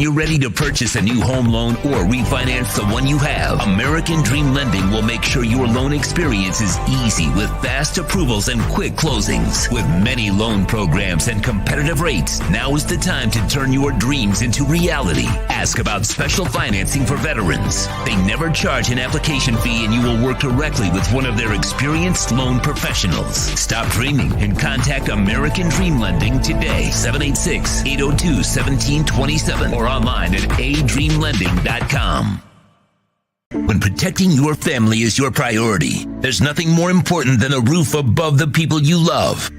you're ready to purchase a new home loan or refinance the one you have, American Dream Lending will make sure your loan experience is easy with fast approvals and quick closings. With many loan programs and competitive rates, now is the time to turn your dreams into reality. Ask about special financing for veterans. They never charge an application fee, and you will work directly with one of their experienced loan professionals. Stop dreaming and contact American Dream Lending today, 786-802-1727, or online at adreamlending.com. When protecting your family is your priority, there's nothing more important than a roof above the people you love.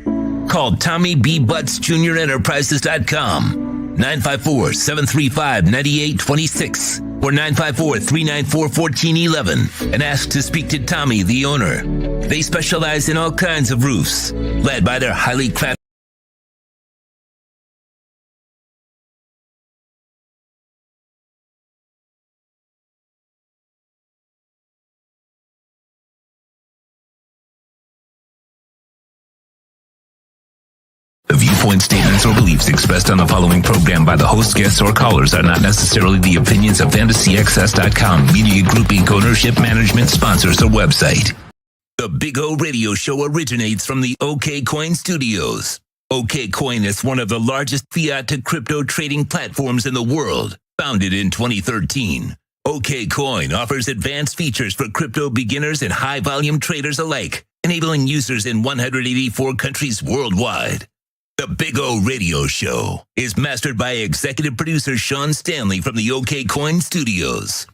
Call Tommy B. Butts Jr. Enterprises.com, 954-735-9826 or 954-394-1411, and ask to speak to Tommy, the owner. They specialize in all kinds of roofs, led by their highly crafted. The viewpoints, statements, or beliefs expressed on the following program by the host, guests, or callers are not necessarily the opinions of FantasyXS.com, Media Group Inc., ownership, management, sponsors, or website. The Big O Radio Show originates from the OK Coin Studios. OK Coin is one of the largest fiat to crypto trading platforms in the world. Founded in 2013, OK Coin offers advanced features for crypto beginners and high-volume traders alike, enabling users in 184 countries worldwide. The Big O Radio Show is mastered by executive producer Sean Stanley from the OK Coin Studios.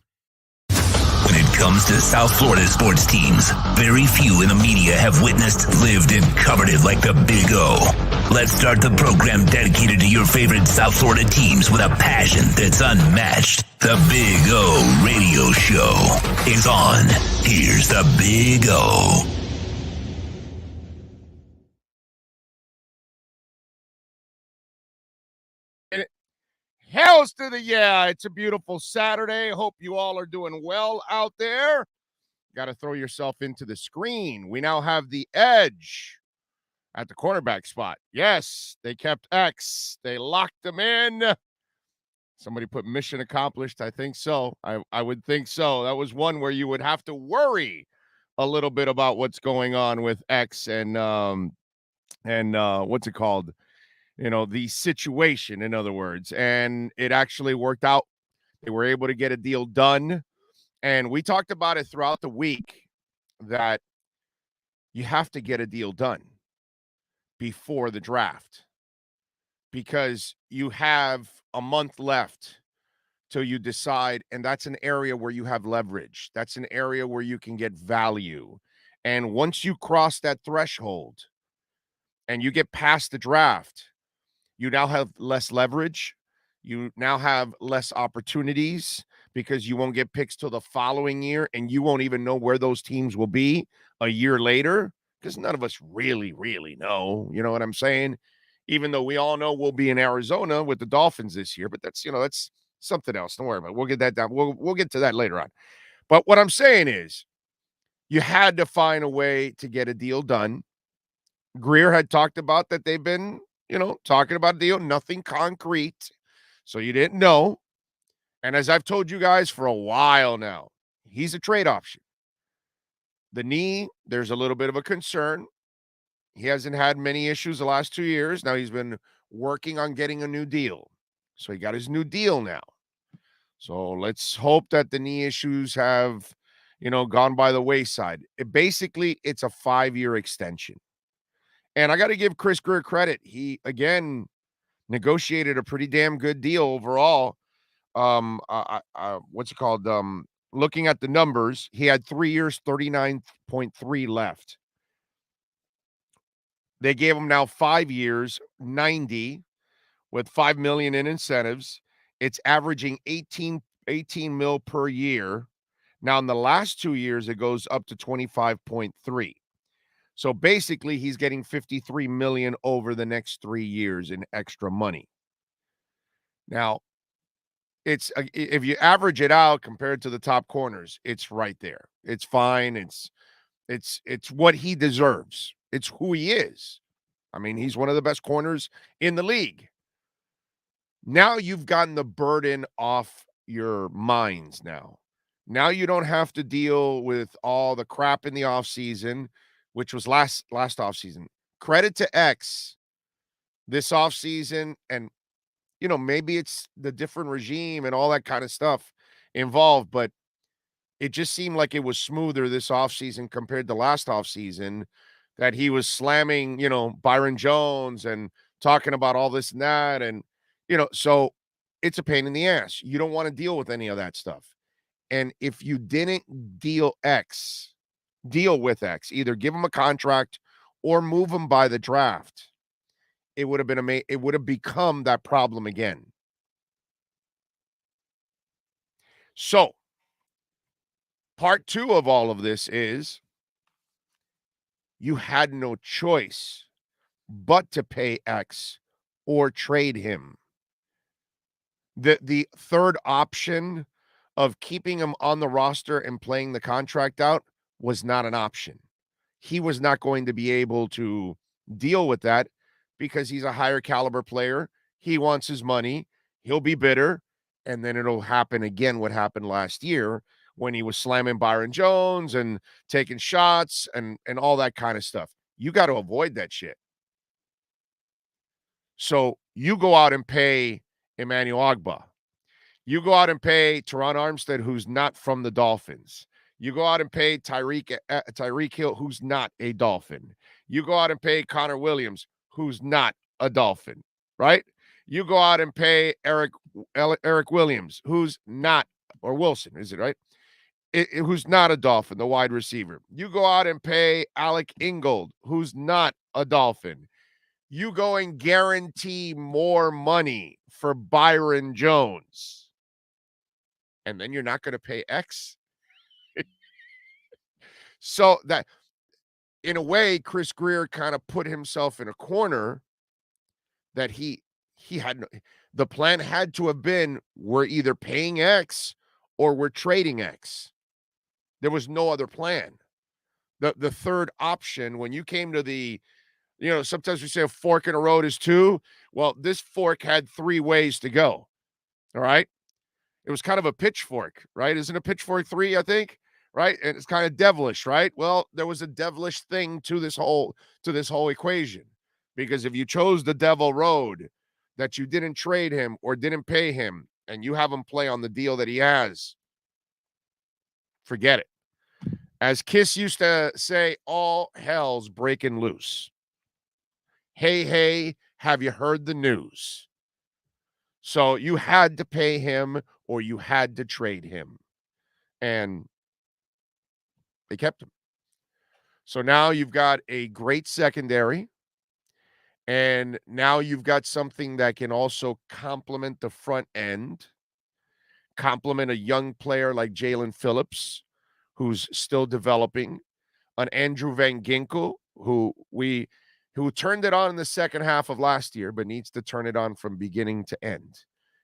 When it comes to South Florida sports teams, very few in the media have witnessed, lived, and covered it like the Big O. Let's start the program dedicated to your favorite South Florida teams with a passion that's unmatched. The Big O Radio Show is on. Here's the Big O. Hells to the yeah. It's a beautiful Saturday. Hope you all are doing well out there. Got to throw yourself into the screen. We now have the edge at the cornerback spot. Yes, they kept X. They locked him in. Somebody put mission accomplished. I think so. I would think so. That was one where you would have to worry a little bit about what's going on with X and what's it called? You know, the situation, in other words, and it actually worked out. They were able to get a deal done, and we talked about it throughout the week that you have to get a deal done before the draft because you have a month left till you decide, and that's an area where you have leverage. That's an area where you can get value, and once you cross that threshold and you get past the draft, you now have less leverage. You now have less opportunities because you won't get picks till the following year, and you won't even know where those teams will be a year later because none of us really know. You know what I'm saying? Even though we all know we'll be in Arizona with the Dolphins this year, but that's something else. Don't worry about it. We'll get that down. We'll get to that later on. But what I'm saying is you had to find a way to get a deal done. Greer had talked about that they've been talking about a deal, nothing concrete. So you didn't know. And as I've told you guys for a while now, he's a trade option. The knee, there's a little bit of a concern. He hasn't had many issues the last 2 years. Now he's been working on getting a new deal. So he got his new deal now. So let's hope that the knee issues have, gone by the wayside. It's a 5-year extension. And I got to give Chris Greer credit. He, again, negotiated a pretty damn good deal overall. What's it called? Looking at the numbers, he had 3 years, 39.3 left. They gave him now 5 years, 90, with $5 million in incentives. It's averaging 18 mil per year. Now, in the last 2 years, it goes up to 25.3. So basically, he's getting $53 million over the next 3 years in extra money. Now, it's if you average it out compared to the top corners, it's right there. It's fine. It's what he deserves. It's who he is. I mean, he's one of the best corners in the league. Now you've gotten the burden off your minds now. Now you don't have to deal with all the crap in the offseason, which was last offseason. Credit to X this offseason, and maybe it's the different regime and all that kind of stuff involved, but it just seemed like it was smoother this offseason compared to last offseason, that he was slamming, Byron Jones and talking about all this and that. And, so it's a pain in the ass. You don't want to deal with any of that stuff. And if you didn't deal with X, either give him a contract or move him by the draft, it would have been it would have become that problem again. So, part 2 of all of this is you had no choice but to pay X or trade him. The third option of keeping him on the roster and playing the contract out was not an option. He was not going to be able to deal with that because he's a higher caliber player. He wants his money. He'll be bitter. And then it'll happen again what happened last year when he was slamming Byron Jones and taking shots and all that kind of stuff. You got to avoid that shit. So you go out and pay Emmanuel Ogbah. You go out and pay Teron Armstead, who's not from the Dolphins. You go out and pay Tyreek Hill, who's not a Dolphin. You go out and pay Connor Williams, who's not a Dolphin, right? You go out and pay Eric Williams, who's not, or Wilson, is it right? Who's not a Dolphin, the wide receiver. You go out and pay Alec Ingold, who's not a Dolphin. You go and guarantee more money for Byron Jones. And then you're not going to pay X. So that, in a way, Chris Grier kind of put himself in a corner that he had no, the plan had to have been, we're either paying X or we're trading X. There was no other plan. The third option, when you came to the, sometimes we say a fork in a road is 2. Well, this fork had 3 ways to go. All right. It was kind of a pitchfork, right? Isn't a pitchfork 3, I think, right? And it's kind of devilish, right? Well, there was a devilish thing to this whole equation, because if you chose the devil road, that you didn't trade him or didn't pay him, and you have him play on the deal that he has, forget it. As Kiss used to say, all hell's breaking loose. Hey, have you heard the news? So you had to pay him or you had to trade him. And they kept him. So now you've got a great secondary. And now you've got something that can also complement the front end, complement a young player like Jalen Phillips, who's still developing, an Andrew Van Ginkel, who turned it on in the second half of last year, but needs to turn it on from beginning to end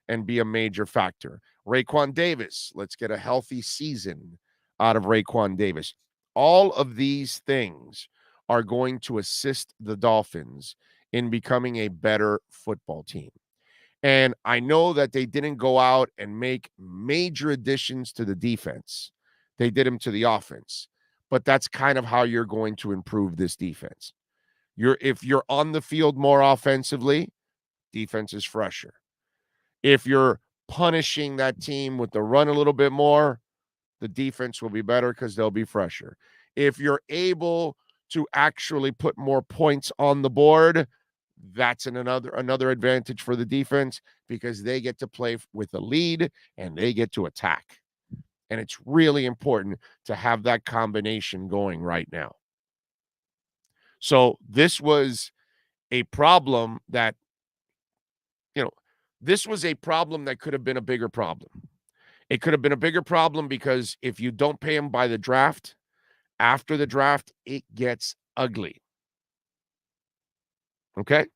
and be a major factor. Raekwon Davis, let's get a healthy season out of Raekwon Davis. All of these things are going to assist the Dolphins in becoming a better football team. And I know that they didn't go out and make major additions to the defense. They did them to the offense. But that's kind of how you're going to improve this defense. If you're on the field more offensively, defense is fresher. If you're punishing that team with the run a little bit more, the defense will be better because they'll be fresher. If you're able to actually put more points on the board, that's another advantage for the defense, because they get to play with a lead and they get to attack. And it's really important to have that combination going right now. So this was a problem that, could have been a bigger problem. It could have been a bigger problem because if you don't pay him by the draft, after the draft, it gets ugly. Okay?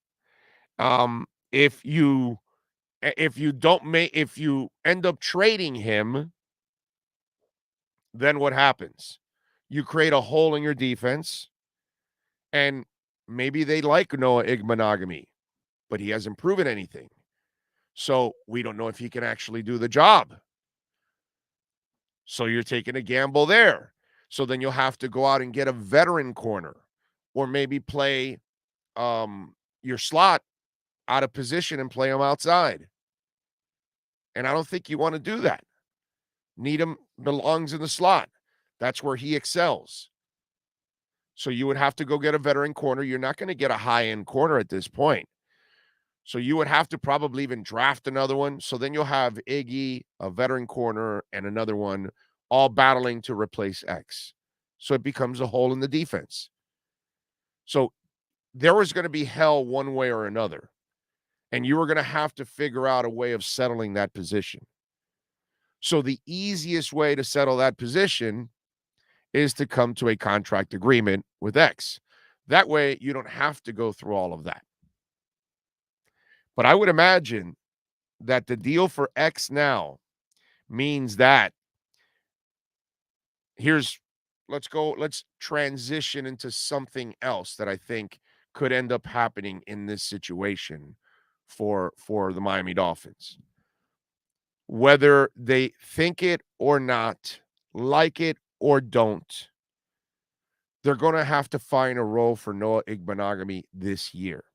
If you end up trading him, then what happens? You create a hole in your defense, and maybe they like Noah Igbenogany, but he hasn't proven anything. So we don't know if he can actually do the job. So you're taking a gamble there. So then you'll have to go out and get a veteran corner or maybe play your slot out of position and play him outside. And I don't think you want to do that. Needham belongs in the slot. That's where he excels. So you would have to go get a veteran corner. You're not going to get a high-end corner at this point. So you would have to probably even draft another one. So then you'll have Iggy, a veteran corner, and another one all battling to replace X. So it becomes a hole in the defense. So there was going to be hell one way or another. And you were going to have to figure out a way of settling that position. So the easiest way to settle that position is to come to a contract agreement with X. That way, you don't have to go through all of that. But I would imagine that the deal for X now means that let's transition into something else that I think could end up happening in this situation for the Miami Dolphins. Whether they think it or not, like it or don't, they're going to have to find a role for Noah Igbenogany this year.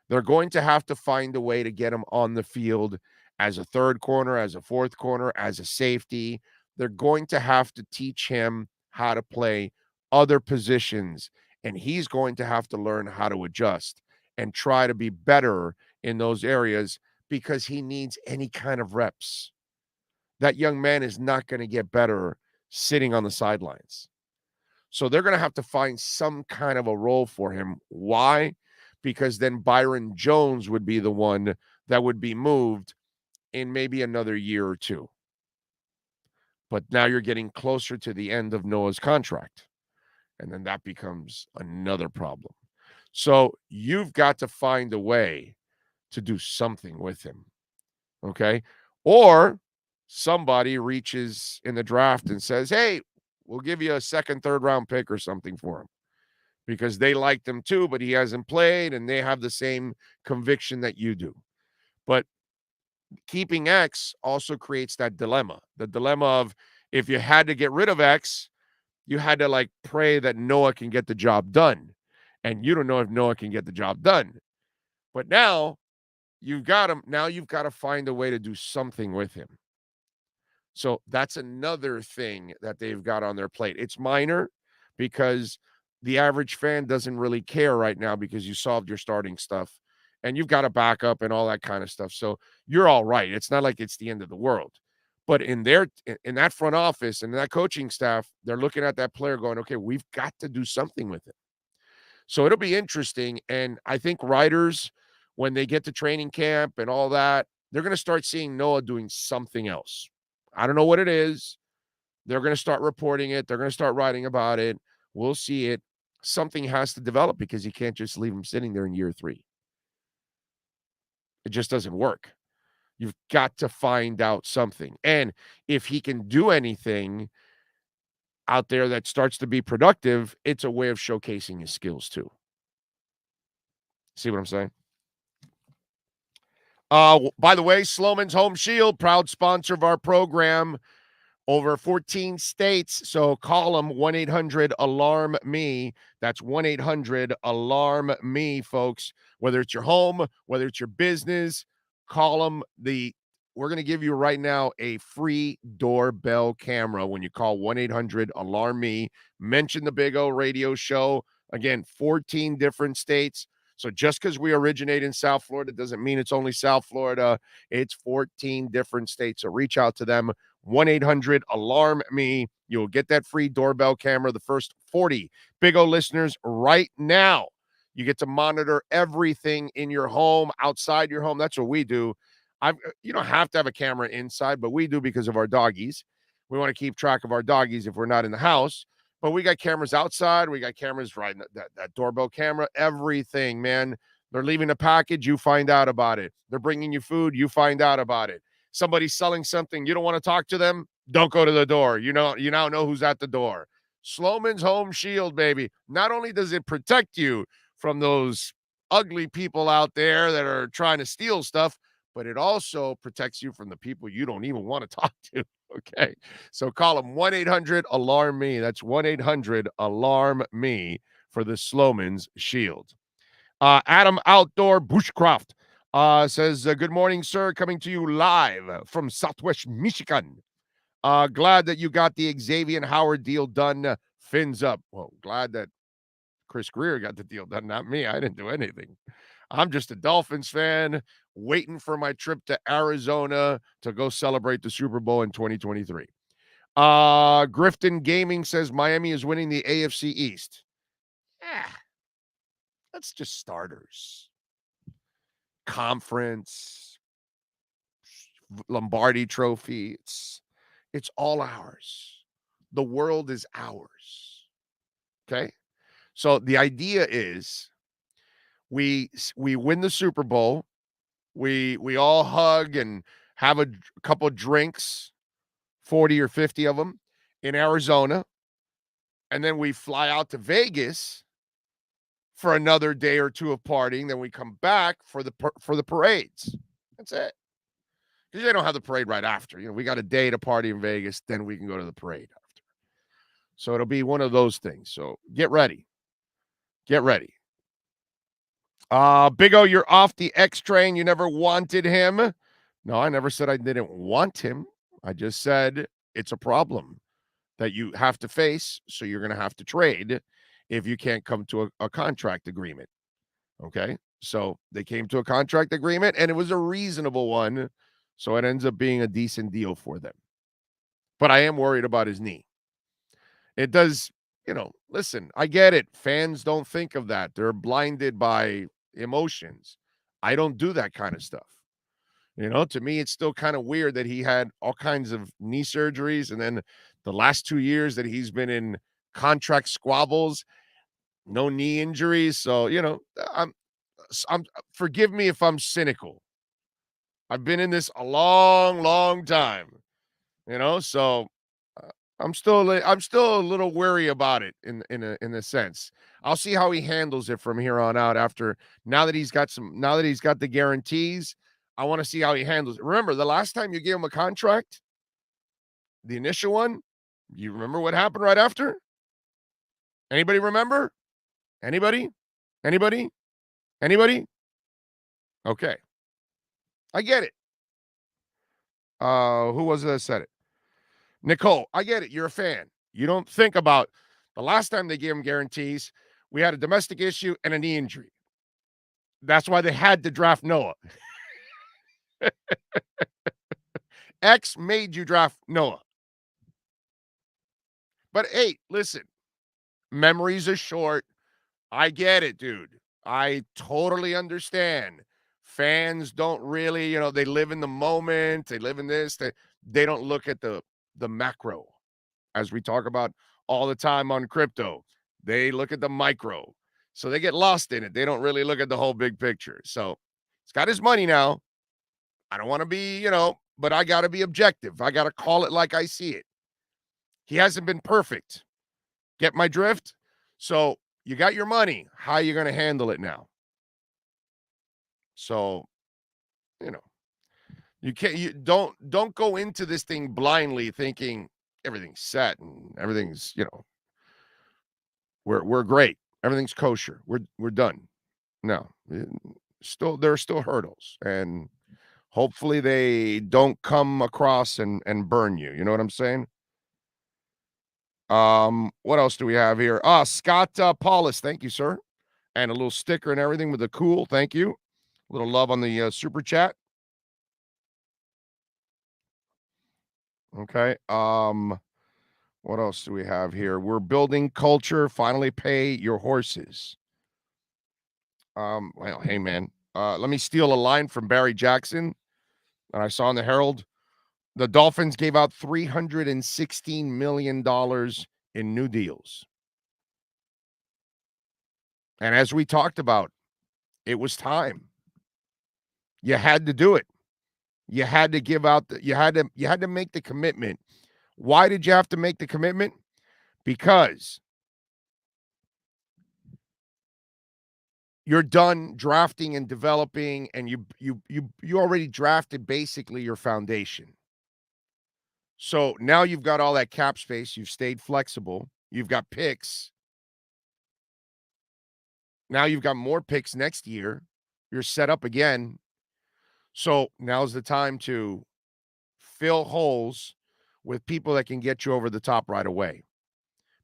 They're going to have to find a way to get him on the field as a third corner, as a fourth corner, as a safety. They're going to have to teach him how to play other positions, and he's going to have to learn how to adjust and try to be better in those areas because he needs any kind of reps. That young man is not going to get better sitting on the sidelines. So they're going to have to find some kind of a role for him. Why? Because then Byron Jones would be the one that would be moved in maybe another year or two. But now you're getting closer to the end of Noah's contract. And then that becomes another problem. So you've got to find a way to do something with him. Okay? Or somebody reaches in the draft and says, hey, we'll give you a second, third round pick or something for him because they liked him too, but he hasn't played and they have the same conviction that you do. But keeping X also creates that dilemma. The dilemma of if you had to get rid of X, you had to like pray that Noah can get the job done. And you don't know if Noah can get the job done. But now you've got him. Now you've got to find a way to do something with him. So that's another thing that they've got on their plate. It's minor because the average fan doesn't really care right now because you solved your starting stuff and you've got a backup and all that kind of stuff. So you're all right. It's not like it's the end of the world. But in that front office and that coaching staff, they're looking at that player going, okay, we've got to do something with it. So it'll be interesting. And I think writers, when they get to training camp and all that, they're going to start seeing Noah doing something else. I don't know what it is. They're going to start reporting it. They're going to start writing about it. We'll see it. Something has to develop because you can't just leave him sitting there in year 3. It just doesn't work. You've got to find out something. And if he can do anything out there that starts to be productive, it's a way of showcasing his skills too. See what I'm saying? By the way, Sloman's Home Shield, proud sponsor of our program, over 14 states. So call them 1-800-ALARM-ME. That's 1-800-ALARM-ME, folks. Whether it's your home, whether it's your business, call them. We're going to give you right now a free doorbell camera when you call 1-800-ALARM-ME. Mention the Big O Radio Show. Again, 14 different states. So just because we originate in South Florida doesn't mean it's only South Florida. It's 14 different states. So reach out to them, 1-800-ALARM-ME. You'll get that free doorbell camera, the first 40 Big O listeners right now. You get to monitor everything in your home, outside your home. That's what we do. You don't have to have a camera inside, but we do because of our doggies. We want to keep track of our doggies if we're not in the house. But we got cameras outside. We got cameras right, that doorbell camera, everything, man. They're leaving a package. You find out about it. They're bringing you food. You find out about it. Somebody's selling something. You don't want to talk to them. Don't go to the door. You now know who's at the door. Sloman's Home Shield, baby. Not only does it protect you from those ugly people out there that are trying to steal stuff, but it also protects you from the people you don't even want to talk to. Okay. So call them 1-800-ALARM-ME. That's 1-800-ALARM-ME for the Sloman's Shield. Adam Outdoor Bushcraft says, good morning, sir. Coming to you live from Southwest Michigan. Glad that you got the Xavier Howard deal done. Fins up. Well, glad that Chris Greer got the deal done, not me. I didn't do anything. I'm just a Dolphins fan waiting for my trip to Arizona to go celebrate the Super Bowl in 2023. Grifton Gaming says Miami is winning the AFC East. That's just starters. Conference, Lombardi Trophy. It's all ours. The world is ours. Okay? So the idea is we win the Super Bowl. We all hug and have a couple of drinks, 40 or 50 of them in Arizona. And then we fly out to Vegas for another day or two of partying. Then we come back for the parades. That's it. Because they don't have the parade right after. We got a day to party in Vegas, then we can go to the parade after. So it'll be one of those things. So get ready. Get ready. Big O, you're off the X train. You never wanted him. No, I never said I didn't want him. I just said it's a problem that you have to face, so you're going to have to trade if you can't come to a contract agreement. Okay? So they came to a contract agreement, and it was a reasonable one, so it ends up being a decent deal for them. But I am worried about his knee. It does, listen, I get it. Fans don't think of that. They're blinded by emotions. I don't do that kind of stuff. To me, it's still kind of weird that he had all kinds of knee surgeries, and then the last 2 years that he's been in contract squabbles, no knee injuries. So, I'm forgive me if I'm cynical. I've been in this a long, long time, so I'm still a little wary about it in a sense. I'll see how he handles it from here on out now that he's got the guarantees. I want to see how he handles it. Remember, the last time you gave him a contract, the initial one, you remember what happened right after? Anybody remember? Anybody? Okay. I get it. Who was it that said it? Nicole, I get it. You're a fan. You don't think about the last time they gave him guarantees, we had a domestic issue and a knee injury. That's why they had to draft Noah. X made you draft Noah. But hey, listen, memories are short. I get it, dude. I totally understand. Fans don't really, they live in the moment. They live in this. They don't look at the macro, as we talk about all the time on crypto. They look at the micro. So they get lost in it. They don't really look at the whole big picture. So he's got his money now. I don't want to be, but I got to be objective. I got to call it like I see it. He hasn't been perfect. Get my drift? So you got your money. How are you going to handle it now? So, you don't go into this thing blindly thinking everything's set and everything's, we're great. Everything's kosher. We're done. No, there are still hurdles, and hopefully they don't come across and burn you. You know what I'm saying? What else do we have here? Scott Paulus, thank you, sir. And a little sticker and everything with the cool. Thank you. A little love on the super chat. Okay. What else do we have here? We're building culture. Finally pay your horses. Well, hey man. Let me steal a line from Barry Jackson that I saw in the Herald. The Dolphins gave out $316 million in new deals. And as we talked about, it was time. You had to do it. You had to give out you had to make the commitment. Why did you have to make the commitment? Because you're done drafting and developing, and you already drafted basically your foundation. So now you've got all that cap space. You've stayed flexible. You've got picks. Now you've got more picks next year. You're set up again. So now's the time to fill holes with people that can get you over the top right away.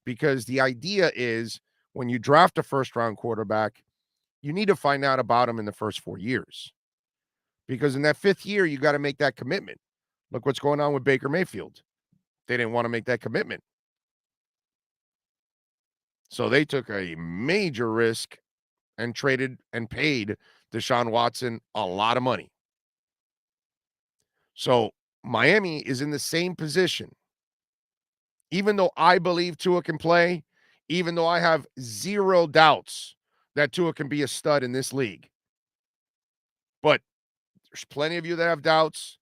Because the idea is when you draft a first round quarterback, you need to find out about him in the first 4 years. Because in that fifth year, you got to make that commitment. Look what's going on with Baker Mayfield. They didn't want to make that commitment. So they took a major risk and traded and paid Deshaun Watson a lot of money. So Miami is in the same position. Even though I believe Tua can play, even though I have zero doubts that Tua can be a stud in this league. But there's plenty of you that have doubts.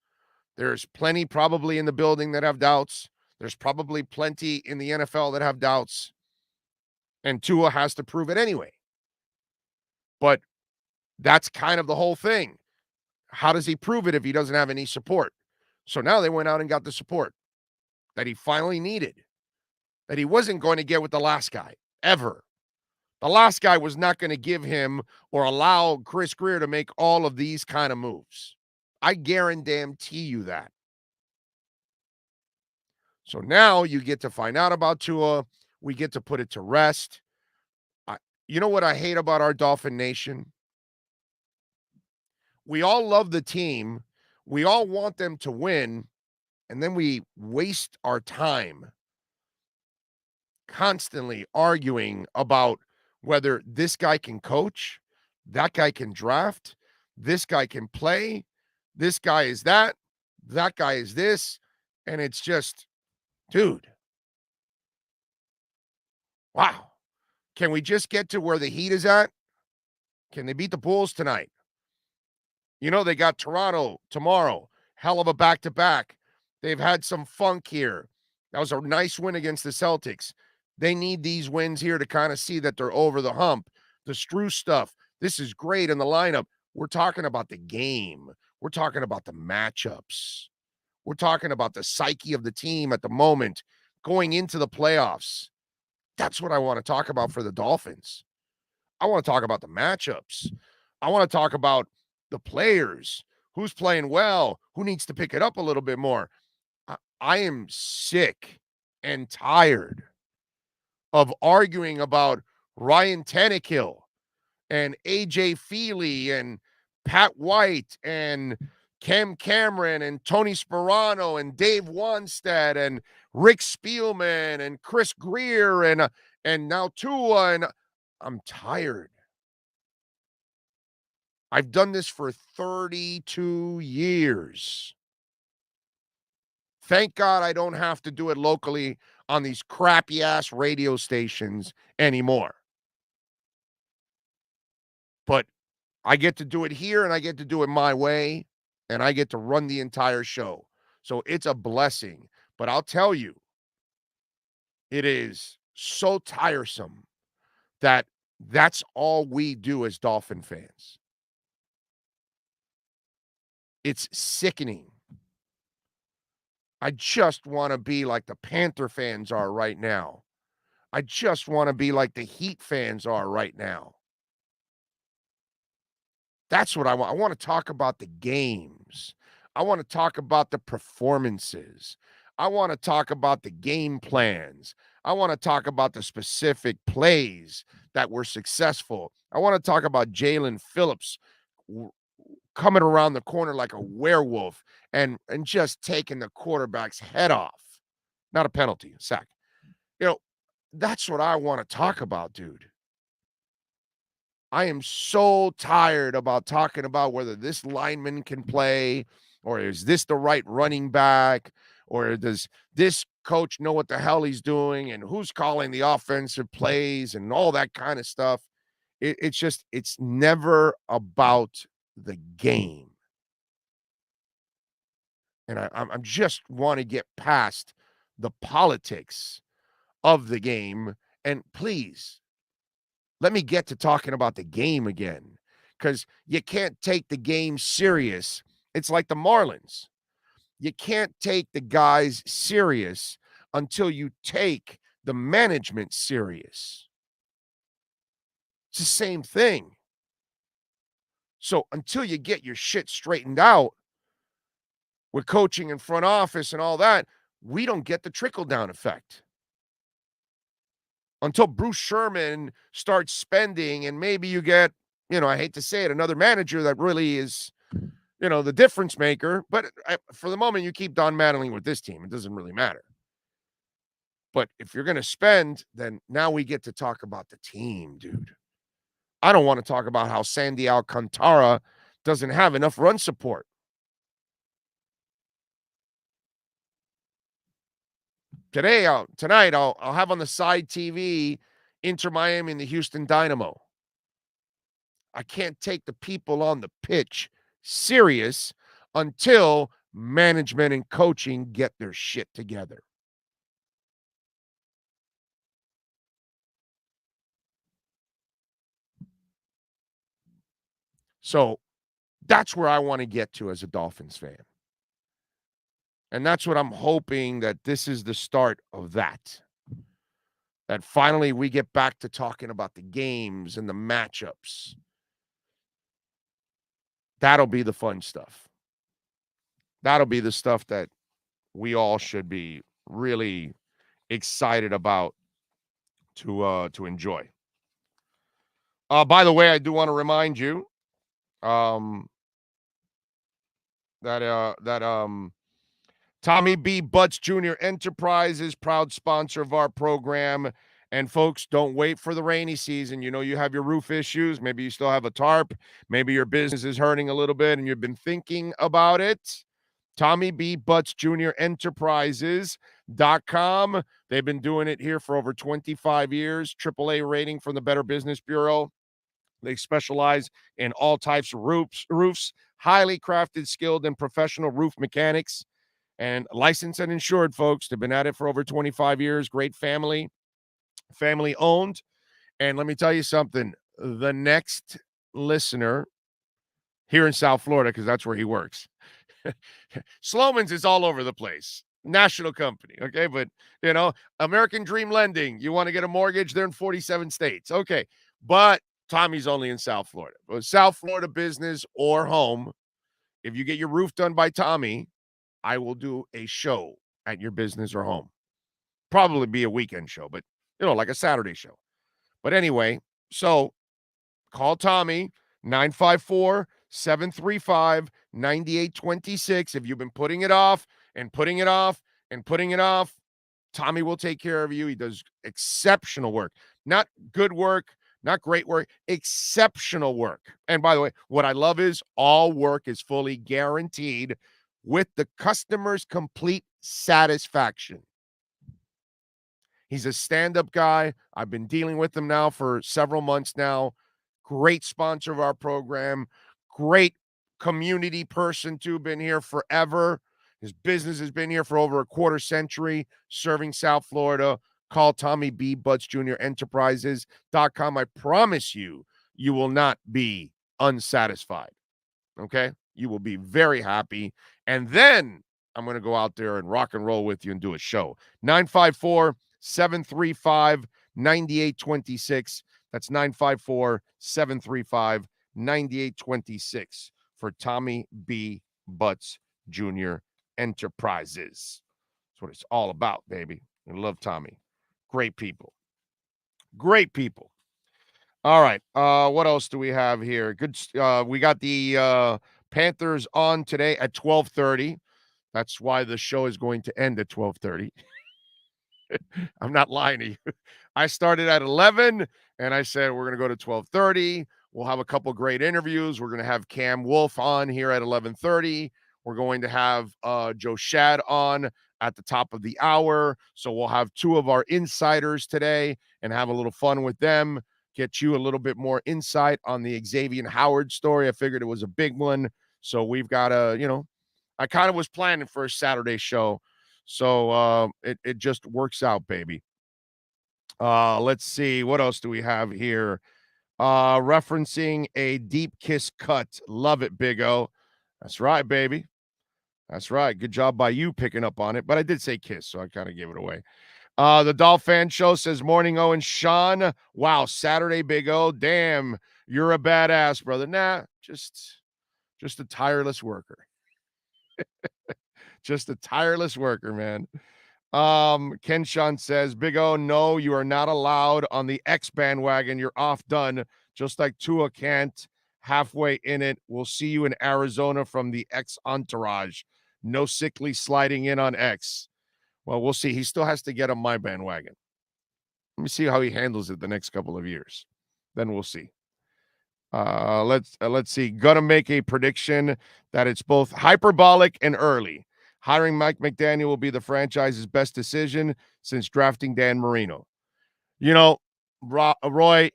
There's plenty probably in the building that have doubts. There's probably plenty in the NFL that have doubts. And Tua has to prove it anyway. But that's kind of the whole thing. How does he prove it if he doesn't have any support? So now they went out and got the support that he finally needed, that he wasn't going to get with the last guy, ever. The last guy was not going to give him or allow Chris Greer to make all of these kind of moves. I guarantee you that. So now you get to find out about Tua. We get to put it to rest. You know what I hate about our Dolphin Nation? We all love the team. We all want them to win. And then we waste our time constantly arguing about whether this guy can coach, that guy can draft, this guy can play, this guy is that guy is this. And it's just, dude, wow. Can we just get to where the Heat is at? Can they beat the Bulls tonight? You know, they got Toronto tomorrow. Hell of a back-to-back. They've had some funk here. That was a nice win against the Celtics. They need these wins here to kind of see that they're over the hump. The Strus stuff, this is great in the lineup. We're talking about the game. We're talking about the matchups. We're talking about the psyche of the team at the moment going into the playoffs. That's what I want to talk about for the Dolphins. I want to talk about the matchups. I want to talk about the players, who's playing well, who needs to pick it up a little bit more. I am sick and tired of arguing about Ryan Tannehill and AJ Feely and Pat White and Cam Cameron and Tony Sperano and Dave Wanstead and Rick Spielman and Chris Greer and now Tua, and I'm tired. I've done this for 32 years. Thank God I don't have to do it locally on these crappy-ass radio stations anymore. But I get to do it here, and I get to do it my way, and I get to run the entire show. So it's a blessing. But I'll tell you, it is so tiresome that that's all we do as Dolphin fans. It's sickening. I just want to be like the Panther fans are right now. I just want to be like the Heat fans are right now. That's what I want. I want to talk about the games. I want to talk about the performances. I want to talk about the game plans. I want to talk about the specific plays that were successful. I want to talk about Jalen Phillips coming around the corner like a werewolf and just taking the quarterback's head off. Not a penalty, a sack. You know, that's what I want to talk about, dude. I am so tired about talking about whether this lineman can play, or is this the right running back, or does this coach know what the hell he's doing, and who's calling the offensive plays and all that kind of stuff. It's never about the game. And I'm just want to get past the politics of the game. And please, let me get to talking about the game again, because you can't take the game serious. It's like the Marlins. You can't take the guys serious until you take the management serious. It's the same thing. So until you get your shit straightened out with coaching and front office and all that, we don't get the trickle-down effect. Until Bruce Sherman starts spending and maybe you get, I hate to say it, another manager that really is, the difference maker. But for the moment, you keep Don Mattingly with this team. It doesn't really matter. But if you're going to spend, then now we get to talk about the team, dude. I don't want to talk about how Sandy Alcantara doesn't have enough run support. Tonight, I'll have on the side TV Inter Miami and the Houston Dynamo. I can't take the people on the pitch serious until management and coaching get their shit together. So that's where I want to get to as a Dolphins fan. And that's what I'm hoping, that this is the start of that. That finally we get back to talking about the games and the matchups. That'll be the fun stuff. That'll be the stuff that we all should be really excited about to enjoy. By the way, I do want to remind you that Tommy B. Butts Jr. Enterprises, proud sponsor of our program. And folks, don't wait for the rainy season. You have your roof issues. Maybe you still have a tarp. Maybe your business is hurting a little bit and you've been thinking about it. Tommy B. Butts Jr. Enterprises.com. They've been doing it here for over 25 years. AAA rating from the Better Business Bureau. They specialize in all types of roofs, highly crafted, skilled, and professional roof mechanics. And licensed and insured, folks. They've been at it for over 25 years. Great family owned. And let me tell you something. The next listener here in South Florida, because that's where he works. Sloman's is all over the place. National company, okay? But, American Dream Lending. You want to get a mortgage? They're in 47 states. Okay. But Tommy's only in South Florida. But South Florida business or home, if you get your roof done by Tommy, I will do a show at your business or home. Probably be a weekend show, but, like a Saturday show. But anyway, so call Tommy, 954-735-9826. If you've been putting it off and putting it off and putting it off, Tommy will take care of you. He does exceptional work. Not good work, not great work, exceptional work. And by the way, what I love is all work is fully guaranteed with the customer's complete satisfaction. He's a stand-up guy. I've been dealing with him now for several months now. Great sponsor of our program. Great community person, too. Been here forever. His business has been here for over a quarter century, serving South Florida. Call Tommy B. Butts Jr. Enterprises.com. I promise you, you will not be unsatisfied. Okay? You will be very happy. And then I'm going to go out there and rock and roll with you and do a show. 954-735-9826. That's 954-735-9826 for Tommy B. Butts Jr. Enterprises. That's what it's all about, baby. I love Tommy. Great people. Great people. All right. What else do we have here? Good. We got the Panthers on today at 12:30. That's why the show is going to end at 12:30. I'm not lying to you. I started at 11, and I said we're going to go to 12:30. We'll have a couple great interviews. We're going to have Cam Wolf on here at 11:30. We're going to have Joe Shad on at the top of the hour. So we'll have two of our insiders today and have a little fun with them. Get you a little bit more insight on the Xavier Howard story. I figured it was a big one. So we've got I kind of was planning for a Saturday show. So it just works out, baby. Let's see. What else do we have here? Referencing a deep kiss cut. Love it, Big O. That's right, baby. That's right. Good job by you picking up on it. But I did say kiss, so I kind of gave it away. The Dolphin Show says, morning, Owen Sean. Wow, Saturday, Big O. Damn, you're a badass, brother. Nah, just a tireless worker. Just a tireless worker, man. Ken Sean says, Big O, no, you are not allowed on the X bandwagon. You're off done. Just like Tua can't halfway in it. We'll see you in Arizona from the X entourage. No sickly sliding in on X. Well, we'll see. He still has to get on my bandwagon. Let me see how he handles it the next couple of years. Then we'll see. Let's see. Gonna make a prediction that it's both hyperbolic and early. Hiring Mike McDaniel will be the franchise's best decision since drafting Dan Marino. You know, Roy,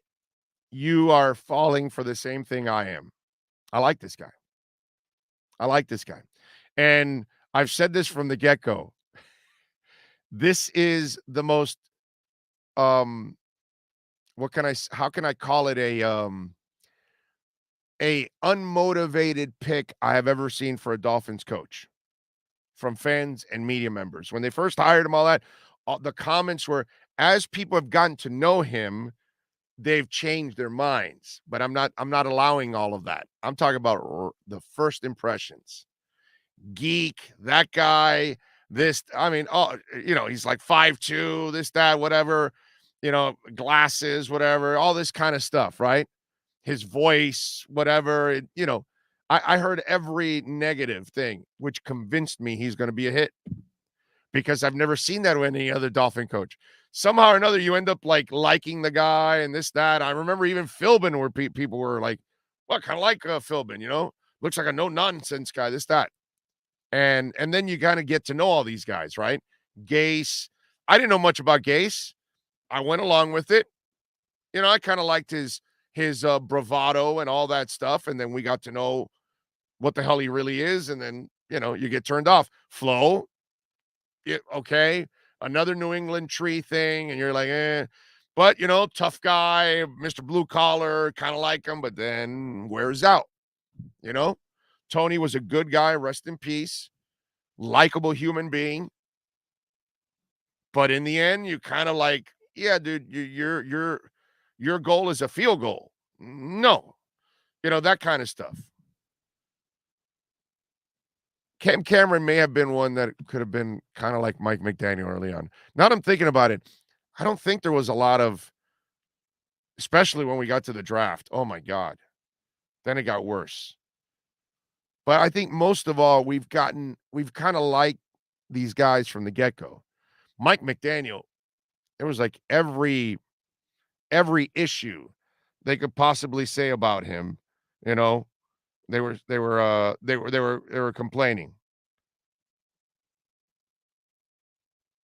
you are falling for the same thing I am. I like this guy. And I've said this from the get-go. This is the most how can I call it, a unmotivated pick I have ever seen for a Dolphins coach from fans and media members. When they first hired him, all that, the comments were, as people have gotten to know him, they've changed their minds. But I'm not allowing all of that. I'm talking about the first impressions. Geek, that guy, this, I mean, he's like 5'2", this, that, whatever, glasses, whatever, all this kind of stuff, right? His voice, whatever, I heard every negative thing, which convinced me he's going to be a hit because I've never seen that with any other Dolphin coach. Somehow or another, you end up liking the guy and this, that. I remember even Philbin, where people were like, well, kind of like Philbin, looks like a no-nonsense guy, this, that. And then you kind of get to know all these guys, right? Gase. I didn't know much about Gase. I went along with it. I kind of liked his bravado and all that stuff. And then we got to know what the hell he really is. And then, you get turned off. Flo. Yeah, okay. Another New England tree thing. And you're like, eh. But, tough guy, Mr. Blue Collar, kind of like him, but then wears out, Tony was a good guy, rest in peace, likable human being. But in the end, you kind of like, yeah, dude, your goal is a field goal. No, that kind of stuff. Cam Cameron may have been one that could have been kind of like Mike McDaniel early on. Now that I'm thinking about it, I don't think there was a lot of, especially when we got to the draft. Oh my God. Then it got worse. But I think most of all, we've kind of liked these guys from the get-go. Mike McDaniel, there was like every issue they could possibly say about him, they were complaining.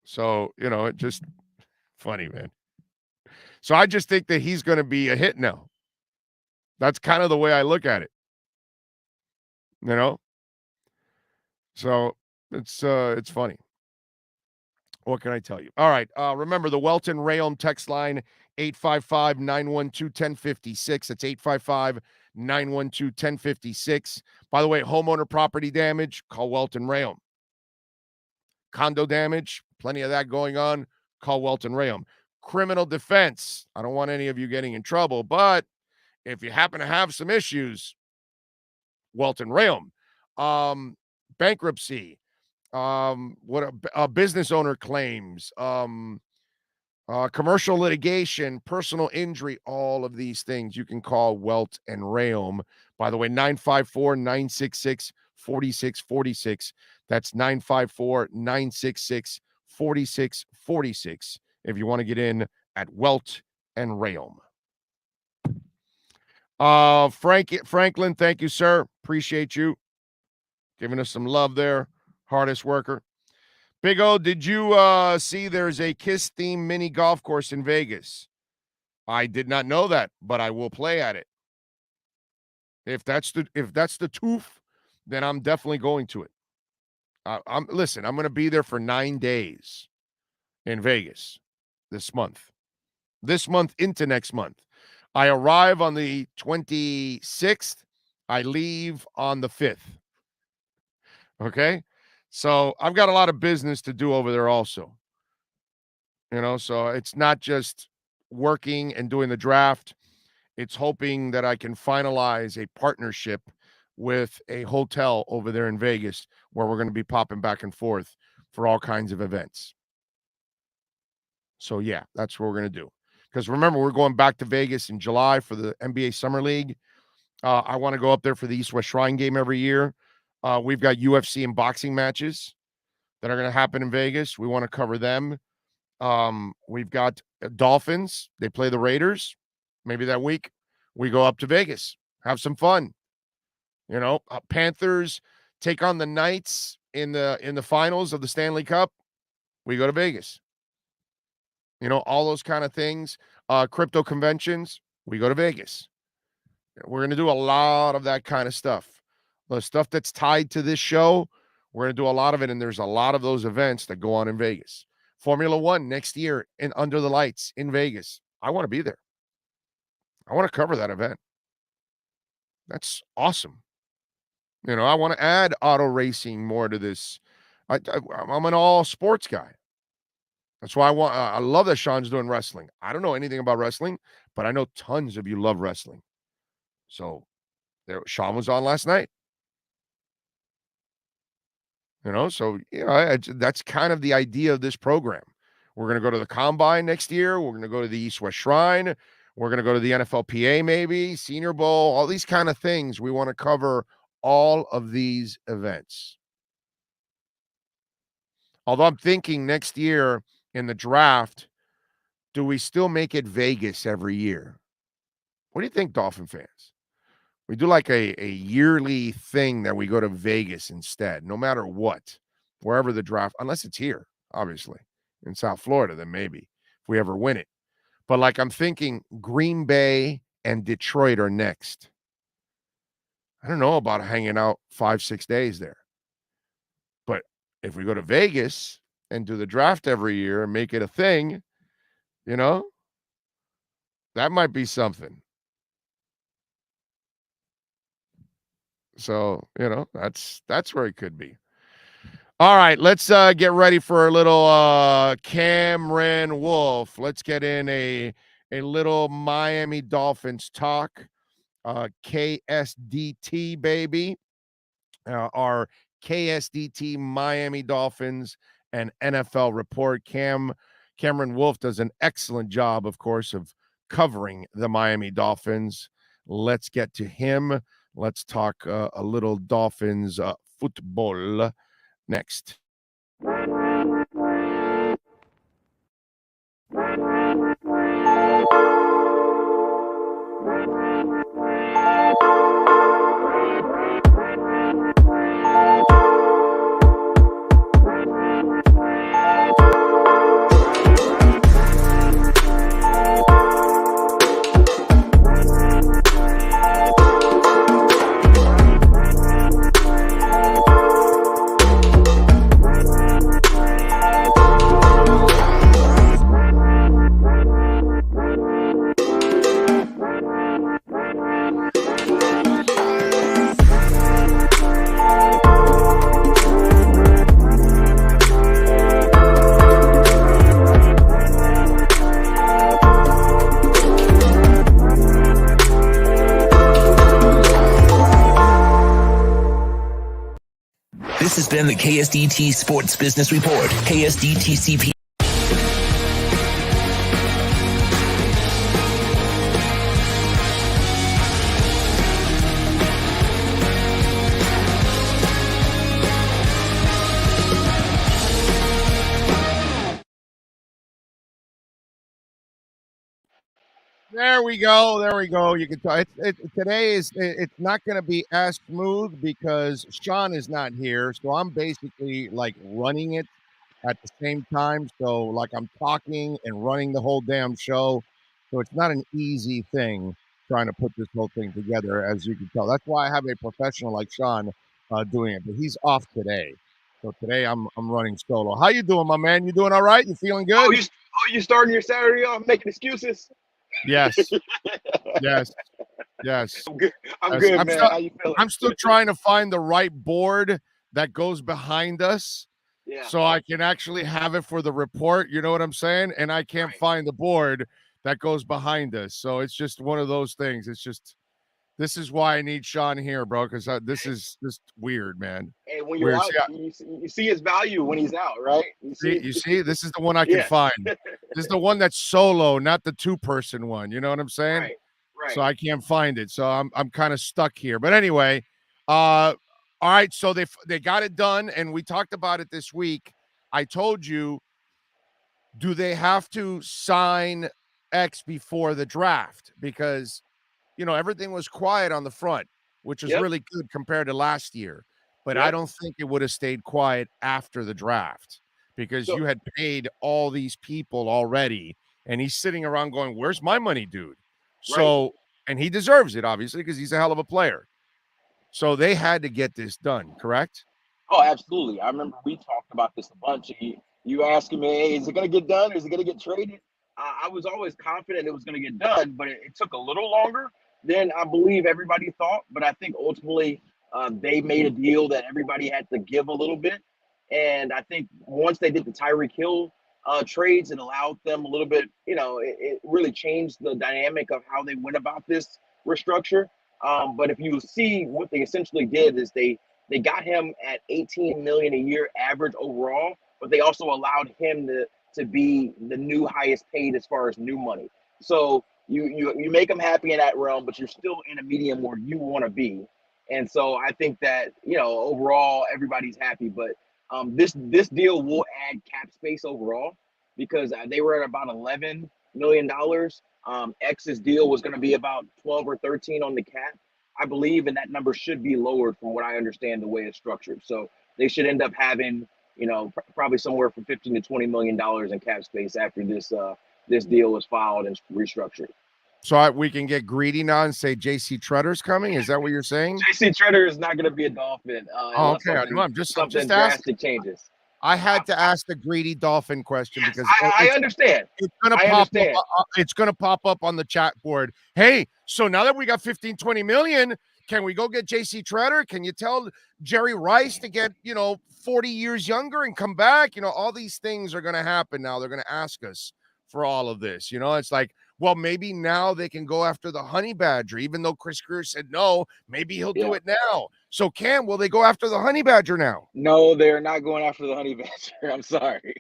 So, it just funny, man. So I just think that he's going to be a hit now. That's kind of the way I look at it. So it's funny. What can I tell you? All right. Remember the Welton Rayom text line, 855-912-1056. That's 855-912-1056. By the way, homeowner property damage, call Welton Rayom. Condo damage, plenty of that going on, call Welton Rayom. Criminal defense, I don't want any of you getting in trouble, but if you happen to have some issues, Welton Rayom. Bankruptcy, what a business owner claims, commercial litigation, personal injury, all of these things you can call Welt and Rayom. By the way, 954-966-4646. That's 954-966-4646 if you want to get in at Welt and Rayom. Franklin, thank you, sir. Appreciate you giving us some love there. Hardest worker. Big O, did you see there's a Kiss-themed mini golf course in Vegas? I did not know that, but I will play at it. If that's the tooth, then I'm definitely going to it. I'm going to be there for 9 days in Vegas this month. this month into next month. I arrive on the 26th. I leave on the 5th. Okay? So I've got a lot of business to do over there also. So it's not just working and doing the draft. It's hoping that I can finalize a partnership with a hotel over there in Vegas where we're going to be popping back and forth for all kinds of events. So, yeah, that's what we're going to do. Because remember, we're going back to Vegas in July for the NBA Summer League. I want to go up there for the East-West Shrine game every year. We've got UFC and boxing matches that are going to happen in Vegas. We want to cover them. We've got Dolphins. They play the Raiders. Maybe that week we go up to Vegas, have some fun. Panthers take on the Knights in the finals of the Stanley Cup. We go to Vegas. All those kind of things. Crypto conventions, we go to Vegas. We're going to do a lot of that kind of stuff. The stuff that's tied to this show, we're going to do a lot of it, and there's a lot of those events that go on in Vegas. Formula One next year in Under the Lights in Vegas. I want to be there. I want to cover that event. That's awesome. I want to add auto racing more to this. I'm an all sports guy. That's why I love that Sean's doing wrestling. I don't know anything about wrestling, but I know tons of you love wrestling. So Sean was on last night. That's kind of the idea of this program. We're going to go to the Combine next year. We're going to go to the East-West Shrine. We're going to go to the NFLPA maybe, Senior Bowl, all these kind of things. We want to cover all of these events. Although I'm thinking next year in the draft, do we still make it Vegas every year? What do you think, Dolphin fans? We do like a yearly thing that we go to Vegas instead, no matter what, wherever the draft, unless it's here, obviously, in South Florida, then maybe if we ever win it. But like I'm thinking Green Bay and Detroit are next. I don't know about hanging out 5-6 days there. But if we go to Vegas and do the draft every year and make it a thing, that might be something. So, that's where it could be. All right, let's get ready for a little Cameron Wolf. Let's get in a little Miami Dolphins talk. KSDT, baby. Our KSDT Miami Dolphins and NFL report. Cameron Wolf does an excellent job, of course, of covering the Miami Dolphins. Let's get to him. Let's talk a little Dolphins football next. This has been the KSDT Sports Business Report. KSDTCP. There we go. There we go. You can tell today it's not going to be as smooth because Sean is not here. So I'm basically like running it at the same time. So like I'm talking and running the whole damn show. So it's not an easy thing trying to put this whole thing together, as you can tell. That's why I have a professional like Sean doing it, but he's off today. So today I'm running solo. How you doing, my man? You doing all right? You feeling good? You starting your Saturday off making excuses? Yes. Yes. Yes. I'm good. I'm Yes. good, man. How you feeling? I'm still trying to find the right board that goes behind us Yeah. so I can actually have it for the report. You know what I'm saying? And I can't find the board that goes behind us. So it's just one of those things. It's just this is why I need Sean here, bro, because this is just weird, man. And when you're Weird. out, you see his value when he's out, right? You see, this is the one I can Yeah. find. This is the one that's solo, not the two-person one. You know what I'm saying? Right. So I can't find it. So I'm kind of stuck here. But anyway, all right. So they got it done, and we talked about it this week. I told you, do they have to sign X before the draft? Because everything was quiet on the front, which is really good compared to last year. But I don't think it would have stayed quiet after the draft because you had paid all these people already. And he's sitting around going, where's my money, dude? So, and he deserves it, obviously, because he's a hell of a player. So they had to get this done, correct? Oh, absolutely. I remember we talked about this a bunch. You asking me, hey, is it going to get done? Is it going to get traded? I was always confident it was going to get done, but it took a little longer than I believe everybody thought. But I think ultimately they made a deal that everybody had to give a little bit. And I think once they did the Tyreek Hill trades and allowed them a little bit, it really changed the dynamic of how they went about this restructure. But if you see what they essentially did is they got him at $18 million a year average overall, but they also allowed him to be the new highest paid as far as new money. So you make them happy in that realm, but you're still in a medium where you want to be. And so I think that overall everybody's happy, but this deal will add cap space overall because they were at about $11 million. X's deal was going to be about 12 or 13 on the cap, I believe, and that number should be lowered from what I understand the way it's structured. So they should end up having, probably somewhere from 15 to $20 million in cap space after this deal was filed and restructured. So we can get greedy now and say J.C. Tretter's coming? Is that what you're saying? J.C. Tretter is not going to be a Dolphin. Okay. I'm just drastic asking. Changes. I had to ask the greedy Dolphin question because I understand. It's going to pop up. It's going to pop up on the chat board. Hey, so now that we got 15, 20 million, can we go get J.C. Tretter? Can you tell Jerry Rice to get, 40 years younger and come back? All these things are going to happen now. They're going to ask us for all of this. It's like, well, maybe now they can go after the Honey Badger, even though Chris Greer said no. Maybe he'll do it now. So, Cam, will they go after the Honey Badger now? No, they're not going after the Honey Badger. I'm sorry.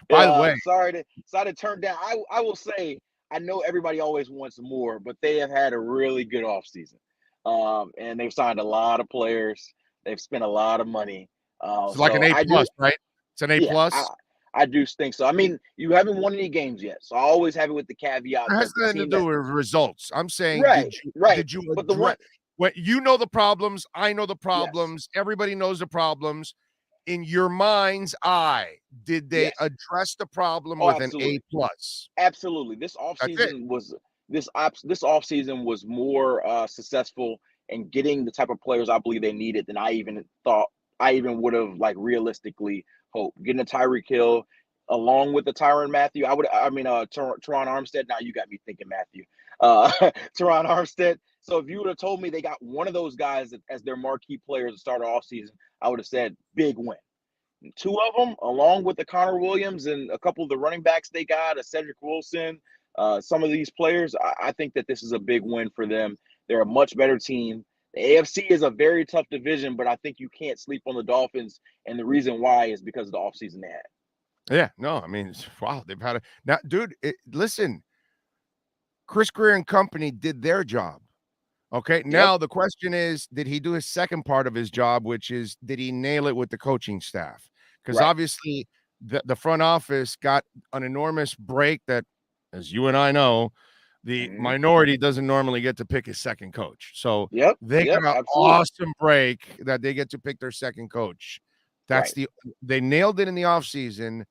By the way, sorry to turn down. I will say, I know everybody always wants more, but they have had a really good offseason. And they've signed a lot of players. They've spent a lot of money. It's like an A plus, right? It's an A plus. I do think so. I mean, you haven't won any games yet, so I always have it with the caveat. It has nothing to do with results. I'm saying, did you but the one, what you know the problems, I know the problems, everybody knows the problems. In your mind's eye, did they address the problem with absolutely. an A plus? Absolutely. This offseason was more successful in getting the type of players I believe they needed than I even would have realistically hoped. Getting a Tyreek Hill along with the Tyrann Mathieu. Teron Armstead. Now you got me thinking Matthew. Teron Armstead. So if you would have told me they got one of those guys as their marquee players to start off season, I would have said big win. Two of them, along with the Connor Williams and a couple of the running backs they got, a Cedric Wilson, some of these players, I think that this is a big win for them. They're a much better team. The AFC is a very tough division, but I think you can't sleep on the Dolphins, and the reason why is because of the offseason they had. Yeah, no, I mean, wow, they've had now, dude. Listen, Chris Greer and company did their job. Okay, now the question is, did he do his second part of his job, which is, did he nail it with the coaching staff? Because obviously the front office got an enormous break that, as you and I know, the minority doesn't normally get to pick his second coach. So they got an awesome break that they get to pick their second coach. That's they nailed it in the offseason.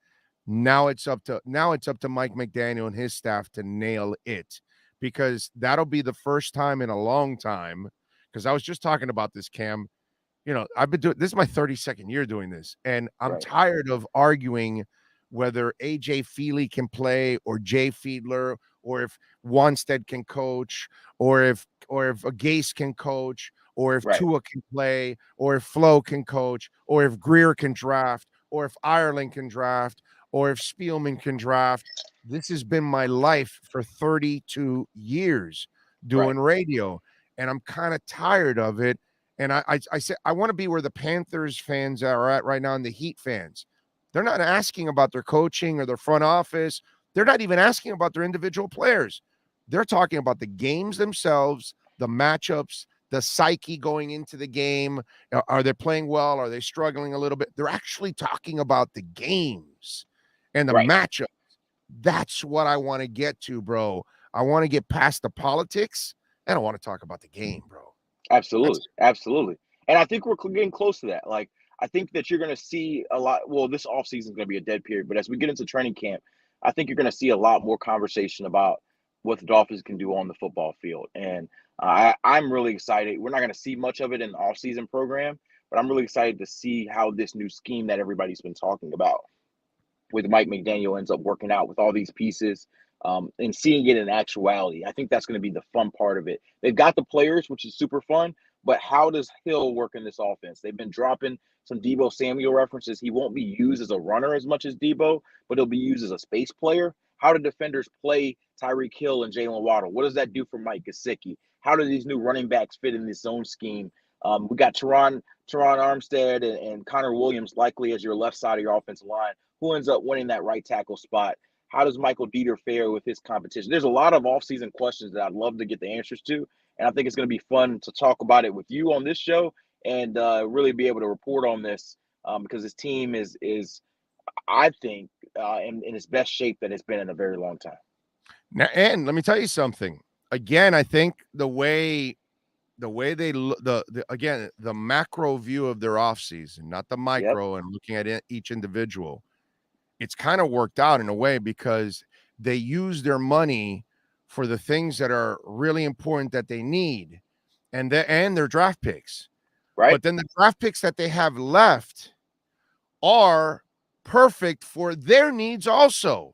Now it's up to Mike McDaniel and his staff to nail it, because that'll be the first time in a long time. Because I was just talking about this, Cam. I've been doing this is my 32nd year doing this, and I'm Right. tired of arguing whether AJ Feely can play or Jay Fiedler, or if Wanstead can coach, or if a Gase can coach, or if Right. Tua can play, or if Flo can coach, or if Greer can draft, or if Ireland can draft, or if Spielman can draft. This has been my life for 32 years Right. doing radio, and I'm kind of tired of it. And I say I want to be where the Panthers fans are at right now, and the Heat fans. They're not asking about their coaching or their front office. They're not even asking about their individual players. They're talking about the games themselves, the matchups, the psyche going into the game. Are they playing well? Are they struggling a little bit? They're actually talking about the games and the Right. matchup. That's what I want to get to, bro. I want to get past the politics, and I want to talk about the game, bro. That's Absolutely. Absolutely. And I think we're getting close to that. Like, I think that you're going to see a lot. Well, this offseason is going to be a dead period, but as we get into training camp, I think you're going to see a lot more conversation about what the Dolphins can do on the football field. And I'm really excited. We're not going to see much of it in the offseason program, but I'm really excited to see how this new scheme that everybody's been talking about with Mike McDaniel ends up working out with all these pieces, and seeing it in actuality. I think that's going to be the fun part of it. They've got the players, which is super fun, but how does Hill work in this offense? They've been dropping some Debo Samuel references. He won't be used as a runner as much as Debo, but he'll be used as a space player. How do defenders play Tyreek Hill and Jalen Waddle? What does that do for Mike Gesicki? How do these new running backs fit in this zone scheme? We got Teron Armstead and Connor Williams likely as your left side of your offensive line. Who ends up winning that right tackle spot? How does Michael Dieter fare with his competition? There's a lot of offseason questions that I'd love to get the answers to. And I think it's going to be fun to talk about it with you on this show and really be able to report on this because this team is I think, in its best shape that it's been in a very long time. Now, and let me tell you something. Again, I think the way they look, again, the macro view of their offseason, not the micro, and looking at each individual, it's kind of worked out in a way because they use their money for the things that are really important that they need, and their draft picks. Right. But then the draft picks that they have left are perfect for their needs also.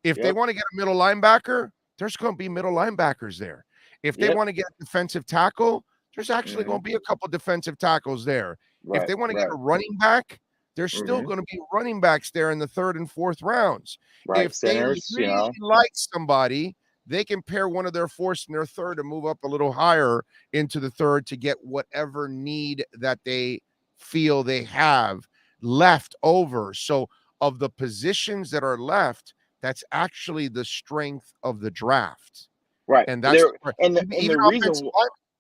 If they want to get a middle linebacker, there's going to be middle linebackers there. If they want to get a defensive tackle, there's actually going to be a couple defensive tackles there. If they want to get a running back, there's still going to be running backs there in the third and fourth rounds. Right. If Centers, they really like somebody, they can pair one of their fourth and their third and move up a little higher into the third to get whatever need that they feel they have left over. So of the positions that are left, that's actually the strength of the draft. Right. And that's the reason,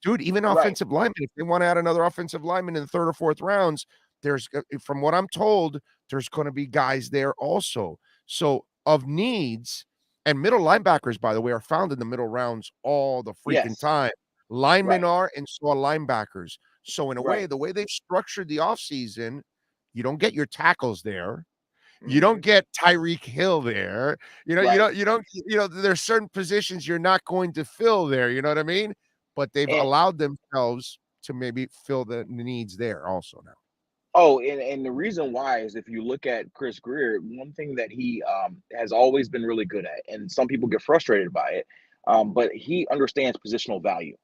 dude, even offensive linemen, if they want to add another offensive lineman in the third or fourth rounds, there's, from what I'm told, there's going to be guys there also. So of needs, and middle linebackers, by the way, are found in the middle rounds all the freaking time. Linemen are, and so are linebackers. So in a way, the way they've structured the offseason, you don't get your tackles there. You don't get Tyreek Hill there. You don't, there's certain positions you're not going to fill there. You know what I mean? But they've allowed themselves to maybe fill the needs there also now. Oh, and the reason why is if you look at Chris Greer, one thing that he has always been really good at, and some people get frustrated by it, but he understands positional value.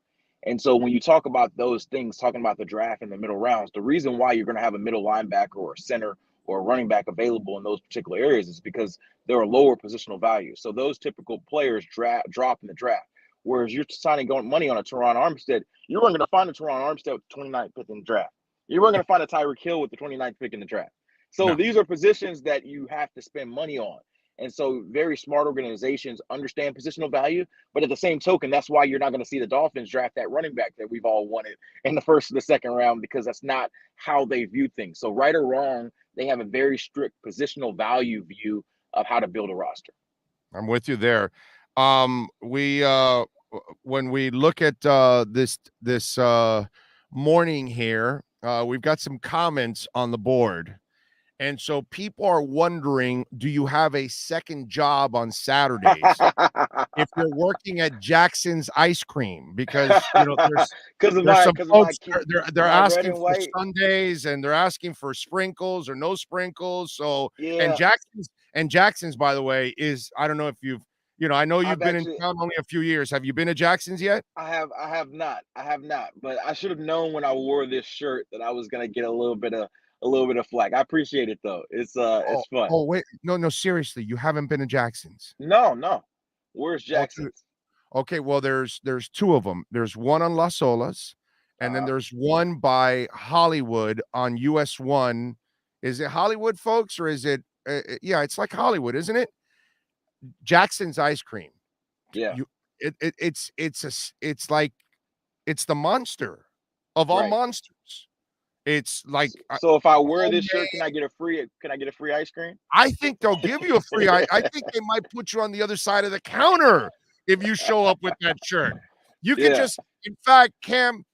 And so when you talk about those things, talking about the draft in the middle rounds, the reason why you're going to have a middle linebacker or a center or a running back available in those particular areas is because there are lower positional values. So those typical players drop in the draft. Whereas you're signing money on a Teron Armstead, you weren't going to find a Teron Armstead with the 29th pick in the draft. You weren't going to find a Tyreek Hill with the 29th pick in the draft. So these are positions that you have to spend money on. And so very smart organizations understand positional value, but at the same token, that's why you're not going to see the Dolphins draft that running back that we've all wanted in the first or the second round, because that's not how they view things. So right or wrong, they have a very strict positional value view of how to build a roster. I'm with you there. When we look at this morning here, we've got some comments on the board. And so people are wondering, do you have a second job on Saturdays if you're working at Jackson's Ice Cream? Because, you know, there's some folks, they're my red asking and for white. sundaes and they're asking for sprinkles or no sprinkles. So, Yeah, and Jackson's, by the way, is, I don't know if you've, you know, I know you've I've been in actually town only a few years. Have you been to Jackson's yet? I have not, but I should have known when I wore this shirt that I was gonna get a little bit of flack. I appreciate it though. Oh, It's fun. oh, wait. No, seriously. You haven't been to Jackson's. No, no. Where's Oh, dude. Jackson's? Okay, well, there's two of them. There's one on Las Olas, and then Uh-huh. there's one by Hollywood on US 1. Is it Hollywood, folks, or is it yeah, it's like Hollywood, isn't it? Jackson's Ice Cream. Yeah, You it's like it's the monster of all right. monsters. It's like So if I wear this homemade. shirt, can I get a free ice cream? I think they'll give you a free I think they might put you on the other side of the counter if you show up with that shirt. You can Yeah, just, in fact, Cam,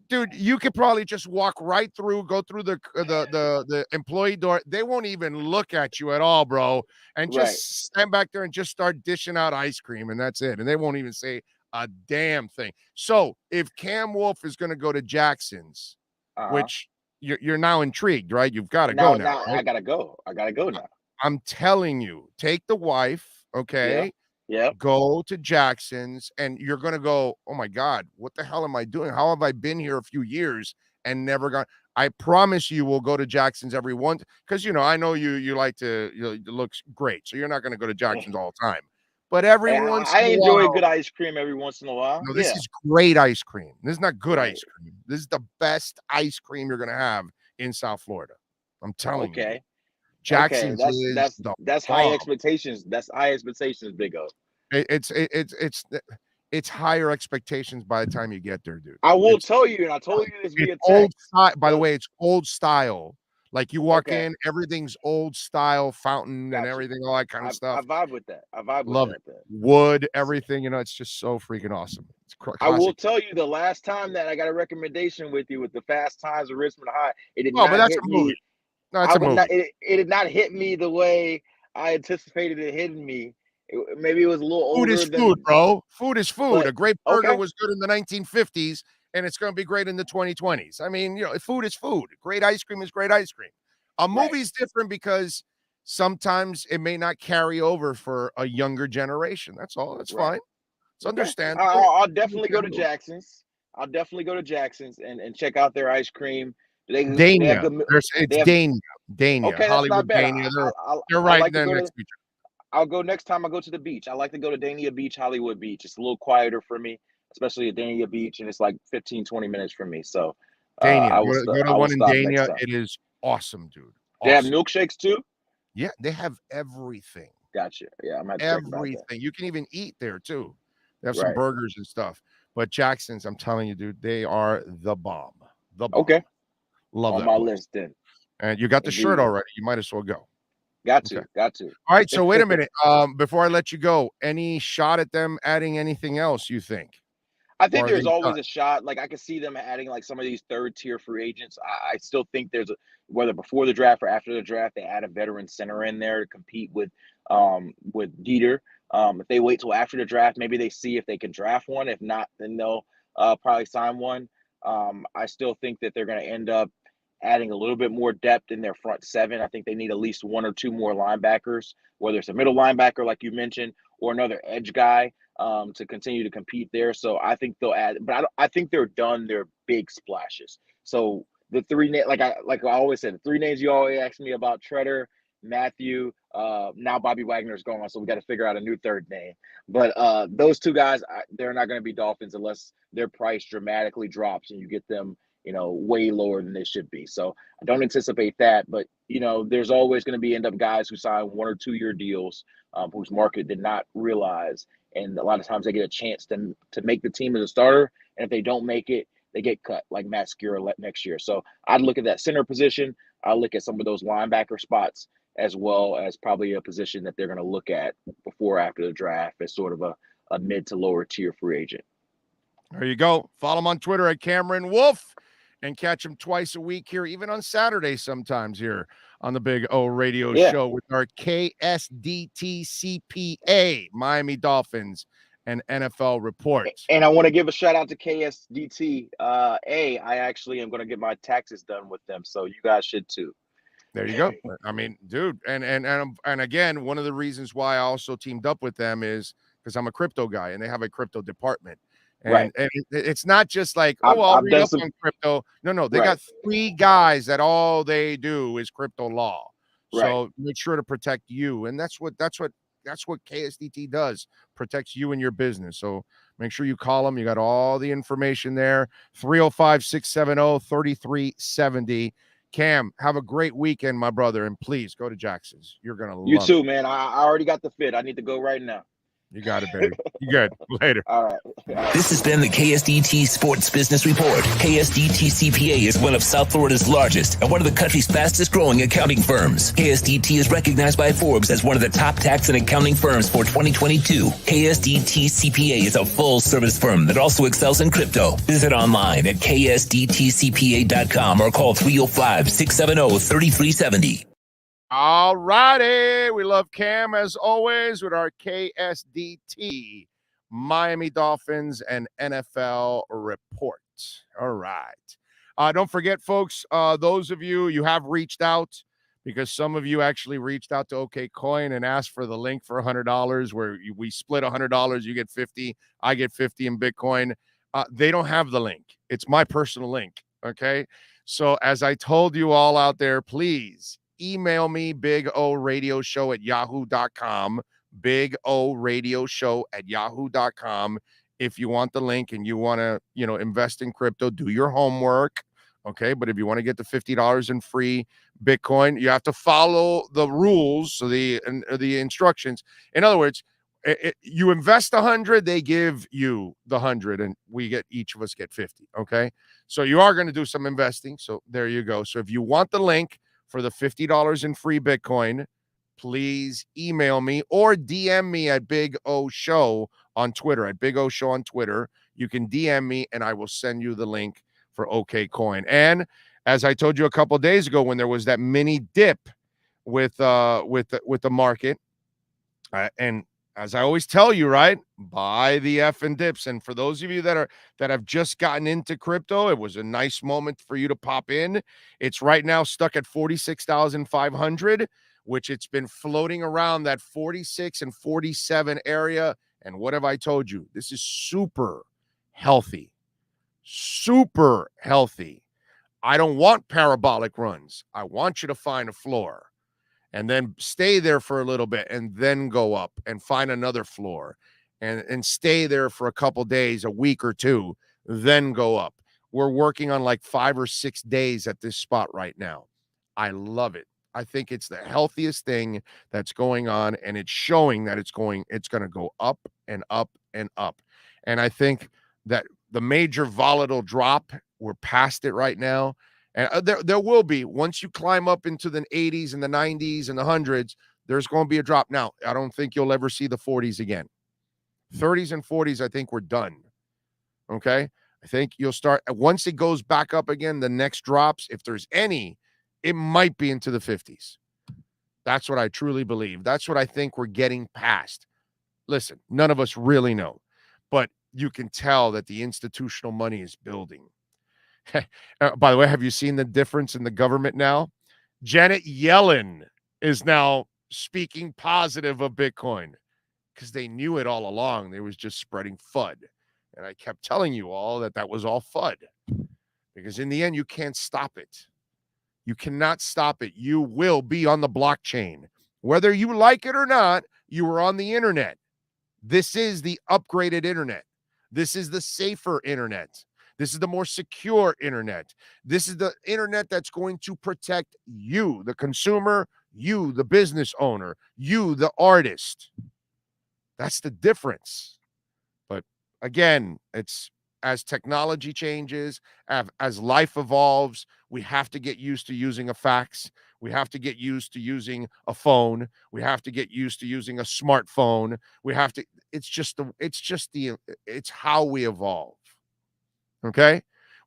dude, you could probably just walk right through, go through the employee door. They won't even look at you at all, bro, and right. just stand back there and just start dishing out ice cream, and that's it. And they won't even say a damn thing. So if Cam Wolf is going to go to Jackson's, Uh-huh. which you're now intrigued, right? You've got to go Now, now, now right? I gotta go. I gotta go now. I'm telling you, take the wife, Yeah, okay? yep. Go to Jackson's, and you're gonna go, oh my God, what the hell am I doing? How have I been here a few years and never gone? I promise you will go to Jackson's every once, because you know, I know you like to, you know, it looks great. So you're not gonna go to Jackson's all the time. But every Hey, once I in a enjoy a while, good ice cream every once in a while. no, this Yeah, is great ice cream. This is not good right. ice cream. This is the best ice cream you're gonna have in South Florida. I'm telling you, dude. Okay. Okay. Jackson's is the That's high bomb. expectations. That's high expectations, Big O. It's higher expectations by the time you get there, dude. I will It's tell you, and I told you this it's via old text. style. By the The way, it's old style. Like you walk Okay, in, everything's old style, fountain and got you. everything, all that kind of I stuff. vibe with that. I vibe with Love it. that. Then. Wood, everything, you know, it's just so freaking awesome. It's I will classic. tell you the last time that I got a recommendation with you with the Fast Times of Richmond High, it did Oh, but not that's a hit movie. me. No, it's I a would not. movie. It did not hit me the way I anticipated it hitting me. Maybe it was a little Food is older food, than, bro. Food is food. but A great burger okay, was good in the 1950s, and it's going to be great in the 2020s. I mean, you know, food is food. Great ice cream is great ice cream. A right, movie is different because sometimes it may not carry over for a younger generation. That's all. That's right. fine. It's Okay, understandable. I'll definitely go to Understandable. Jackson's. I'll definitely go to Jackson's and check out their ice cream. They have Dania. good. It's They have Dania. Dania. okay. That's not Hollywood bad. Dania. They're I right like to there go to. next to each I'll go next time I go to the beach. I like to go to Dania Beach, Hollywood Beach. It's a little quieter for me, especially at Dania Beach, and it's like 15, 20 minutes from me. So other. Dania. Go to the I will one in stop next Dania. time. It is awesome, dude. They have Awesome. milkshakes too. Yeah, they have everything. Gotcha. Yeah, I'm gonna check about that. Everything. You can even eat there too. They have some Right. burgers and stuff. But Jackson's, I'm telling you, dude, they are the bomb. The bomb. Okay, Love on that my place. list then. And you got the shirt Indeed. already. You might as well go. Got Okay. to. Got to. All right. So wait a minute. Before I let you go, any shot at them adding anything else, you think? I think Or are they there's always done? a shot. Like I could see them adding like some of these third tier free agents. I still think there's a whether before the draft or after the draft, they add a veteran center in there to compete with Dieter. If they wait till after the draft, maybe they see if they can draft one. If not, then they'll probably sign one. I still think that they're going to end up adding a little bit more depth in their front seven. I think they need at least one or two more linebackers, whether it's a middle linebacker like you mentioned or another edge guy to continue to compete there. So I think they'll add, but I think they're done their big splashes. So the like I always said, the three names you always ask me about: Treader, Matthew. Now Bobby Wagner's gone, so we got to figure out a new third name. But those two guys, they're not going to be Dolphins unless their price dramatically drops and you get them, way lower than they should be. So I don't anticipate that. But there's always going to be end up guys who sign 1 or 2 year deals whose market did not realize. And a lot of times they get a chance to make the team as a starter. And if they don't make it, they get cut like Matt Skura next year. So I'd look at that center position. I'll look at some of those linebacker spots as well as probably a position that they're going to look at before or after the draft as sort of a mid to lower tier free agent. There you go. Follow him on Twitter at Cameron Wolf. and catch them twice a week here, even on Saturday sometimes here on the Big O Radio Show with our KSDT CPA, Miami Dolphins and NFL reports. And I want to give a shout out to KSDT. I actually am going to get my taxes done with them, so you guys should too. There you go. I mean, dude, and again, one of the reasons why I also teamed up with them is because I'm a crypto guy, and they have a crypto department. And it's not just like, I'll read up on crypto. No, they got 3 guys that all they do is crypto law. So make sure to protect you, and that's what KSDT does, protects you and your business. So make sure you call them. You got all the information there. 305-670-3370. Cam, have a great weekend, my brother, and please go to Jackson's. You're gonna love it. You too, man. I already got the fit. I need to go right now. You got it, baby. You good. Later. All right. This has been the KSDT Sports Business Report. KSDT CPA is one of South Florida's largest and one of the country's fastest growing accounting firms. KSDT is recognized by Forbes as one of the top tax and accounting firms for 2022. KSDT CPA is a full service firm that also excels in crypto. Visit online at ksdtcpa.com or call 305-670-3370. All righty. We love Cam as always with our KSDT Miami Dolphins and NFL report. All right. Don't forget, folks, those of you have reached out, because some of you actually reached out to OK Coin and asked for the link for $100 where we split $100. You get 50. I get 50 in Bitcoin. They don't have the link. It's my personal link. Okay. So as I told you all out there, please email me bigoradioshow@yahoo.com, bigoradioshow@yahoo.com. If you want the link and you want to, invest in crypto, do your homework. Okay. But if you want to get the $50 in free Bitcoin, you have to follow the rules. So the instructions, in other words, you invest 100, they give you the 100, and each of us get 50. Okay. So you are going to do some investing. So there you go. So if you want the link for the $50 in free Bitcoin, please email me or DM me at Big O Show on Twitter, at Big O Show on Twitter. You can DM me and I will send you the link for OK Coin. And as I told you a couple of days ago, when there was that mini dip with the market, and as I always tell you, right, buy the effing dips. And for those of you that have just gotten into crypto, it was a nice moment for you to pop in. It's right now stuck at 46,500, which it's been floating around that 46 and 47 area. And what have I told you? This is super healthy. Super healthy. I don't want parabolic runs. I want you to find a floor and then stay there for a little bit and then go up and find another floor and stay there for a couple days, a week or two, then go up. We're working on like 5 or 6 days at this spot right now. I love it. I think it's the healthiest thing that's going on, and it's showing that it's going to go up and up and up. And I think that the major volatile drop, we're past it right now. And there will be, once you climb up into the 80s and the 90s and the 100s, there's going to be a drop. Now, I don't think you'll ever see the 40s again. 30s and 40s, I think we're done. Okay? I think you'll start, once it goes back up again, the next drops, if there's any, it might be into the 50s. That's what I truly believe. That's what I think we're getting past. Listen, none of us really know, but you can tell that the institutional money is building. By the way, have you seen the difference in the government now? Janet Yellen is now speaking positive of Bitcoin because they knew it all along. They was just spreading FUD. And I kept telling you all that was all FUD, because in the end, you can't stop it. You cannot stop it. You will be on the blockchain. Whether you like it or not, you are on the internet. This is the upgraded internet. This is the safer internet. This is the more secure internet. This is the internet that's going to protect you, the consumer, you, the business owner, you, the artist. That's the difference. But again, it's as technology changes, as life evolves, we have to get used to using a fax. We have to get used to using a phone. We have to get used to using a smartphone. It's how we evolve. Okay?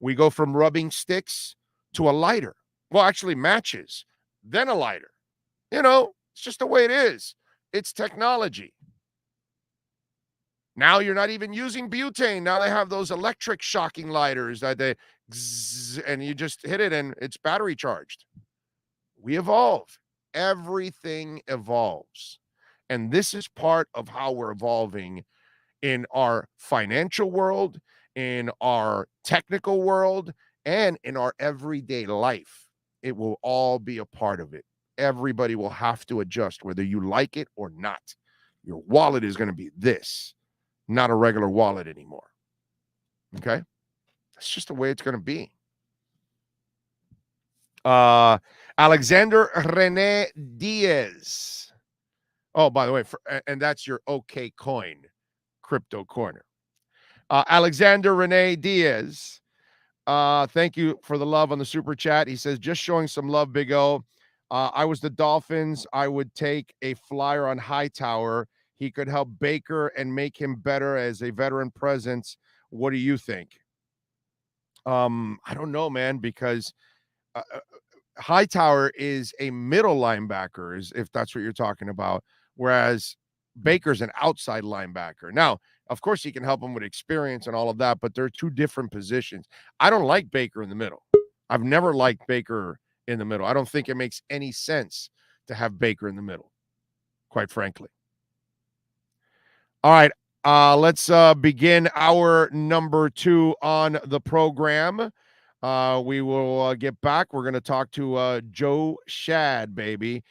We go from rubbing sticks to a lighter. Well, actually matches, then a lighter. You know, it's just the way it is. It's technology. Now you're not even using butane. Now they have those electric shocking lighters that they and you just hit it and it's battery charged. We evolve. Everything evolves. And this is part of how we're evolving in our financial world, in our technical world, and in our everyday life. It will all be a part of it. Everybody will have to adjust, whether you like it or not. Your wallet is going to be this, not a regular wallet anymore. Okay? That's just the way it's going to be. Alexander Rene Diaz. Oh, by the way, and that's your OK Coin crypto corner. Alexander Rene Diaz. Thank you for the love on the super chat. He says, just showing some love, Big O. I was the Dolphins. I would take a flyer on Hightower. He could help Baker and make him better as a veteran presence. What do you think? I don't know, man, because Hightower is a middle linebacker, if that's what you're talking about, whereas Baker's an outside linebacker. Now, of course, he can help him with experience and all of that, but they're two different positions. I don't like Baker in the middle. I've never liked Baker in the middle. I don't think it makes any sense to have Baker in the middle, quite frankly. All right, let's begin our number 2 on the program. We will get back. We're going to talk to Joe Shad, baby.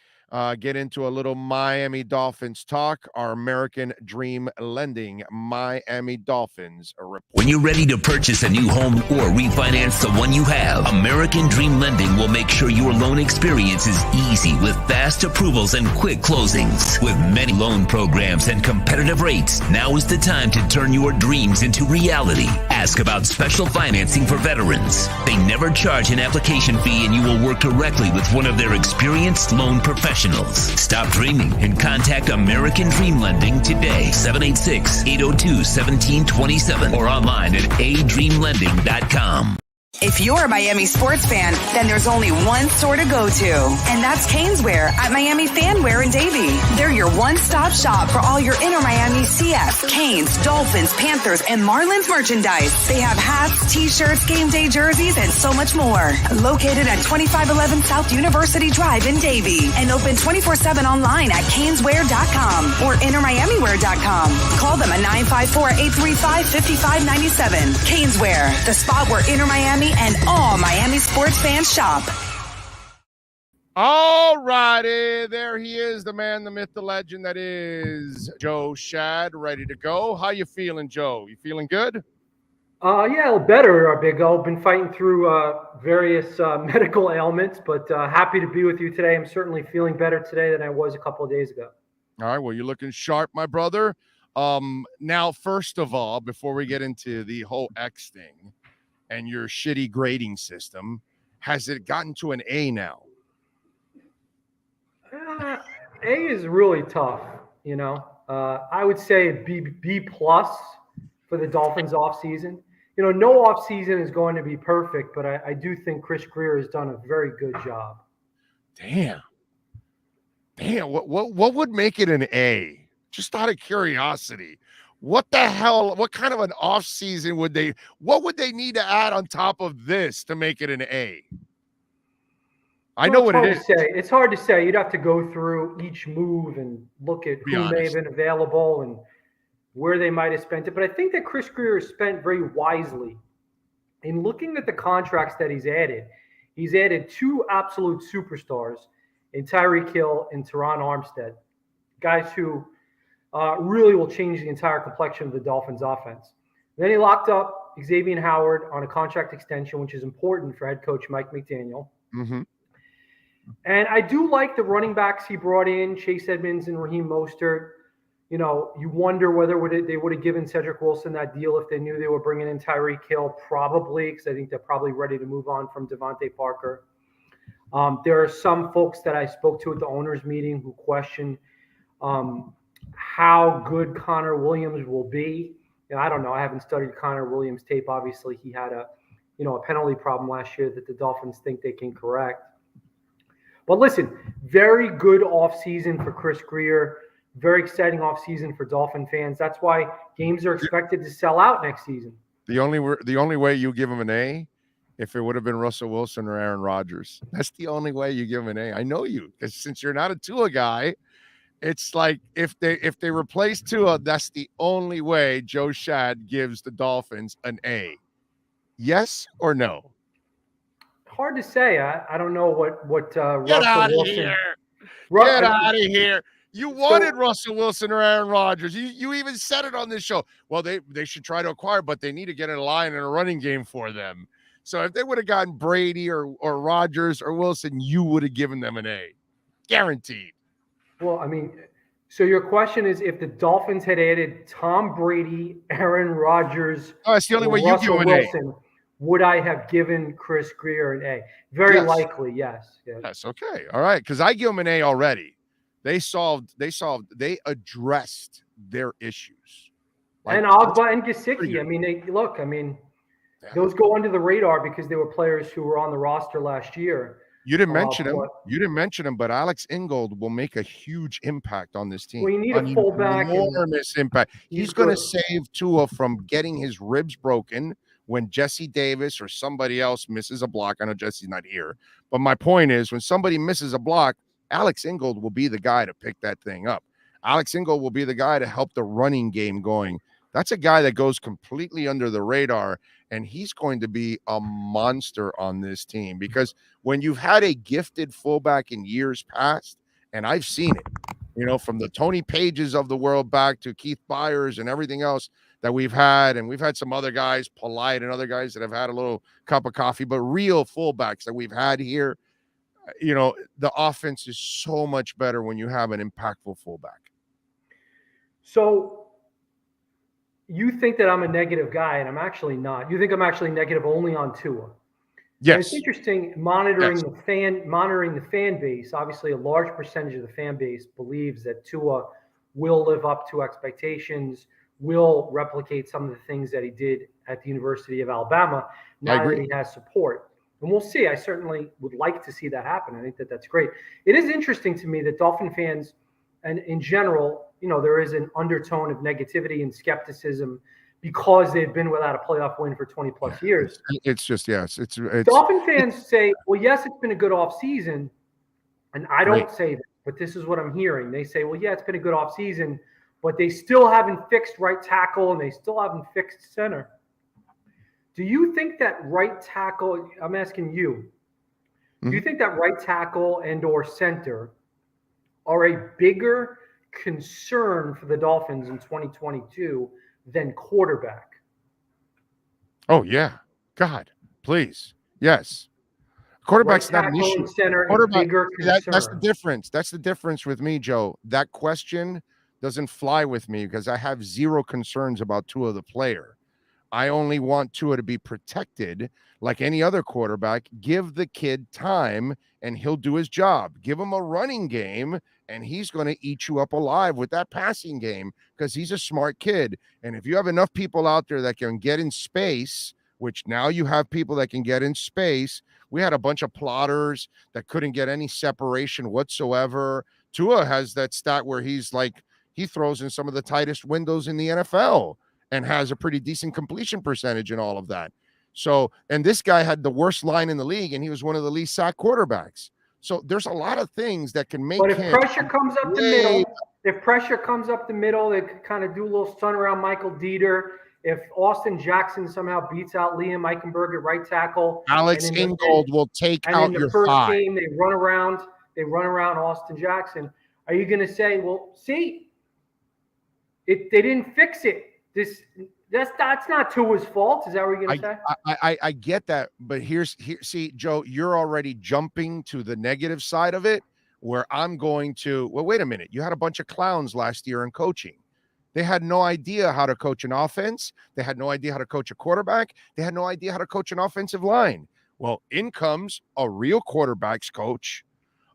Get into a little Miami Dolphins talk, our American Dream Lending Miami Dolphins report. When you're ready to purchase a new home or refinance the one you have, American Dream Lending will make sure your loan experience is easy with fast approvals and quick closings. With many loan programs and competitive rates, now is the time to turn your dreams into reality. Ask about special financing for veterans. They never charge an application fee and you will work directly with one of their experienced loan professionals. Stop dreaming and contact American Dream Lending today. 786-802-1727 or online at adreamlending.com. If you're a Miami sports fan, then there's only one store to go to, and that's Caneswear at Miami Fanwear in Davie. They're your one-stop shop for all your inner Miami CF, Canes, Dolphins, Panthers, and Marlins merchandise. They have hats, t-shirts, game day jerseys, and so much more. Located at 2511 South University Drive in Davie and open 24/7 online at caneswear.com or innermiamiwear.com. Call them at 954-835-5597. Caneswear, the spot where inner Miami and all Miami sports fans shop. All righty, there he is, the man, the myth, the legend that is Joe Shad, ready to go. How you feeling, Joe? You feeling good? Yeah, better, Big O. Been fighting through various medical ailments, but happy to be with you today. I'm certainly feeling better today than I was a couple of days ago. All right, well, you're looking sharp, my brother. Now, first of all, before we get into the whole X thing, and your shitty grading system, has it gotten to an A now? A is really tough, you know. I would say B plus for the Dolphins off season. You know, no off season is going to be perfect, but I do think Chris Greer has done a very good job. Damn. What would make it an A? Just out of curiosity. What the hell? What kind of an off season what would they need to add on top of this to make it an A? I know what it is. It's hard to say. You'd have to go through each move and look at who may have been available and where they might have spent it. But I think that Chris Greer has spent very wisely in looking at the contracts that he's added. He's added 2 absolute superstars in Tyreek Hill and Teron Armstead, guys who really will change the entire complexion of the Dolphins offense. Then he locked up Xavier Howard on a contract extension, which is important for head coach Mike McDaniel. Mm-hmm. And I do like the running backs he brought in, Chase Edmonds and Raheem Mostert. You know, you wonder whether they would have given Cedric Wilson that deal if they knew they were bringing in Tyreek Hill, probably, because I think they're probably ready to move on from Devontae Parker. There are some folks that I spoke to at the owners' meeting who question how good Connor Williams will be. And I don't know. I haven't studied Connor Williams' tape. Obviously, he had a a penalty problem last year that the Dolphins think they can correct. But listen, very good offseason for Chris Grier. Very exciting offseason for Dolphin fans. That's why games are expected to sell out next season. The only way you give him an A, if it would have been Russell Wilson or Aaron Rodgers. That's the only way you give him an A. I know you, because since you're not a Tua guy, it's like if they replace Tua, that's the only way Joe Schad gives the Dolphins an A. Yes or no? Hard to say. I don't know what Russell Wilson. Get out of here. You wanted Russell Wilson or Aaron Rodgers. You even said it on this show. Well, they should try to acquire, but they need to get a line and a running game for them. So if they would have gotten Brady or Rodgers or Wilson, you would have given them an A. Guaranteed. Well, I mean, so your question is if the Dolphins had added Tom Brady, Aaron Rodgers, that's the only way you give him an A. Would I have given Chris Grier an A? Very likely, yes. Yes, okay. All right, because I give them an A already. They addressed their issues. And Agba and Gesicki. Those go under the radar because they were players who were on the roster last year. You didn't mention him. You didn't mention him, but Alex Ingold will make a huge impact on this team. We need a fullback. Enormous impact. He's going to save Tua from getting his ribs broken when Jesse Davis or somebody else misses a block. I know Jesse's not here, but my point is when somebody misses a block, Alex Ingold will be the guy to pick that thing up. Alex Ingold will be the guy to help the running game going. That's a guy that goes completely under the radar, and he's going to be a monster on this team because when you've had a gifted fullback in years past, and I've seen it, from the Tony Pages of the world back to Keith Byers and everything else that we've had, and we've had some other guys, Polite and other guys that have had a little cup of coffee, but real fullbacks that we've had here, the offense is so much better when you have an impactful fullback. So you think that I'm a negative guy, and I'm actually not. You think I'm actually negative only on Tua. Yes. And it's interesting monitoring the fan base. Obviously, a large percentage of the fan base believes that Tua will live up to expectations, will replicate some of the things that he did at the University of Alabama now that he has support. And we'll see. I certainly would like to see that happen. I think that that's great. It is interesting to me that Dolphin fans, and in general, there is an undertone of negativity and skepticism because they've been without a playoff win for 20 plus years. It's just, yes. It's Dolphin fans say, well, yes, it's been a good off season. And I don't say that, but this is what I'm hearing. They say, well, yeah, it's been a good off season, but they still haven't fixed right tackle and they still haven't fixed center. Do you think that right tackle, I'm asking you, do you think that right tackle and or center are a bigger concern for the Dolphins in 2022 than quarterback? Oh, yeah. God, please. Yes. Quarterback's not an issue. Quarterback, that's the difference. That's the difference with me, Joe. That question doesn't fly with me because I have zero concerns about Tua the player. I only want Tua to be protected like any other quarterback. Give the kid time and he'll do his job. Give him a running game and he's going to eat you up alive with that passing game because he's a smart kid. And if you have enough people out there that can get in space, which now you have people that can get in space. We had a bunch of plotters that couldn't get any separation whatsoever. Tua has that stat where he throws in some of the tightest windows in the NFL. And has a pretty decent completion percentage and all of that. So, and this guy had the worst line in the league, and he was one of the least sacked quarterbacks. So there's a lot of things that can make But if pressure comes up the middle, they could kind of do a little stun around Michael Dieter. If Austin Jackson somehow beats out Liam Eichenberg at right tackle. Alex Ingold will take out your first game, they run around Austin Jackson. Are you going to say, well, see, they didn't fix it. That's not Tua's fault. Is that what you're going to say? I get that, but see, Joe, you're already jumping to the negative side of it where I'm going to, well, wait a minute. You had a bunch of clowns last year in coaching. They had no idea how to coach an offense. They had no idea how to coach a quarterback. They had no idea how to coach an offensive line. Well, in comes a real quarterback's coach,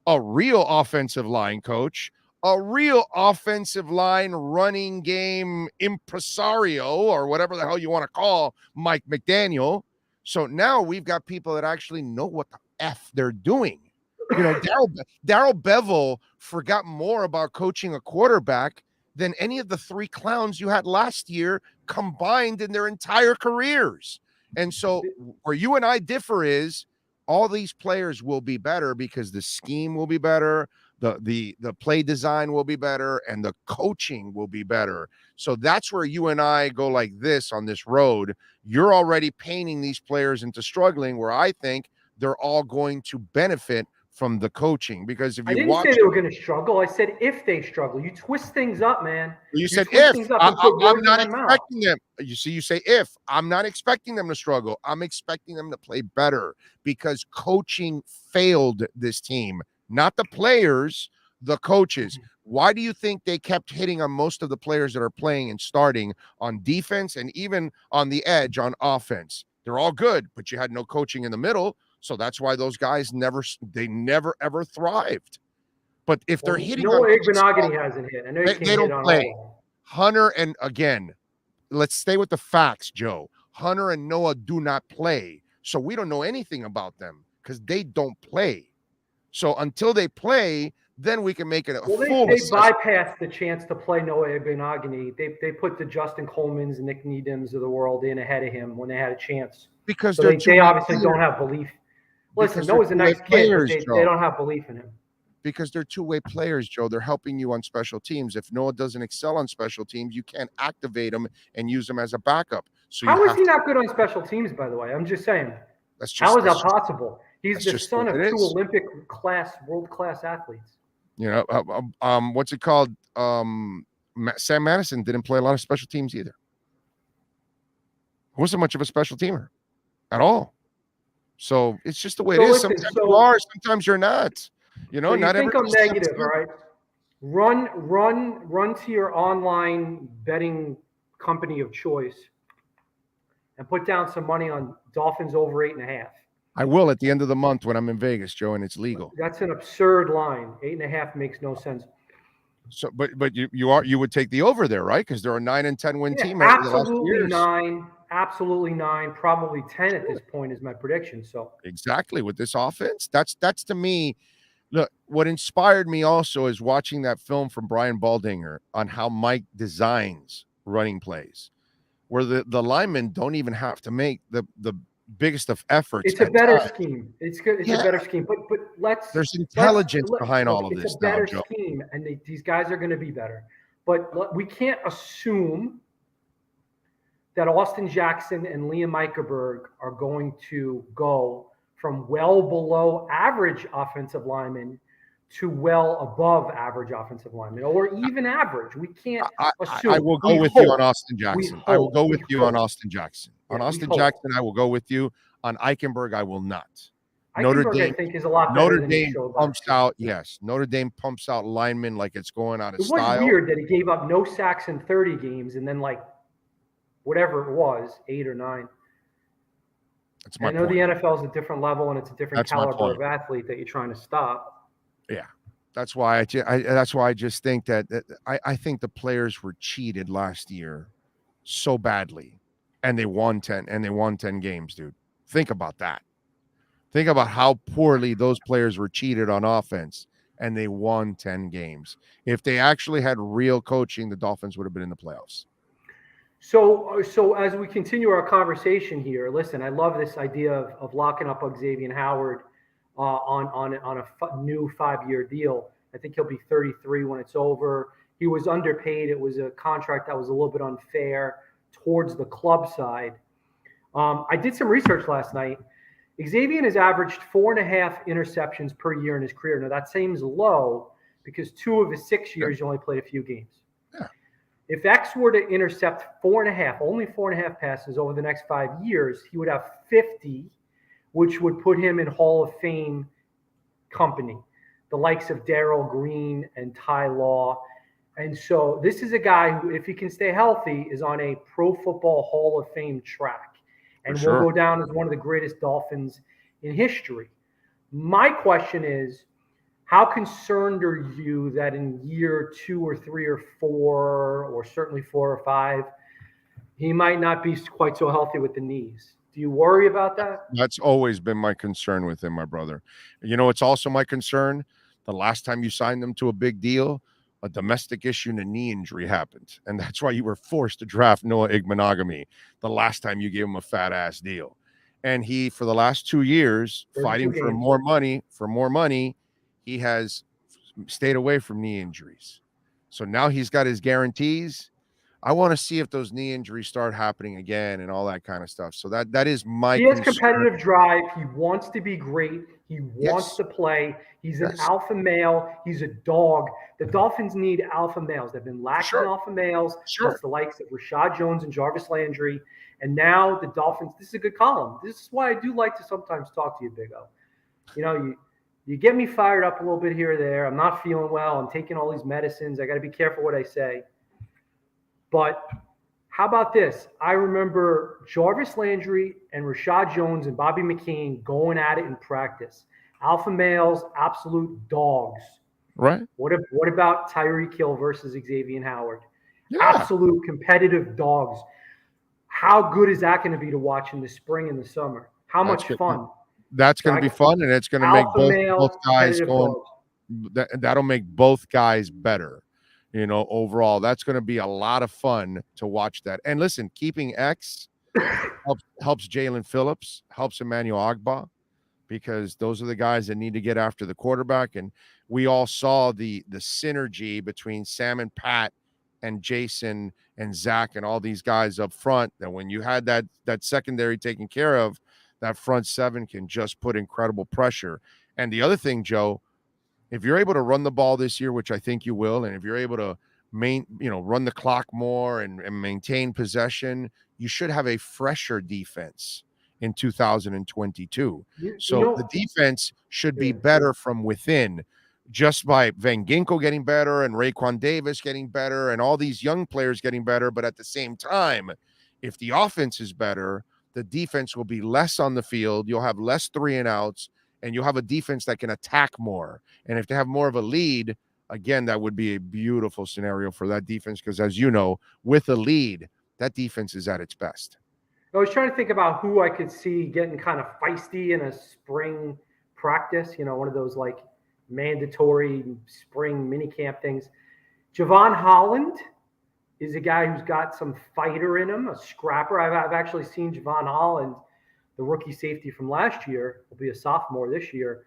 a real offensive line coach, a real offensive line running game impresario or whatever the hell you want to call Mike McDaniel. So now we've got people that actually know what the F they're doing. You know, Darrell Bevel forgot more about coaching a quarterback than any of the three clowns you had last year combined in their entire careers. And so where you and I differ is all these players will be better because the scheme will be better, the play design will be better, and the coaching will be better. So that's where you and I go like this on this road. You're already painting these players into struggling, where I think they're all going to benefit from the coaching. Because if you I didn't say they were going to struggle. I said if they struggle. You twist things up, man. You said if. I'm not expecting them. You see, you say if. I'm not expecting them to struggle. I'm expecting them to play better because coaching failed this team, not the players, the coaches. Why do you think they kept hitting on most of the players that are playing and starting on defense and even on the edge on offense? They're all good, but you had no coaching in the middle. So that's why those guys never ever thrived. But if they're hitting, Noah Igbenogany hasn't hit. I know they don't play. Hunter and again, let's stay with the facts, Joe. Hunter and Noah do not play, so we don't know anything about them because they don't play. So until they play, then we can make it a full. They bypassed the chance to play Noah Igbenogany. They put the Justin Colemans and Nick Needhams of the world in ahead of him when they had a chance. Because so they obviously don't have belief. Listen, Noah's a nice kid, but they don't have belief in him. Because they're two-way players, Joe. They're helping you on special teams. If Noah doesn't excel on special teams, you can't activate him and use him as a backup. So how is he not good on special teams, by the way? I'm just saying. How is that possible? He's the son of two Olympic-class, world-class athletes. You know, what's it called? Sam Madison didn't play a lot of special teams either. He wasn't much of a special teamer at all. So it's just the way it is. Sometimes you are, sometimes you're not. You know, so not think I'm negative, all right? Run to your online betting company of choice and put down some money on Dolphins over 8.5. I will at the end of the month when I'm in Vegas, Joe, and it's legal. That's an absurd line. 8.5 makes no sense. So, but you would take the over there, right? Because they're a 9 and 10 win team. Absolutely 9. Absolutely 9. Probably 10 at this point is my prediction. So exactly with this offense, that's to me. Look, what inspired me also is watching that film from Brian Baldinger on how Mike designs running plays, where the linemen don't even have to make the biggest of efforts. It's a better scheme. It's good. It's a better scheme. But there's intelligence behind all of this. It's a better scheme, and these guys are going to be better. But we can't assume that Austin Jackson and Liam Eichenberg are going to go from well below average offensive linemen to well above average offensive linemen, or even average. We can't assume. I will go with you on Austin Jackson. I will go with you on Austin Jackson. On Austin Jackson, I will go with you. On Eichenberg, I will not. Notre Dame, I think, is a lot better. Notre Dame pumps out. Yes, Notre Dame pumps out linemen like it's going out of style. It was weird that he gave up no sacks in 30 games, and then like whatever it was, 8 or 9. I know the NFL is a different level and it's a different caliber of athlete that you're trying to stop. Yeah, that's why I just think that I think the players were cheated last year so badly, and they won 10 games, dude. Think about that. Think about how poorly those players were cheated on offense, and they won 10 games. If they actually had real coaching, the Dolphins would have been in the playoffs. So as we continue our conversation here, listen, I love this idea of locking up Xavier Howard on a new 5-year deal. I think he'll be 33 when it's over. He was underpaid. It was a contract that was a little bit unfair towards the club side. I did some research last night. Xavier has averaged 4.5 interceptions per year in his career. Now that seems low because 2 of his 6 years he only played a few games. If X were to intercept 4.5, only 4.5 passes over the next 5 years, he would have 50, which would put him in Hall of Fame company, the likes of Darrell Green and Ty Law. And so this is a guy who, if he can stay healthy, is on a Pro Football Hall of Fame track and will go down as one of the greatest Dolphins in history. My question is, how concerned are you that in year 2 or 3 or 4, or certainly 4 or 5, he might not be quite so healthy with the knees? Do you worry about that? That's always been my concern with him, my brother. You know, it's also my concern. The last time you signed him to a big deal, a domestic issue and a knee injury happened. And that's why you were forced to draft Noah Igbenogany the last time you gave him a fat ass deal. And he, for the last 2 years, fighting for more money, he has stayed away from knee injuries. So now he's got his guarantees. I want to see if those knee injuries start happening again and all that kind of stuff. So that is my He has concern. competitive drive. He wants to be great. He wants to play. He's an alpha male. He's a dog. The Dolphins need alpha males. They've been lacking alpha males. That's the likes of Rashad Jones and Jarvis Landry. And now the Dolphins, this is a good column. This is why I do like to sometimes talk to you, Big O. You know, you get me fired up a little bit here or there. I'm not feeling well. I'm taking all these medicines. I got to be careful what I say. But how about this? I remember Jarvis Landry and Rashad Jones and Bobby McCain going at it in practice. Alpha males, absolute dogs. Right. What about Tyreek Hill versus Xavier Howard? Yeah. Absolute competitive dogs. How good is that going to be to watch in the spring and the summer? How much fun? That's going to be fun, and it's going to make both guys going. That'll make both guys better. You know, overall, that's going to be a lot of fun to watch that. And listen, keeping X helps Jalen Phillips, helps Emmanuel Ogbah, because those are the guys that need to get after the quarterback. And we all saw the synergy between Sam and Pat and Jason and Zach and all these guys up front, that when you had that secondary taken care of, that front seven can just put incredible pressure. And the other thing, Joe, if you're able to run the ball this year, which I think you will, and if you're able to run the clock more and maintain possession, you should have a fresher defense in 2022. So the defense should be better from within, just by Van Ginkel getting better and Raekwon Davis getting better and all these young players getting better. But at the same time, if the offense is better, the defense will be less on the field. You'll have less 3 and outs. And you'll have a defense that can attack more. And if they have more of a lead, again, that would be a beautiful scenario for that defense, because as you know, with a lead, that defense is at its best. I was trying to think about who I could see getting kind of feisty in a spring practice, you know, one of those like mandatory spring mini camp things. Javon Holland is a guy who's got some fighter in him, a scrapper. I've actually seen Javon Holland, the rookie safety from last year, will be a sophomore this year,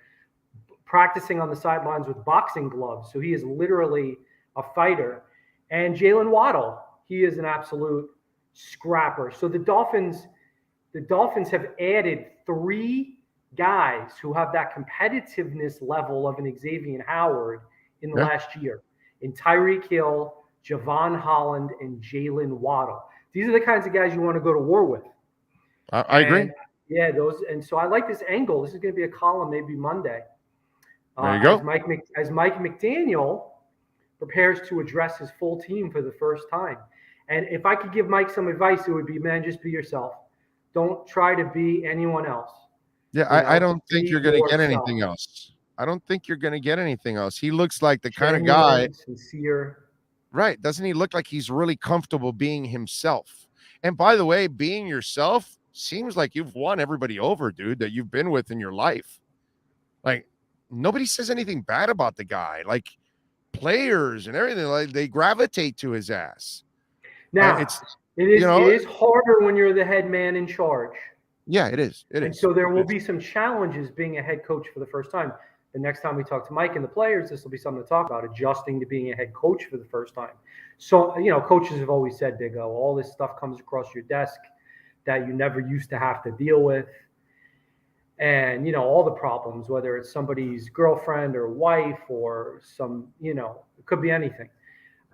practicing on the sidelines with boxing gloves. So he is literally a fighter. And Jalen Waddle, he is an absolute scrapper. So the Dolphins have added 3 guys who have that competitiveness level of an Xavier Howard in the last year, in Tyreek Hill, Javon Holland, and Jalen Waddle. These are the kinds of guys you want to go to war with. I agree. Yeah, those, and so I like this angle. This is going to be a column maybe Monday. There you go. As Mike McDaniel prepares to address his full team for the first time. And if I could give Mike some advice, it would be, man, just be yourself. Don't try to be anyone else. Yeah, I don't think you're going to get anything else. I don't think you're going to get anything else. He looks like the kind of guy. Sincere. Right. Doesn't he look like he's really comfortable being himself? And by the way, being yourself seems like you've won everybody over, dude, that you've been with in your life. Like, nobody says anything bad about the guy. Like, players and everything, like, they gravitate to his ass. Now, it is harder when you're the head man in charge. Yeah, it is. And so there will be some challenges being a head coach for the first time. The next time we talk to Mike and the players, this will be something to talk about, adjusting to being a head coach for the first time. So, coaches have always said, Big O, all this stuff comes across your desk that you never used to have to deal with. And, all the problems, whether it's somebody's girlfriend or wife or some, it could be anything.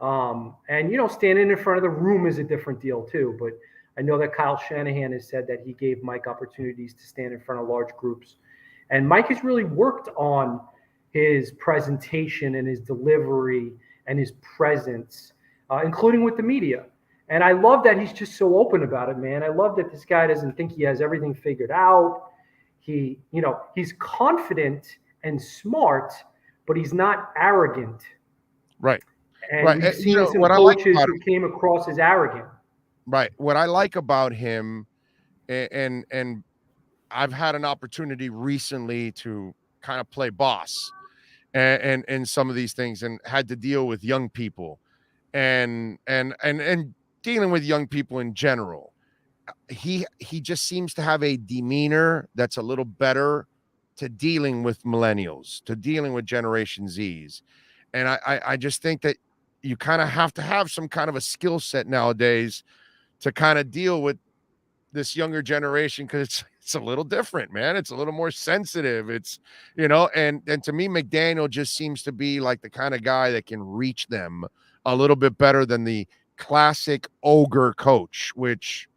And, standing in front of the room is a different deal too. But I know that Kyle Shanahan has said that he gave Mike opportunities to stand in front of large groups. And Mike has really worked on his presentation and his delivery and his presence, including with the media. And I love that he's just so open about it, man. I love that this guy doesn't think he has everything figured out. He's confident and smart, but he's not arrogant. Right. And right. we've seen some coaches who came across as arrogant. Right. What I like about him and I've had an opportunity recently to kind of play boss and some of these things, and had to deal with young people and dealing with young people in general. He just seems to have a demeanor that's a little better to dealing with millennials, to dealing with Generation Z's. And I just think that you kind of have to have some kind of a skill set nowadays to kind of deal with this younger generation, because it's a little different, man. It's a little more sensitive. It's, and to me, McDaniel just seems to be like the kind of guy that can reach them a little bit better than the classic ogre coach, which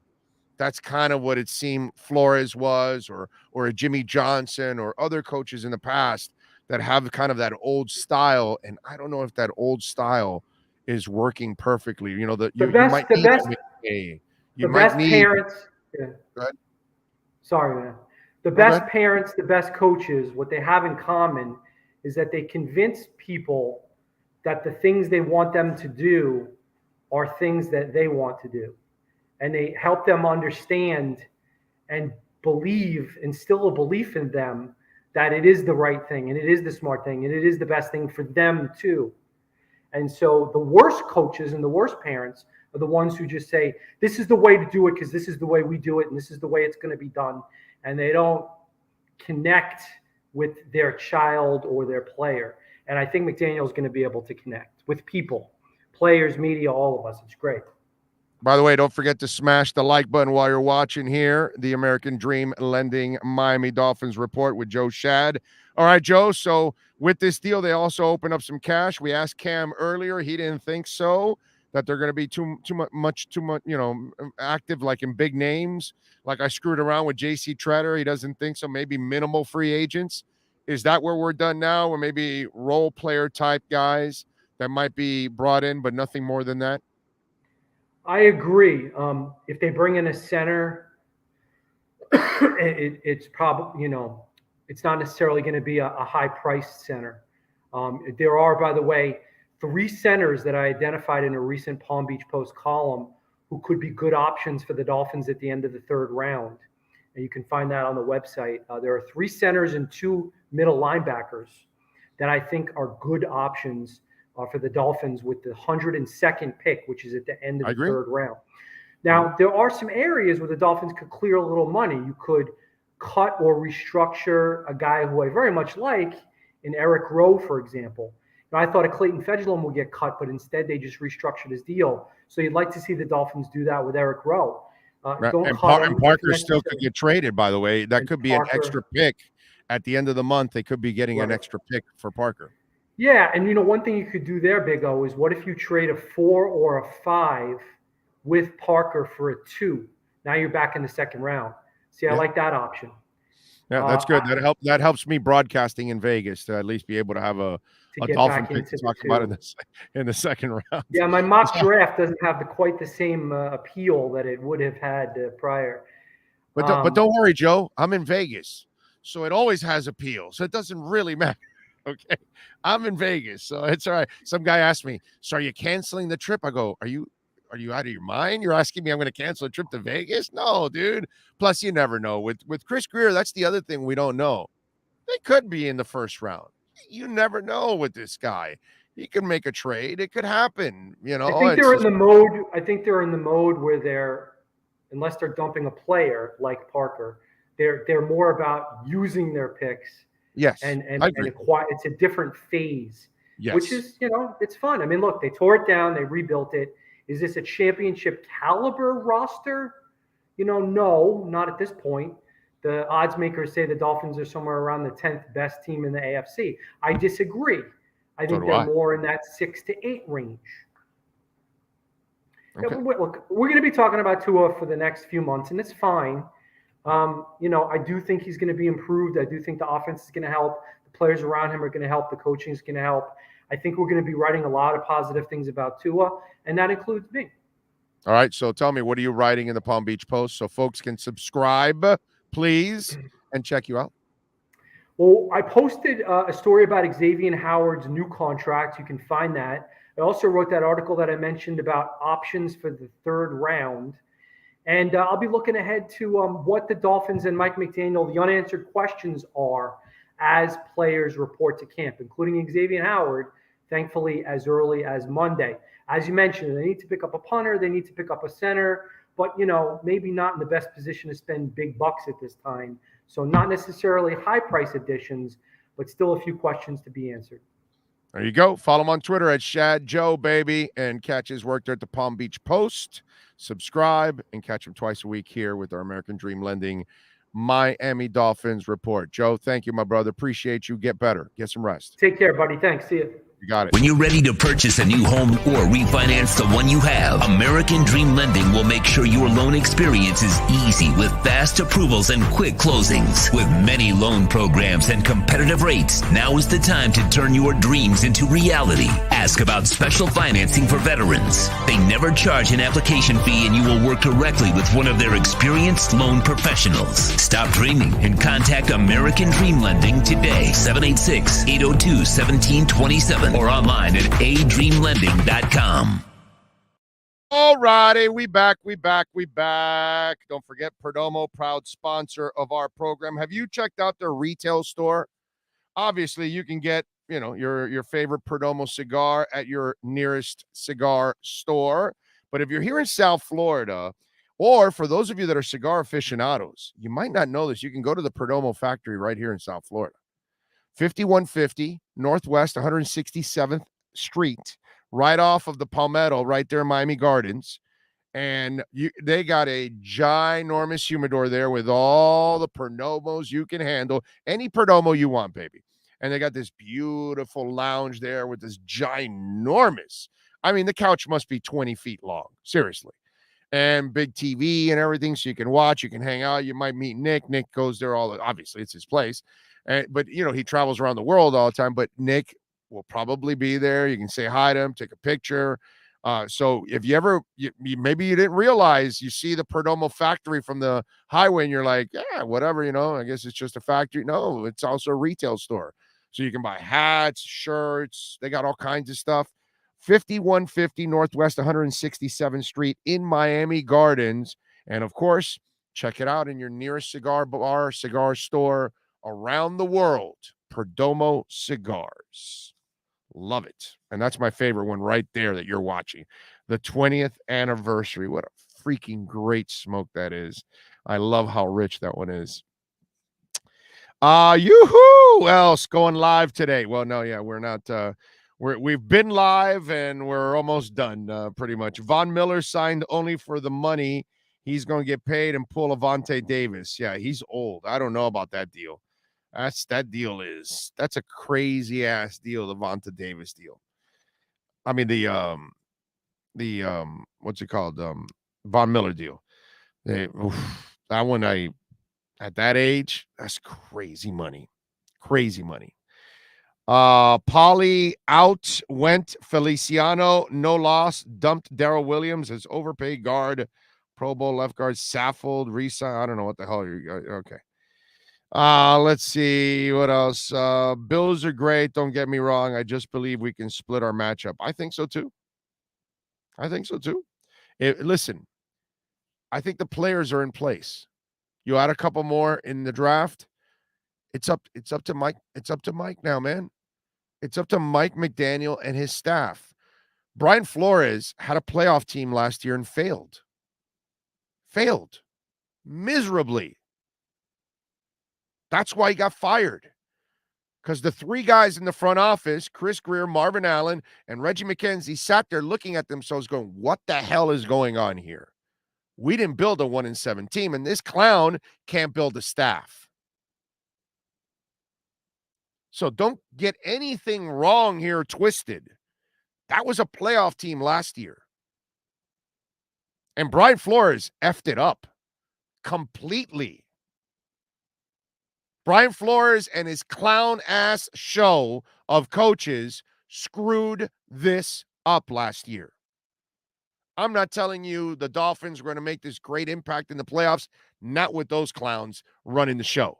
that's kind of what it seemed Flores was, or a Jimmy Johnson, or other coaches in the past that have kind of that old style. And I don't know if that old style is working perfectly. The best parents. Yeah. Sorry, man. The best parents, the best coaches, what they have in common is that they convince people that the things they want them to do are things that they want to do. And they help them understand and instill a belief in them that it is the right thing, and it is the smart thing, and it is the best thing for them too. And so the worst coaches and the worst parents are the ones who just say, this is the way to do it because this is the way we do it, and this is the way it's going to be done. And they don't connect with their child or their player. And I think McDaniel is going to be able to connect with people, players, media, all of us. It's great. By the way, don't forget to smash the like button while you're watching here, the American Dream Lending Miami Dolphins report with Joe Shad. All right, Joe. So with this deal, they also open up some cash. We asked Cam earlier. He didn't think so, that they're going to be too much, active, like in big names. Like I screwed around with JC Treader. He doesn't think so. Maybe minimal free agents. Is that where we're done now? Or maybe role player type guys that might be brought in, but nothing more than that? I agree. If they bring in a center, it's probably, it's not necessarily going to be a high-priced center. There are, by the way, 3 centers that I identified in a recent Palm Beach Post column who could be good options for the Dolphins at the end of the 3rd round. And you can find that on the website. There are 3 centers and 2 middle linebackers that I think are good options for the Dolphins with the 102nd pick, which is at the end of the 3rd round. Now, there are some areas where the Dolphins could clear a little money. You could cut or restructure a guy who I very much like in Eric Rowe, for example. Now, I thought a Clayton Fedulum would get cut, but instead they just restructured his deal. So you'd like to see the Dolphins do that with Eric Rowe. And Parker still could get traded, by the way. That could be an extra pick at the end of the month. They could be getting an extra pick for Parker. Yeah, and one thing you could do there, Big O, is what if you trade a 4 or a 5 with Parker for a 2? Now you're back in the 2nd round. See, I like that option. Yeah, that's good. That helps me broadcasting in Vegas to at least be able to have a Dolphin pick to talk about in the 2nd round. Yeah, my mock draft doesn't have quite the same appeal that it would have had prior. But don't worry, Joe. I'm in Vegas, so it always has appeal. So it doesn't really matter. Okay, I'm in Vegas, so it's all right. Some guy asked me, "So are you canceling the trip?" I go, "Are you out of your mind? You're asking me I'm going to cancel a trip to Vegas? No, dude. Plus, you never know. With Chris Grier, that's the other thing we don't know. They could be in the 1st round. You never know with this guy. He can make a trade. It could happen. I think they're in the mode where unless they're dumping a player like Parker, they're more about using their picks. Yes, and it's a different phase, yes. Which is, it's fun. I mean, look, they tore it down, they rebuilt it. Is this a championship caliber roster? No, not at this point. The odds makers say the Dolphins are somewhere around the 10th best team in the AFC. I disagree. I think they're more in that 6 to 8 range. Okay. Look, we're going to be talking about Tua for the next few months, and it's fine. I do think he's going to be improved. I do think the offense is going to help. The players around him are going to help. The coaching is going to help. I think we're going to be writing a lot of positive things about Tua, and that includes me. All right. So tell me, what are you writing in the Palm Beach Post so folks can subscribe, please, and check you out? Well, I posted a story about Xavier Howard's new contract. You can find that. I also wrote that article that I mentioned about options for the 3rd round. And I'll be looking ahead to what the Dolphins and Mike McDaniel, the unanswered questions are as players report to camp, including Xavier Howard, thankfully, as early as Monday. As you mentioned, they need to pick up a punter, they need to pick up a center, but, maybe not in the best position to spend big bucks at this time. So not necessarily high price additions, but still a few questions to be answered. There you go. Follow him on Twitter at Shad Joe, baby, and catch his work there at the Palm Beach Post. Subscribe and catch him twice a week here with our American Dream Lending Miami Dolphins report. Joe, thank you, my brother. Appreciate you. Get better. Get some rest. Take care, buddy. Thanks. See you. You got it. When you're ready to purchase a new home or refinance the one you have, American Dream Lending will make sure your loan experience is easy with fast approvals and quick closings. With many loan programs and competitive rates, now is the time to turn your dreams into reality. Ask about special financing for veterans. They never charge an application fee, and you will work directly with one of their experienced loan professionals. Stop dreaming and contact American Dream Lending today. 786-802-1727 or online at adreamlending.com. All righty, we back. Don't forget Perdomo, proud sponsor of our program. Have you checked out their retail store? Obviously, you can get, your favorite Perdomo cigar at your nearest cigar store. But if you're here in South Florida, or for those of you that are cigar aficionados, you might not know this. You can go to the Perdomo factory right here in South Florida. 5150 Northwest 167th Street, right off of the Palmetto, right there in Miami Gardens. And they got a ginormous humidor there with all the Perdomos you can handle. Any Perdomo you want, baby. And they got this beautiful lounge there with this ginormous, the couch must be 20 feet long, seriously. And big TV and everything, so you can watch, you can hang out. You might meet Nick. Nick goes there obviously, it's his place. But, he travels around the world all the time. But Nick will probably be there. You can say hi to him, take a picture. So if you ever, maybe you didn't realize, you see the Perdomo factory from the highway and you're like, yeah, whatever, I guess it's just a factory. No, it's also a retail store. So you can buy hats, shirts. They got all kinds of stuff. 5150 Northwest 167th Street in Miami Gardens. And of course, check it out in your nearest cigar bar, cigar store around the world. Perdomo Cigars. Love it. And that's my favorite one right there that you're watching. The 20th anniversary. What a freaking great smoke that is. I love how rich that one is. Yoo-hoo! Well, it's going live today. Well, no, yeah, we're not. We've been live and we're almost done, pretty much. Von Miller signed only for the money. He's going to get paid and pull Avante Davis. Yeah, he's old. I don't know about that deal. That's a crazy ass deal, the Vonta Davis deal. I mean, the what's it called? Von Miller deal. That one, at that age, that's crazy money. Crazy money. Pauly out, went Feliciano, no loss, dumped Darrell Williams as overpaid guard, Pro Bowl left guard, Saffold, re-sign. I don't know what the hell you're okay. Let's see what else. Bills are great. Don't get me wrong. I just believe we can split our matchup. I think so too. Listen, I think the players are in place. You add a couple more in the draft. It's up to Mike. It's up to Mike now, man. It's up to Mike McDaniel and his staff. Brian Flores had a playoff team last year and failed miserably. That's why he got fired. Because the three guys in the front office, Chris Greer, Marvin Allen, and Reggie McKenzie, sat there looking at themselves going, what the hell is going on here? We didn't build a 1-7 team, and this clown can't build a staff. So don't get anything wrong here twisted. That was a playoff team last year. And Brian Flores effed it up completely. Brian Flores and his clown-ass show of coaches screwed this up last year. I'm not telling you the Dolphins are going to make this great impact in the playoffs, not with those clowns running the show.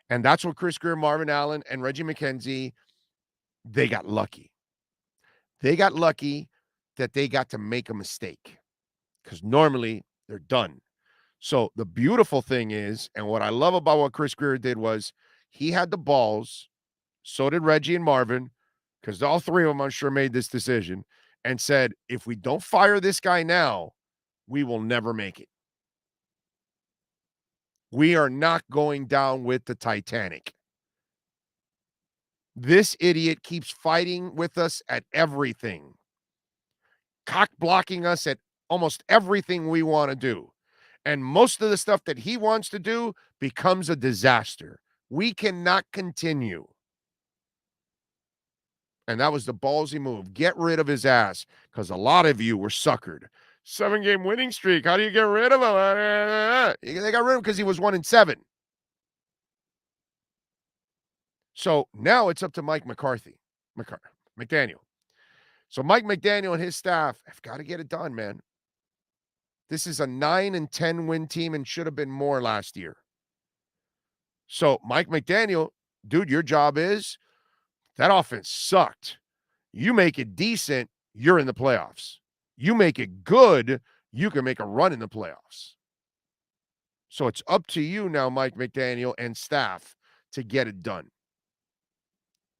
And that's what Chris Greer, Marvin Allen, and Reggie McKenzie, they got lucky. They got lucky that they got to make a mistake. Because normally They're done. So the beautiful thing is, and what I love about what Chris Grier did was he had the balls, so did Reggie and Marvin, because all three of them, I'm sure, made this decision and said, if we don't fire this guy now, we will never make it. We are not going down with the Titanic. This idiot keeps fighting with us at everything, cock blocking us at almost everything we want to do. And most of the stuff that he wants to do becomes a disaster. We cannot continue. And that was the ballsy move. Get rid of his ass, because a lot of you were suckered. 7-game winning streak. How do you get rid of him? They got rid of him because he was 1-7. So now it's up to Mike McDaniel. So Mike McDaniel and his staff have got to get it done, man. This is a 9-10 win team and should have been more last year. So Mike McDaniel, dude, your job is, that offense sucked. You make it decent, you're in the playoffs. You make it good, you can make a run in the playoffs. So it's up to you now, Mike McDaniel and staff, to get it done.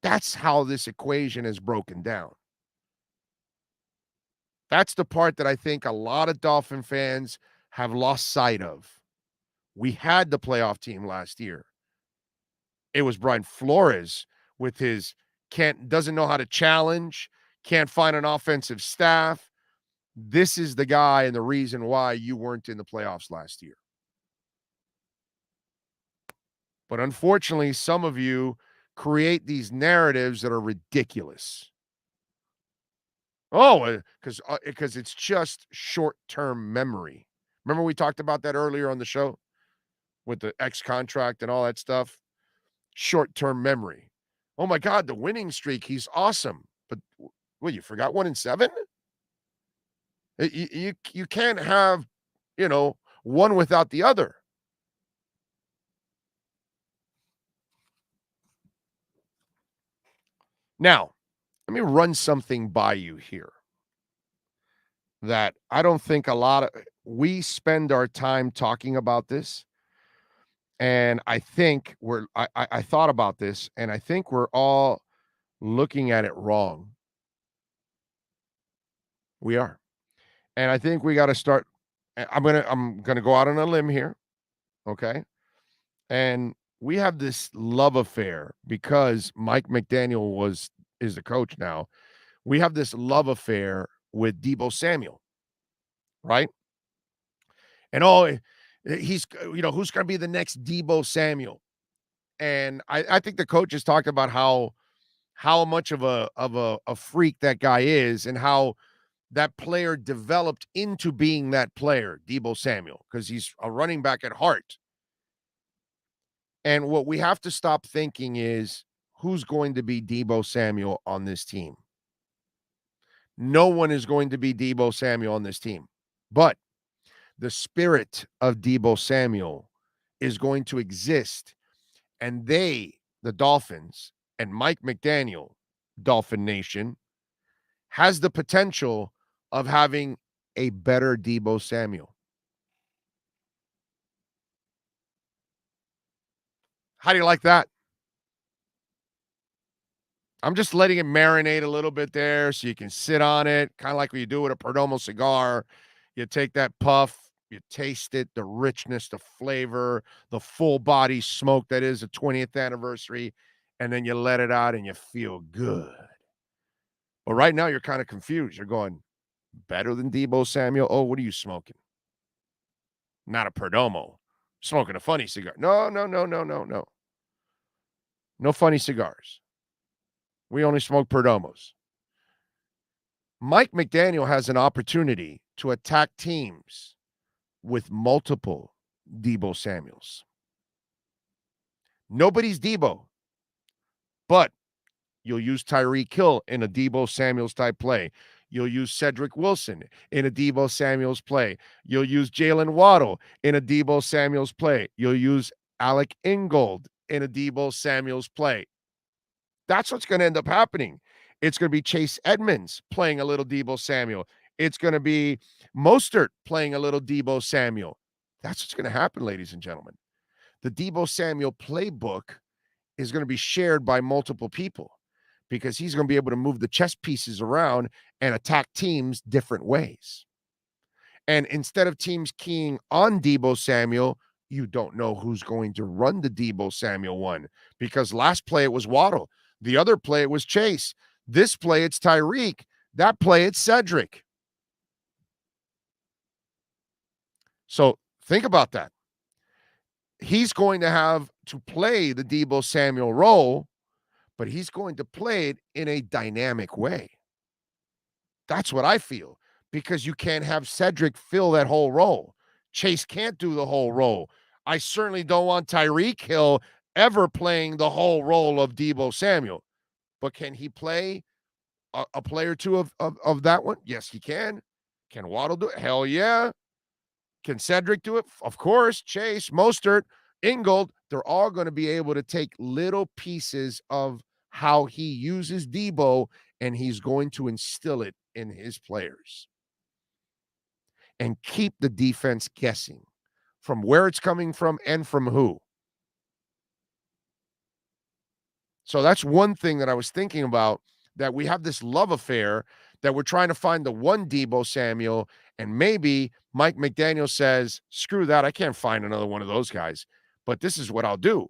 That's how this equation is broken down. That's the part that I think a lot of Dolphin fans have lost sight of. We had the playoff team last year. It was Brian Flores with his doesn't know how to challenge, can't find an offensive staff. This is the guy and the reason why you weren't in the playoffs last year. But unfortunately, some of you create these narratives that are ridiculous. Oh, because it's just short-term memory. Remember we talked about that earlier on the show with the X contract and all that stuff? Short-term memory. Oh my God, the winning streak, he's awesome. But what, you forgot 1-7? You can't have, one without the other. Now, let me run something by you here that I don't think we spend our time talking about this. And I think I thought about this, and I think we're all looking at it wrong. We are. And I think we got to start. I'm gonna go out on a limb here. Okay. And we have this love affair because Mike McDaniel is the coach now. We have this love affair with Deebo Samuel, right? And he's, who's going to be the next Deebo Samuel? And I think the coach has talked about how much of a freak that guy is and how that player developed into being that player, Deebo Samuel, because he's a running back at heart. And what we have to stop thinking is, who's going to be Deebo Samuel on this team? No one is going to be Deebo Samuel on this team. But the spirit of Deebo Samuel is going to exist. And the Dolphins, and Mike McDaniel, Dolphin Nation, has the potential of having a better Deebo Samuel. How do you like that? I'm just letting it marinate a little bit there so you can sit on it, kind of like what you do with a Perdomo cigar. You take that puff, you taste it, the richness, the flavor, the full body smoke that is a 20th anniversary, and then you let it out and you feel good. But right now you're kind of confused. You're going, better than Deebo Samuel? Oh, what are you smoking? Not a Perdomo. Smoking a funny cigar. No. No funny cigars. We only smoke Perdomos. Mike McDaniel has an opportunity to attack teams with multiple Deebo Samuels. Nobody's Deebo, but you'll use Tyreek Hill in a Deebo Samuels type play. You'll use Cedric Wilson in a Deebo Samuels play. You'll use Jalen Waddle in a Deebo Samuels play. You'll use Alec Ingold in a Deebo Samuels play. That's what's going to end up happening. It's going to be Chase Edmonds playing a little Deebo Samuel. It's going to be Mostert playing a little Deebo Samuel. That's what's going to happen, ladies and gentlemen. The Deebo Samuel playbook is going to be shared by multiple people because he's going to be able to move the chess pieces around and attack teams different ways. And instead of teams keying on Deebo Samuel, you don't know who's going to run the Deebo Samuel one, because last play it was Waddle. The other play it was Chase. This play it's Tyreek. That play it's Cedric. So think about that. He's going to have to play the Deebo Samuel role, but he's going to play it in a dynamic way. That's what I feel, because you can't have Cedric fill that whole role. Chase can't do the whole role. I certainly don't want Tyreek Hill ever playing the whole role of Deebo Samuel. But can he play a play or two of that one? Yes, he can. Can Waddle do it? Hell yeah. Can Cedric do it? Of course. Chase, Mostert, Ingold, they're all going to be able to take little pieces of how he uses Deebo, and he's going to instill it in his players and keep the defense guessing from where it's coming from and from who. So that's one thing that I was thinking about, that we have this love affair that we're trying to find the one Deebo Samuel, and maybe Mike McDaniel says, screw that, I can't find another one of those guys. But this is what I'll do.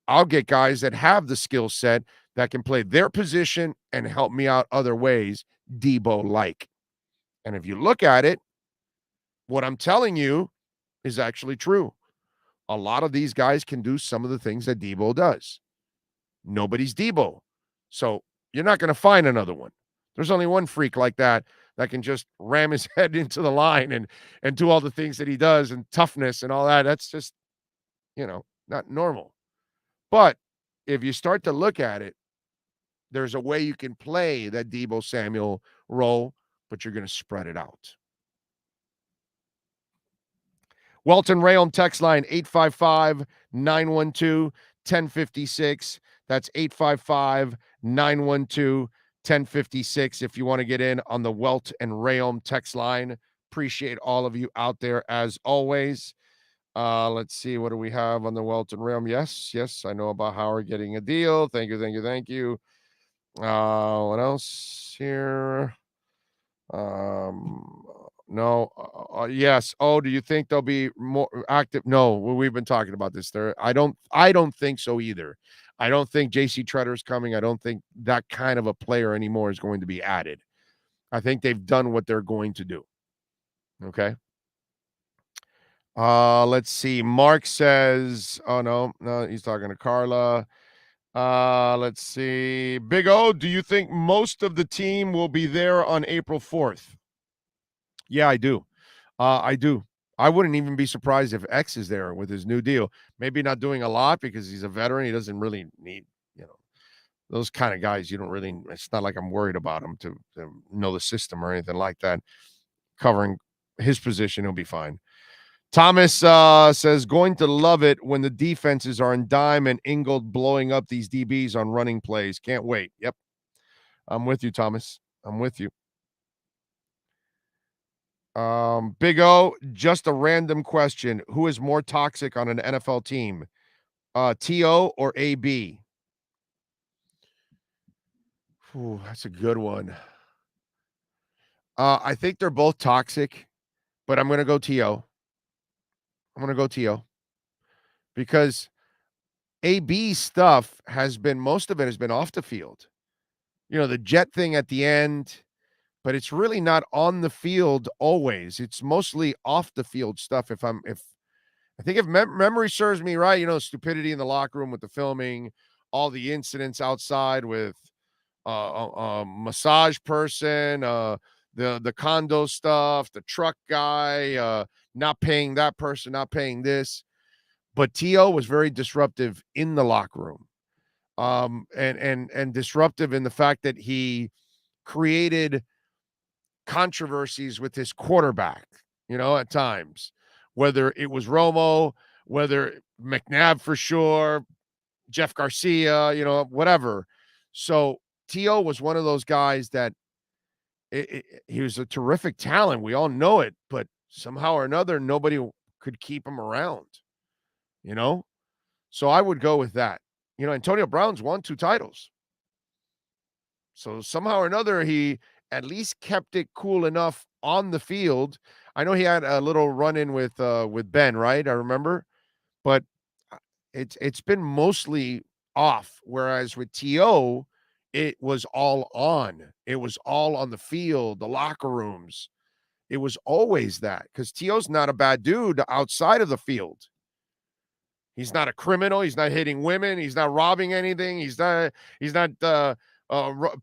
I'll get guys that have the skill set that can play their position and help me out other ways, Deebo-like. And if you look at it, what I'm telling you is actually true. A lot of these guys can do some of the things that Deebo does. Nobody's Deebo. So you're not going to find another one. There's only one freak like that can just ram his head into the line and do all the things that he does, and toughness and all that. That's just, not normal. But if you start to look at it, there's a way you can play that Deebo Samuel role, but you're going to spread it out. Welton Rayom text line 855-912-1056. That's 855-912-1056 if you want to get in on the Welt and Rayom text line. Appreciate all of you out there as always. Let's see, what do we have on the Welt and Rayom? Yes, I know about Howard getting a deal. Thank you. What else here? No. Yes. Oh, do you think they'll be more active? No, we've been talking about this there. I don't think so either. I don't think JC Tretter's coming. I don't think that kind of a player anymore is going to be added. I think they've done what they're going to do. Okay. Let's see. Mark says, oh no, he's talking to Carla. Let's see. Big O, do you think most of the team will be there on April 4th? Yeah, I do. I do. I wouldn't even be surprised if X is there with his new deal. Maybe not doing a lot because he's a veteran. He doesn't really need, those kind of guys. You don't really, it's not like I'm worried about him to know the system or anything like that. Covering his position, he'll be fine. Thomas says, going to love it when the defenses are in dime and Ingold blowing up these DBs on running plays. Can't wait. Yep. I'm with you, Thomas. I'm with you. Big O, just a random question. Who is more toxic on an NFL team? T.O. or A.B.? Ooh, that's a good one. I think they're both toxic, but I'm going to go T.O. Because AB stuff most of it has been off the field. The jet thing at the end, but it's really not on the field always. It's mostly off the field stuff. If memory serves me right, stupidity in the locker room with the filming, all the incidents outside with a massage person, the condo stuff, the truck guy, not paying that person, not paying this. But T.O. was very disruptive in the locker room, and disruptive in the fact that he created controversies with his quarterback, at times, whether it was Romo, whether McNabb for sure, Jeff Garcia, whatever. So T.O. was one of those guys that he was a terrific talent. We all know it, but somehow or another, nobody could keep him around, you know? So I would go with that. You know, Antonio Brown's won 2 titles. So somehow or another, he at least kept it cool enough on the field. I know he had a little run-in with Ben, right? I remember. But it's been mostly off, whereas with T.O., it was all on. It was all on the field, the locker rooms. It was always that, because T.O.'s not a bad dude outside of the field. He's not a criminal. He's not hitting women. He's not robbing anything. He's not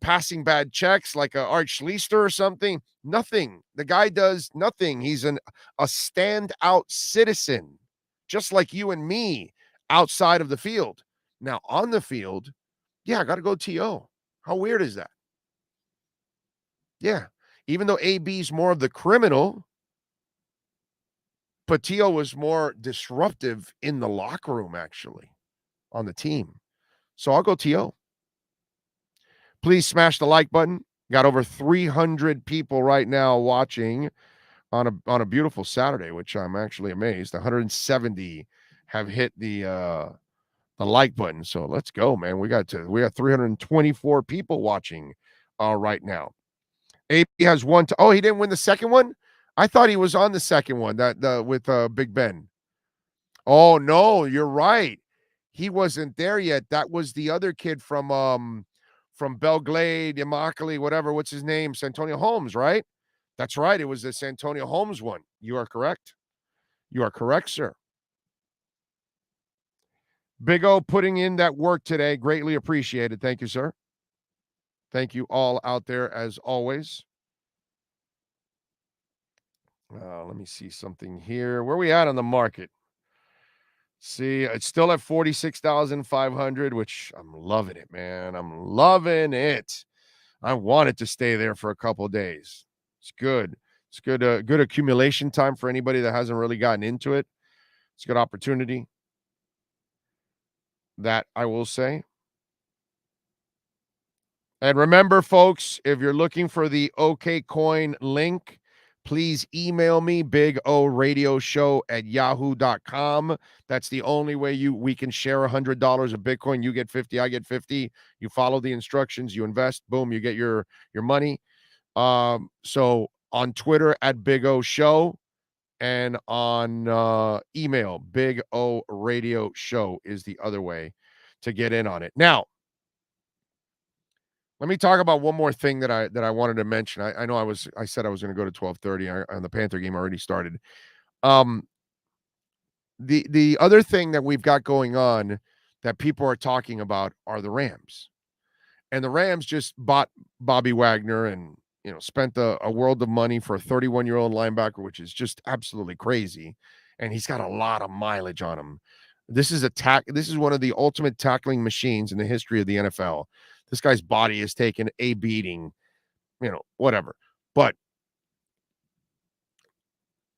passing bad checks like a Art Schlichter or something. Nothing. The guy does nothing. He's a standout citizen, just like you and me, outside of the field. Now, on the field, yeah, I got to go T.O. How weird is that? Yeah. Even though AB's more of the criminal, but T.O. was more disruptive in the locker room, actually, on the team. So I'll go T.O. Please smash the like button. Got over 300 people right now watching on a beautiful Saturday, which I'm actually amazed. 170 have hit the like button. So let's go, man. We got 324 people watching right now. AB has one. Oh, he didn't win the second one? I thought he was on the second one with Big Ben. Oh no, you're right. He wasn't there yet. That was the other kid from Belglade, Immokalee, whatever. What's his name? Santonio Holmes, right? That's right. It was the Santonio Holmes one. You are correct. You are correct, sir. Big O putting in that work today. Greatly appreciated. Thank you, sir. Thank you all out there as always. Let me see something here. Where are we at on the market? See, it's still at 46,500, which I'm loving it, man. I'm loving it. I want it to stay there for a couple of days. It's good. It's good. Good accumulation time for anybody that hasn't really gotten into it. It's a good opportunity. That I will say. And remember, folks, if you're looking for the OK Coin link, please email me, bigoradioshow@yahoo.com. That's the only way we can share $100 of Bitcoin. You get 50, I get 50. You follow the instructions, you invest, boom, you get your money. So on Twitter @BigOShow and on email, BigORadioShow is the other way to get in on it. Now, let me talk about one more thing that I wanted to mention. I know I said I was going to go to 12:30 and the Panther game already started. The other thing that we've got going on that people are talking about are the Rams. And the Rams just bought Bobby Wagner and, spent a world of money for a 31-year-old linebacker, which is just absolutely crazy. And he's got a lot of mileage on him. This is one of the ultimate tackling machines in the history of the NFL. This guy's body has taken a beating, whatever. But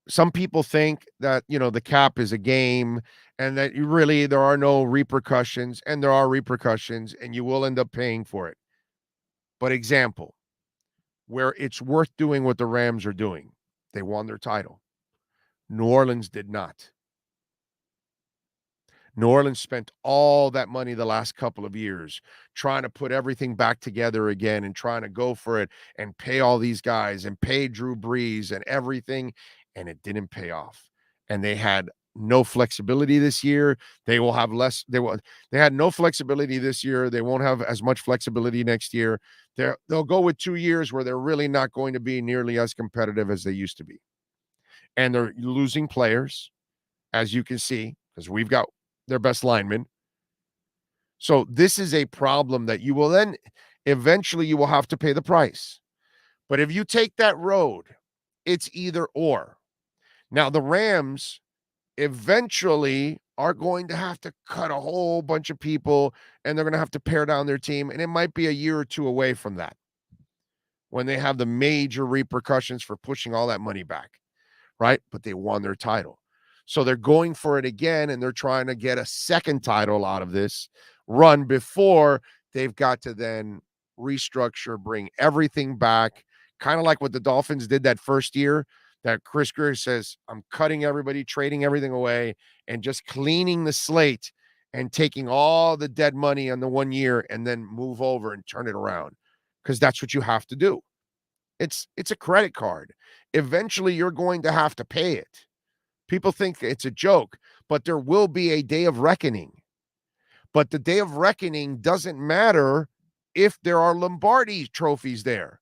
some people think that, the cap is a game and that there are no repercussions, and there are repercussions, and you will end up paying for it. But example, where it's worth doing what the Rams are doing. They won their title. New Orleans did not. New Orleans spent all that money the last couple of years trying to put everything back together again and trying to go for it and pay all these guys and pay Drew Brees and everything, and it didn't pay off. And they had no flexibility this year. They will have less. They had no flexibility this year. They won't have as much flexibility next year. They'll go with 2 years where they're really not going to be nearly as competitive as they used to be. And they're losing players, as you can see, because we've got their best lineman. So this is a problem that you will then eventually you will have to pay the price. But if you take that road, it's either or. Now the Rams eventually are going to have to cut a whole bunch of people, and they're going to have to pare down their team, and it might be a year or two away from that when they have the major repercussions for pushing all that money back, right? But they won their title. So they're going for it again, and they're trying to get a second title out of this run before they've got to then restructure, bring everything back, kind of like what the Dolphins did that first year, that Chris Greer says, I'm cutting everybody, trading everything away, and just cleaning the slate and taking all the dead money on the 1 year and then move over and turn it around, because that's what you have to do. It's a credit card. Eventually, you're going to have to pay it. People think it's a joke, but there will be a day of reckoning. But the day of reckoning doesn't matter if there are Lombardi trophies there.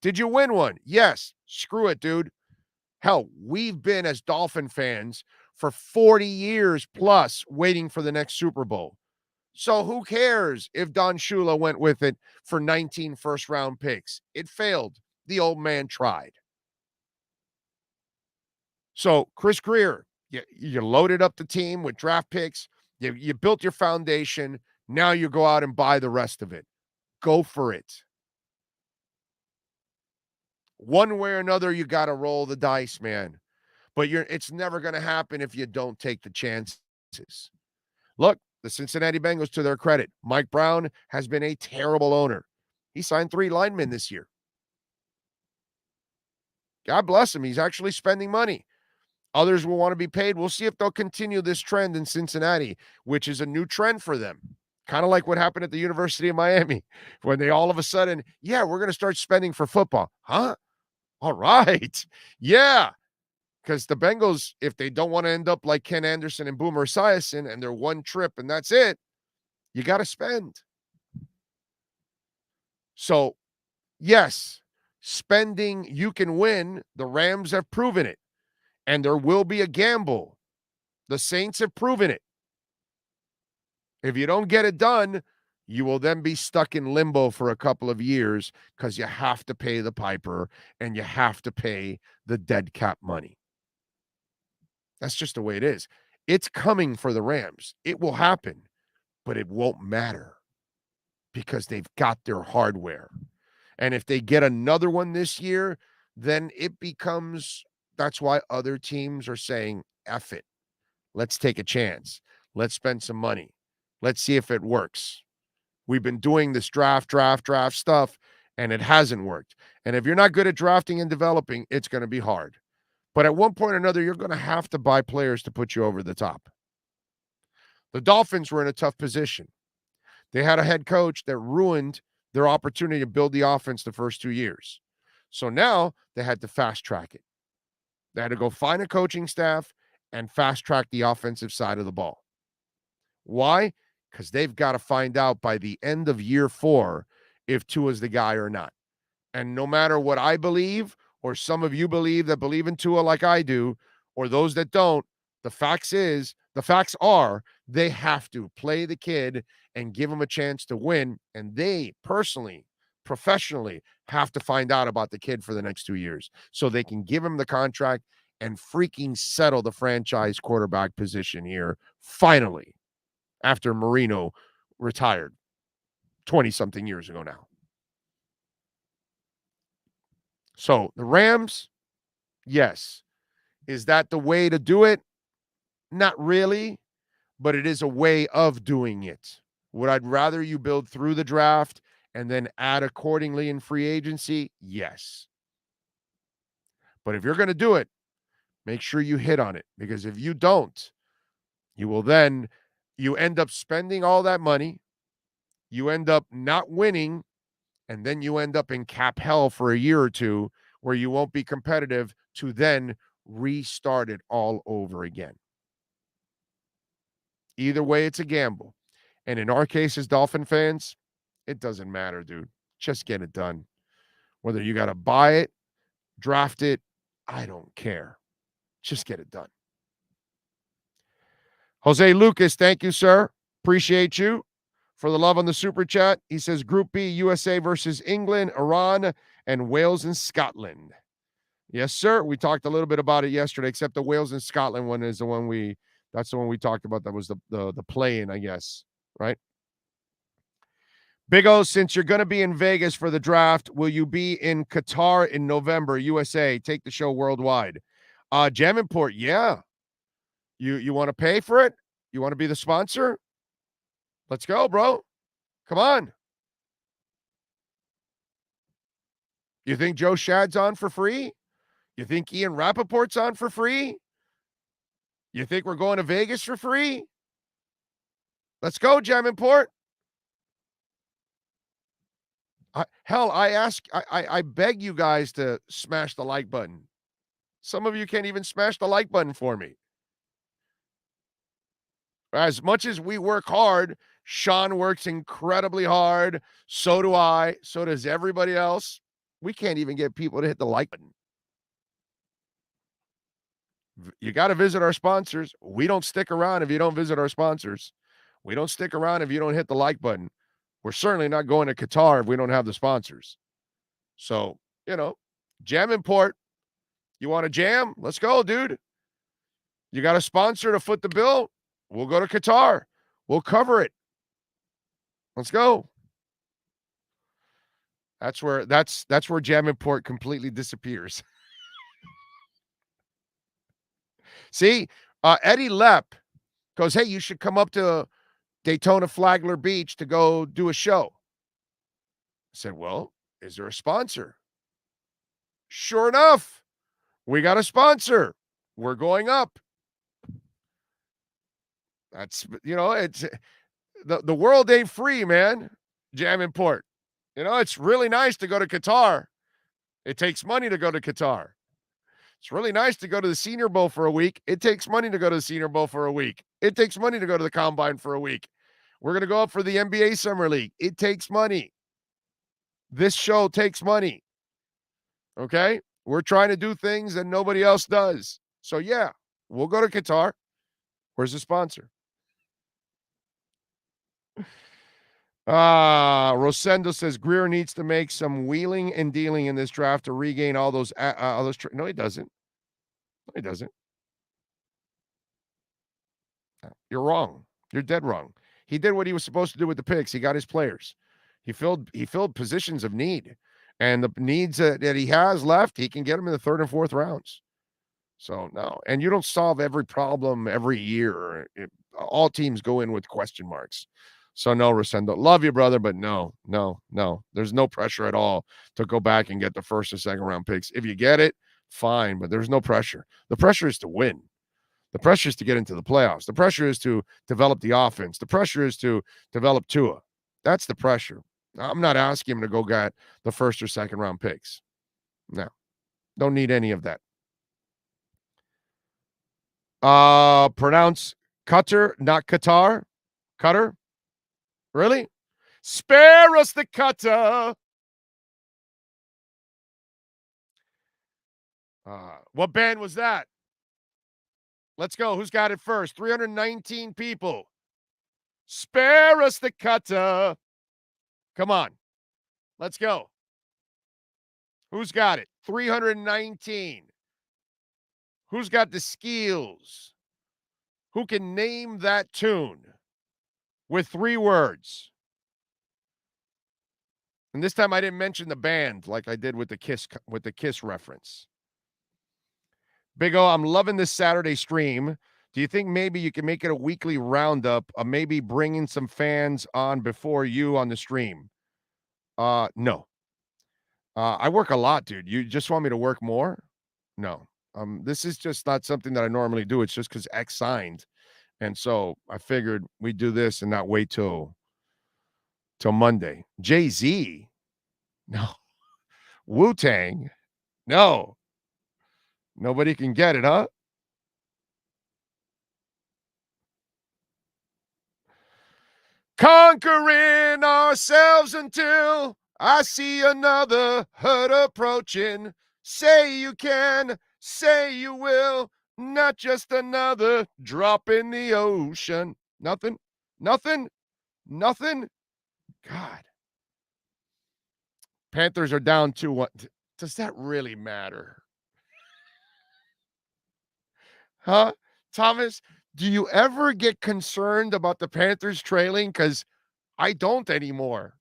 Did you win one? Yes. Screw it, dude. Hell, we've been, as Dolphin fans, for 40 years plus waiting for the next Super Bowl. So who cares if Don Shula went with it for 19 first-round picks? It failed. The old man tried. So Chris Greer, you loaded up the team with draft picks. You built your foundation. Now you go out and buy the rest of it. Go for it. One way or another, you got to roll the dice, man. But it's never going to happen if you don't take the chances. Look, the Cincinnati Bengals, to their credit, Mike Brown has been a terrible owner. He signed 3 linemen this year. God bless him. He's actually spending money. Others will want to be paid. We'll see if they'll continue this trend in Cincinnati, which is a new trend for them. Kind of like what happened at the University of Miami, when they all of a sudden, we're going to start spending for football. Huh? All right. Yeah. Because the Bengals, if they don't want to end up like Ken Anderson and Boomer Esiason and they're one trip and that's it, you got to spend. So, yes, spending, you can win. The Rams have proven it. And there will be a gamble. The Saints have proven it. If you don't get it done, you will then be stuck in limbo for a couple of years because you have to pay the piper and you have to pay the dead cap money. That's just the way it is. It's coming for the Rams. It will happen, but it won't matter because they've got their hardware. And if they get another one this year, then it becomes, that's why other teams are saying, F it. Let's take a chance. Let's spend some money. Let's see if it works. We've been doing this draft stuff, and it hasn't worked. And if you're not good at drafting and developing, it's going to be hard. But at one point or another, you're going to have to buy players to put you over the top. The Dolphins were in a tough position. They had a head coach that ruined their opportunity to build the offense the first 2 years. So now they had to fast track it. They had to go find a coaching staff and fast track the offensive side of the ball. Why? Because they've got to find out by the end of year 4 if Tua's the guy or not. And no matter what I believe, or some of you believe that believe in Tua like I do, or those that don't, the facts are they have to play the kid and give him a chance to win. And they personally, professionally, have to find out about the kid for the next 2 years so they can give him the contract and freaking settle the franchise quarterback position here finally, after Marino retired 20-something years ago now. So the Rams, yes. Is that the way to do it? Not really, but it is a way of doing it. Would I rather you build through the draft and then add accordingly in free agency? Yes. But if you're going to do it, make sure you hit on it, because if you don't, you end up spending all that money, you end up not winning, and then you end up in cap hell for a year or two where you won't be competitive to then restart it all over again. Either way, it's a gamble. And in our case as Dolphin fans, it doesn't matter, dude. Just get it done. Whether you got to buy it, draft it, I don't care. Just get it done. Jose Lucas, thank you, sir. Appreciate you for the love on the super chat. He says Group B, USA versus England, Iran, and Wales and Scotland. Yes, sir. We talked a little bit about it yesterday, except the Wales and Scotland one is the one that's the one we talked about. That was the play-in, I guess, right? Big O, since you're going to be in Vegas for the draft, will you be in Qatar in November? USA, take the show worldwide. Jaminport, yeah. You want to pay for it? You want to be the sponsor? Let's go, bro. Come on. You think Joe Shad's on for free? You think Ian Rappaport's on for free? You think we're going to Vegas for free? Let's go, Jaminport. I beg you guys to smash the like button. Some of you can't even smash the like button for me. As much as we work hard, Sean works incredibly hard. So do I. So does everybody else. We can't even get people to hit the like button. You got to visit our sponsors. We don't stick around if you don't visit our sponsors. We don't stick around if you don't hit the like button. We're certainly not going to Qatar if we don't have the sponsors. So, Jaminport. You want to jam? Let's go, dude. You got a sponsor to foot the bill? We'll go to Qatar. We'll cover it. Let's go. That's where Jaminport completely disappears. See, Eddie Lepp goes, hey, you should come up to Daytona Flagler Beach to go do a show. I said, well, is there a sponsor? Sure enough, we got a sponsor. We're going up. That's, it's the world ain't free, man. Jaminport. It's really nice to go to Qatar. It takes money to go to Qatar. It's really nice to go to the Senior Bowl for a week. It takes money to go to the Senior Bowl for a week. It takes money to go to the Combine for a week. We're going to go up for the NBA Summer League. It takes money. This show takes money. Okay? We're trying to do things that nobody else does. So, yeah, we'll go to Qatar. Where's the sponsor? Rosendo says Greer needs to make some wheeling and dealing in this draft to regain all those no, he doesn't. No, he doesn't. You're wrong. You're dead wrong. He did what he was supposed to do with the picks. He got his players. He filled positions of need. And the needs that he has left, he can get them in the 3rd and 4th rounds. So, no. And you don't solve every problem every year. All teams go in with question marks. So, no, Rosendo. Love you, brother, but no. There's no pressure at all to go back and get the 1st or 2nd round picks. If you get it, fine, but there's no pressure. The pressure is to win. The pressure is to get into the playoffs. The pressure is to develop the offense. The pressure is to develop Tua. That's the pressure. I'm not asking him to go get the 1st or 2nd round picks. No, don't need any of that. Pronounce Qatar, not Qatar. Qatar? Really? Spare us the Qatar. What band was that? Let's go. Who's got it first? 319 people. Spare us the Qatar. Come on. Let's go. Who's got it? 319. Who's got the skills? Who can name that tune with 3 words? And this time I didn't mention the band like I did with the Kiss reference. Big O, I'm loving this Saturday stream. Do you think maybe you can make it a weekly roundup of maybe bringing some fans on before you on the stream? No. I work a lot, dude. You just want me to work more? No. This is just not something that I normally do. It's just because X signed. And so I figured we'd do this and not wait till Monday. Jay-Z? No. Wu-Tang? No. Nobody can get it, huh? Conquering ourselves until I see another hurt approaching. Say you can, say you will, not just another drop in the ocean. Nothing. God. Panthers are down 2-1. Does that really matter? Huh? Thomas, do you ever get concerned about the Panthers trailing? Because I don't anymore.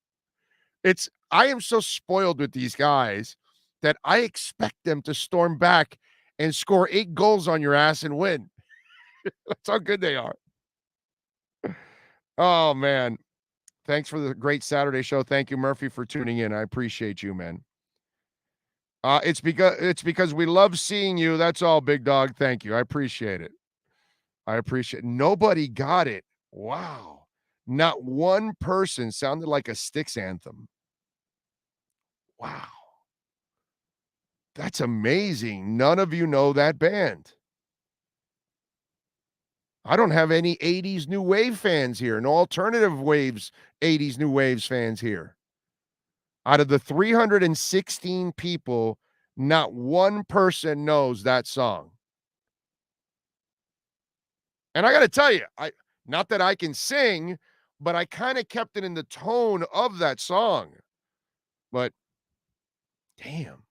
I am so spoiled with these guys that I expect them to storm back and score 8 goals on your ass and win. That's how good they are. Oh, man. Thanks for the great Saturday show. Thank you, Murphy, for tuning in. I appreciate you, man. It's because we love seeing you. That's all, big dog. Thank you. I appreciate it. Nobody got it. Wow. Not one person sounded like a Styx anthem. Wow. That's amazing. None of you know that band. I don't have any 80s New Wave fans here. No alternative waves, 80s New Waves fans here. Out of the 316 people, not one person knows that song. And I got to tell you, not that I can sing, but I kind of kept it in the tone of that song. But damn.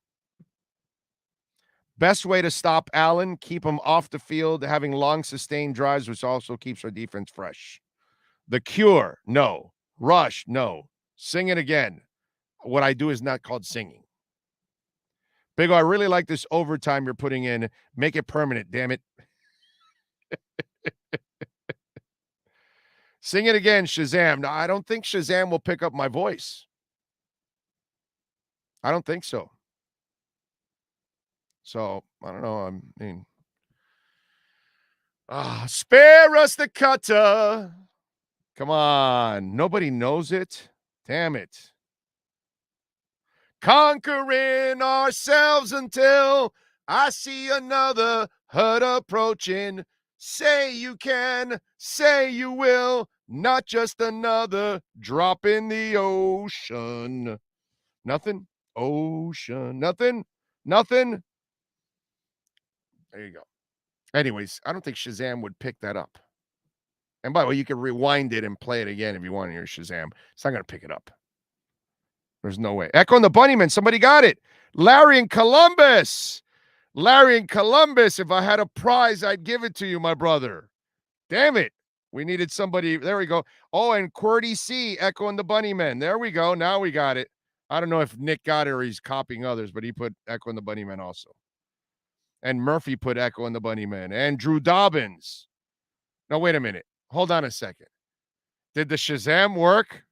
Best way to stop Allen, keep him off the field, having long sustained drives, which also keeps our defense fresh. The Cure, no. Rush, no. Sing it again. What I do is not called singing. Big O, I really like this overtime you're putting in. Make it permanent, damn it. Sing it again, Shazam. No, I don't think Shazam will pick up my voice. I don't think so. So, I don't know. I mean, spare us the cutter. Come on. Nobody knows it. Damn it. Conquering ourselves until I see another hurt approaching. Say you can, say you will, not just another drop in the ocean. Nothing? Ocean. Nothing? Nothing? There you go. Anyways, I don't think Shazam would pick that up. And by the way, you can rewind it and play it again if you want in your Shazam. It's not going to pick it up. There's no way. Echo and the Bunnymen. Somebody got it. Larry in Columbus. Larry in Columbus. If I had a prize, I'd give it to you, my brother. Damn it. We needed somebody. There we go. Oh, and QWERTY C. Echo and the Bunnymen. There we go. Now we got it. I don't know if Nick got it or he's copying others, but he put Echo and the Bunnymen also. And Murphy put Echo and the Bunnymen. And Drew Dobbins. Now, wait a minute. Hold on a second. Did the Shazam work?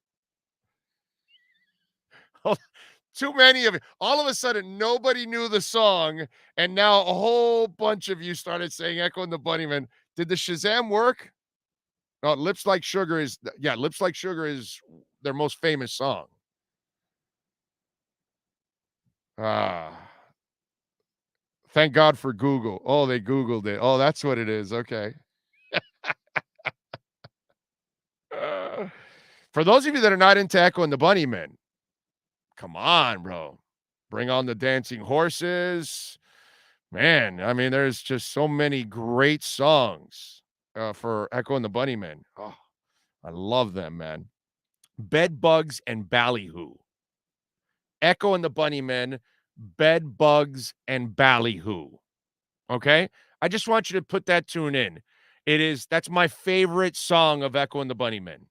Too many of it. All of a sudden, nobody knew the song, and now a whole bunch of you started saying Echo and the Bunnymen. Did the Shazam work? No, Lips Like Sugar is their most famous song. Thank God for Google. Oh, they Googled it. Oh, that's what it is. Okay. For those of you that are not into Echo and the Bunnymen, come on, bro. Bring on the Dancing Horses. Man, I mean, there's just so many great songs for Echo and the Bunnymen. Oh, I love them, man. Bed Bugs and Ballyhoo. Echo and the Bunnymen, Bed Bugs and Ballyhoo. Okay? I just want you to put that tune in. That's my favorite song of Echo and the Bunnymen.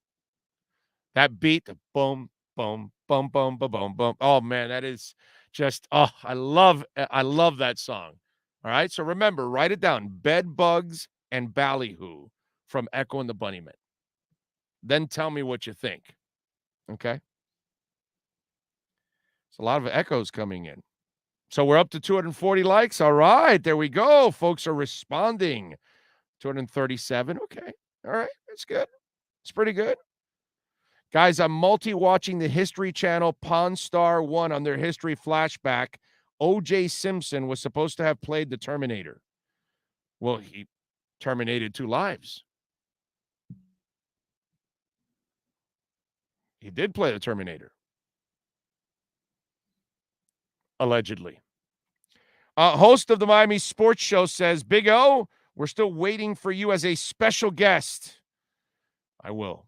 That beat, the boom, boom, boom, boom, boom, boom, boom. Oh, man, that is just, I love that song. All right, so remember, write it down. Bed Bugs and Ballyhoo from Echo and the Bunnymen. Then tell me what you think. Okay? It's a lot of echoes coming in. So we're up to 240 likes. All right, there we go. Folks are responding. 237. Okay. All right, that's good. It's pretty good. Guys, I'm multi-watching the History Channel Pawn Star 1 on their history flashback. O.J. Simpson was supposed to have played the Terminator. Well, he terminated 2 lives. He did play the Terminator. Allegedly. Host of the Miami Sports Show says, Big O, we're still waiting for you as a special guest. I will.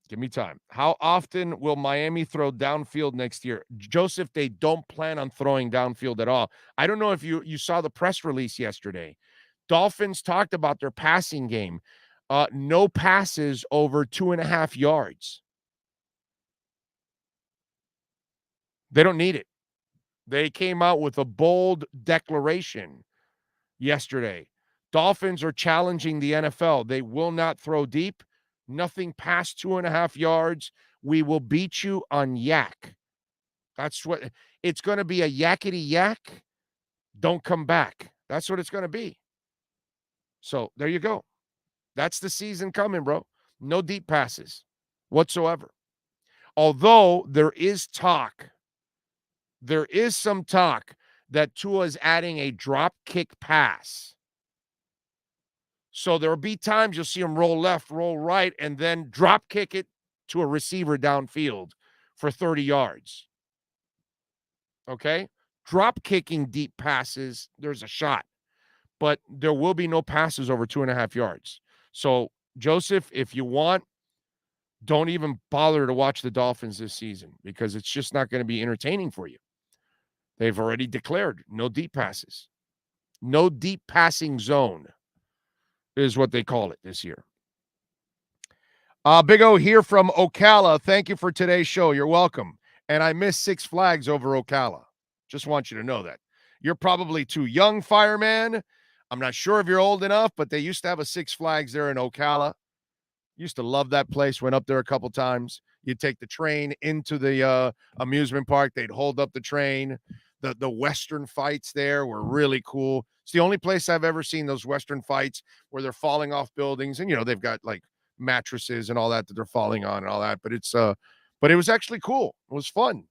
Give me time. How often will Miami throw downfield next year? Joseph, they don't plan on throwing downfield at all. I don't know if you saw the press release yesterday. Dolphins talked about their passing game. No passes over 2.5 yards. They don't need it. They came out with a bold declaration yesterday. Dolphins are challenging the NFL. They will not throw deep. Nothing past 2.5 yards. We will beat you on yak. That's what it's going to be a yakety yak, don't come back. That's what it's going to be. So there you go. That's the season coming, bro. No deep passes whatsoever. Although there is some talk that Tua is adding a drop kick pass. So there'll be times you'll see him roll left, roll right, and then drop kick it to a receiver downfield for 30 yards. Okay? Drop kicking deep passes, there's a shot. But there will be no passes over 2.5 yards. So, Joseph, if you want, don't even bother to watch the Dolphins this season because it's just not going to be entertaining for you. They've already declared no deep passes. No deep passing zone is what they call it this year. Big O here from Ocala. Thank you for today's show. You're welcome. And I miss Six Flags over Ocala. Just want you to know that. You're probably too young, fireman. I'm not sure if you're old enough, but they used to have a Six Flags there in Ocala. Used to love that place. Went up there a couple times. You'd take the train into the amusement park. They'd hold up the train. The Western fights there were really cool. It's the only place I've ever seen those Western fights where they're falling off buildings. And, they've got like mattresses and all that they're falling on and all that. But but it was actually cool. It was fun.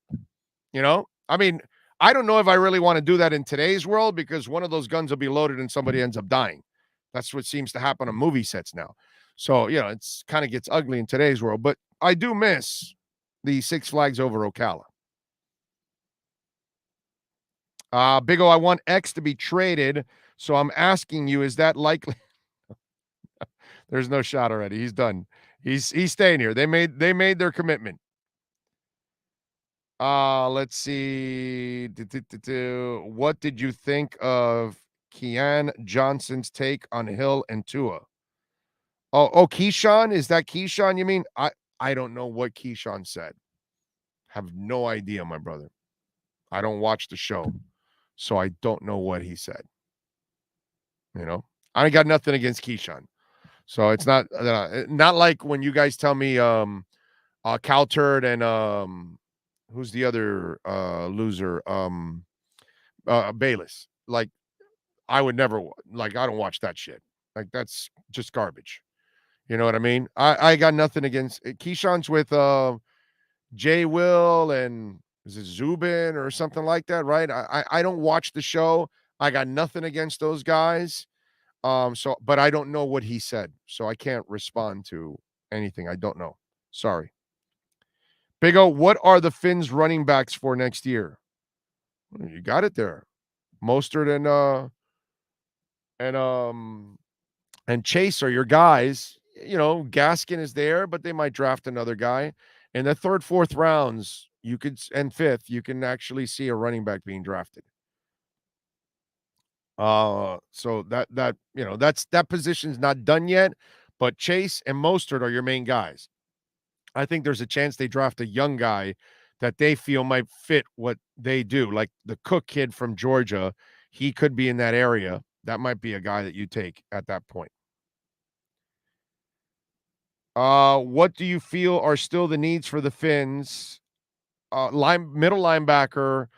I mean, I don't know if I really want to do that in today's world because one of those guns will be loaded and somebody ends up dying. That's what seems to happen on movie sets now. So, it's kind of gets ugly in today's world, but I do miss the Six Flags over Ocala. Big O, I want X to be traded. So I'm asking you, is that likely? There's no shot already. He's done. He's staying here. They made their commitment. Let's see. What did you think of Keon Johnson's take on Hill and Tua? Oh, Keyshawn? Is that Keyshawn you mean? I don't know what Keyshawn said. Have no idea, my brother. I don't watch the show, so I don't know what he said. I got nothing against Keyshawn. So it's not like when you guys tell me Cal Turd and who's the other loser? Bayless. Like, I would never I don't watch that shit. Like, that's just garbage. You know what I mean? I got nothing against Keyshawn's with Jay Will and is it Zubin or something like that, right? I don't watch the show. I got nothing against those guys. But I don't know what he said, so I can't respond to anything. I don't know. Sorry. Big O, what are the Finns running backs for next year? You got it there. Mostert and Chase are your guys. Gaskin is there, but they might draft another guy. In the third, fourth rounds, and fifth, you can actually see a running back being drafted. So that position's not done yet, but Chase and Mostert are your main guys. I think there's a chance they draft a young guy that they feel might fit what they do, like the Cook kid from Georgia. He could be in that area. That might be a guy that you take at that point. What do you feel are still the needs for the Finns? Middle linebacker.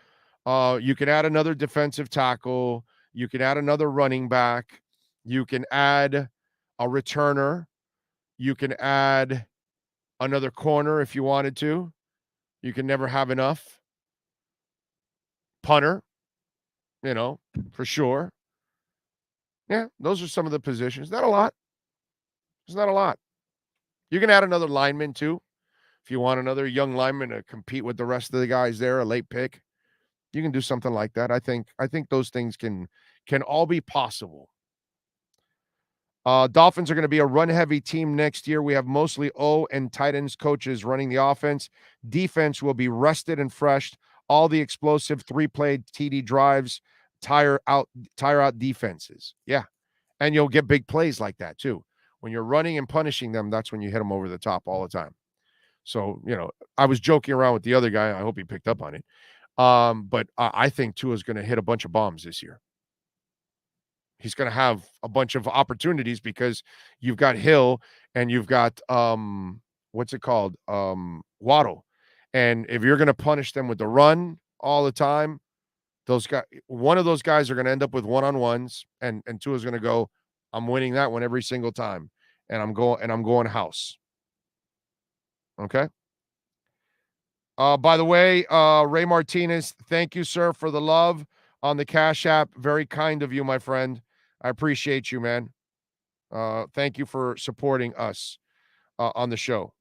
You can add another defensive tackle. You can add another running back. You can add a returner. You can add another corner if you wanted to. You can never have enough. Punter, for sure. Yeah, those are some of the positions. Not a lot. It's not a lot. You can add another lineman too. If you want another young lineman to compete with the rest of the guys there, a late pick, you can do something like that. I think those things can all be possible. Dolphins are going to be a run-heavy team next year. We have mostly O and tight ends coaches running the offense. Defense will be rested and fresh. All the explosive 3-play TD drives, tire out defenses. Yeah, and you'll get big plays like that too. When you're running and punishing them, that's when you hit them over the top all the time. So, I was joking around with the other guy. I hope he picked up on it. But I think Tua is going to hit a bunch of bombs this year. He's going to have a bunch of opportunities because you've got Hill and you've got what's it called? Waddle. And if you're going to punish them with the run, all the time, one of those guys are going to end up with one-on-ones, and two is going to go, I'm winning that one every single time, and I'm going house. Okay. By the way, Ray Martinez, thank you, sir, for the love on the Cash App. Very kind of you, my friend. I appreciate you, man. Thank you for supporting us on the show.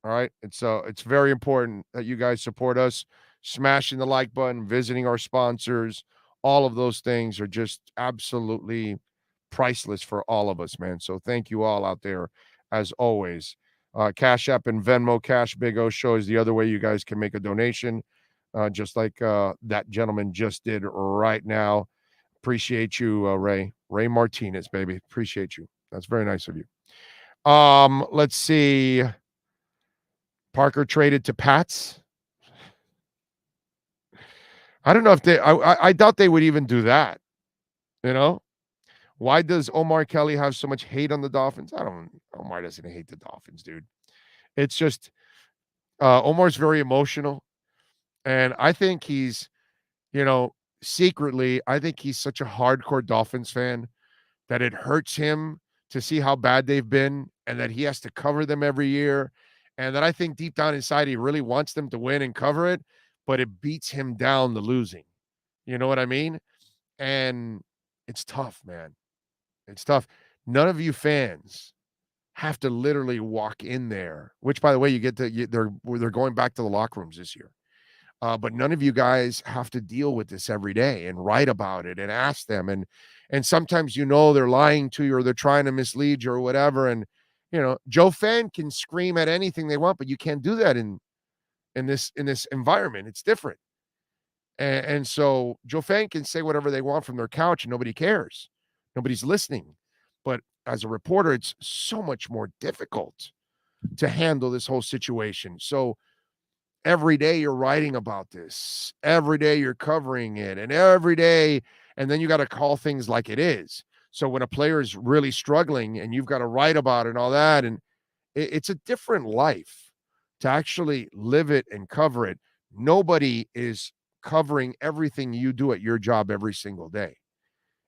All right. It's very important that you guys support us, smashing the like button, visiting our sponsors. All of those things are just absolutely priceless for all of us, man. So thank you all out there, as always. Cash App and Venmo, Cash Big O Show is the other way you guys can make a donation, just like that gentleman just did right now. Appreciate you, Ray Martinez, baby. Appreciate you. That's very nice of you. Let's see. Parker traded to Pats. I don't know if I doubt they would even do that. You know, why does Omar Kelly have so much hate on the Dolphins? Omar doesn't hate the Dolphins, dude. It's just Omar's very emotional. And I think he's, secretly, I think he's such a hardcore Dolphins fan that it hurts him to see how bad they've been and that he has to cover them every year. And that I think deep down inside, he really wants them to win and cover it, but it beats him down the losing. You know what I mean? And it's tough, man. It's tough. None of you fans have to literally walk in there, which, by the way, they're going back to the locker rooms this year. But none of you guys have to deal with this every day and write about it and ask them. And sometimes, they're lying to you or they're trying to mislead you or whatever. And, Joe Fan can scream at anything they want, but you can't do that in this environment. It's different. And so Joe Fan can say whatever they want from their couch and nobody cares. Nobody's listening. But as a reporter, it's so much more difficult to handle this whole situation. So every day you're writing about this. Every day you're covering it. And every day, and then you got to call things like it is. So when a player is really struggling and you've got to write about it and all that, and it's a different life to actually live it and cover it. Nobody is covering everything you do at your job every single day.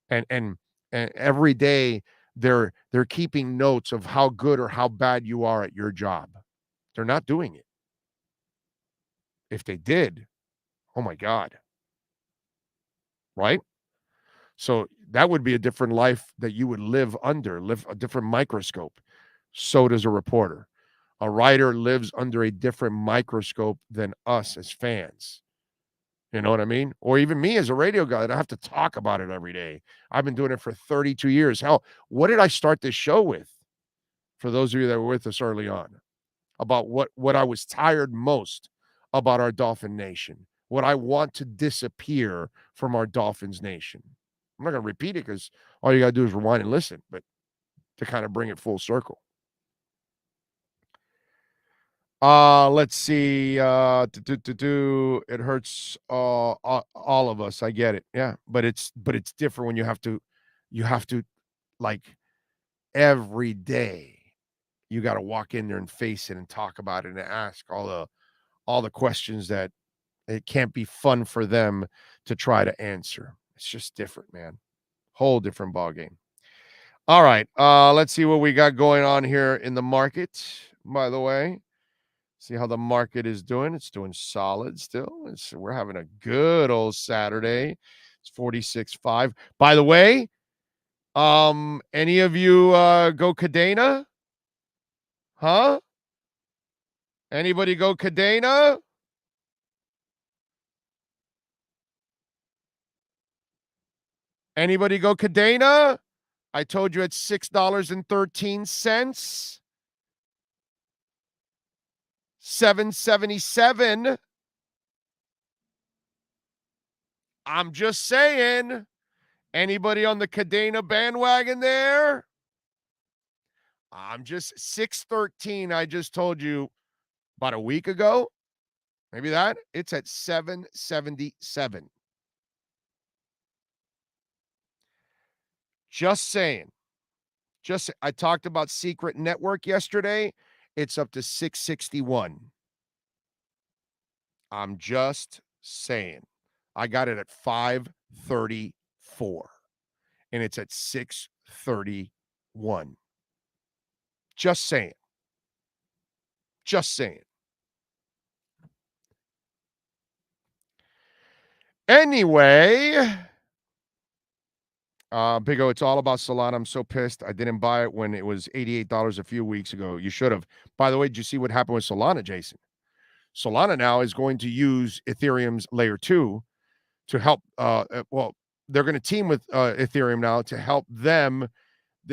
And every day they're keeping notes of how good or how bad you are at your job. They're not doing it. If they did, oh my God. Right? So that would be a different life that you would live a different microscope. So does a reporter. A writer lives under a different microscope than us as fans. You know what I mean? Or even me as a radio guy, I don't have to talk about it every day. I've been doing it for 32 years. Hell, what did I start this show with? For those of you that were with us early on, about what I was tired most about our Dolphin Nation, what I want to disappear from our Dolphins Nation. I'm not going to repeat it because all you got to do is rewind and listen, but to kind of bring it full circle. Let's see. It hurts all of us. I get it. Yeah, but it's different when you have to like every day you got to walk in there and face it and talk about it and ask all the questions that it can't be fun for them to try to answer. It's just different, man. Whole different ballgame. All right. Let's see what we got going on here in the market, by the way. See how the market is doing. It's doing solid still. We're having a good old Saturday. It's 46.5. By the way, any of you go Cadena? Huh? Anybody go Cadena? Anybody go Cadena? I told you it's $6.13. $7.77. I'm just saying. Anybody on the Cadena bandwagon there? I'm just $6.13. I just told you about a week ago. Maybe that. It's at $7.77. Just saying. I talked about Secret Network yesterday. It's up to $6.61. I'm just saying. I got it at 534, and it's at 631. Just saying. Just saying. Anyway, Big O, it's all about Solana. I'm so pissed. I didn't buy it when it was $88 a few weeks ago. You should have. By the way, did you see what happened with Solana, Jason? Solana now is going to use Ethereum's layer 2 to help. They're going to team with Ethereum now to help them.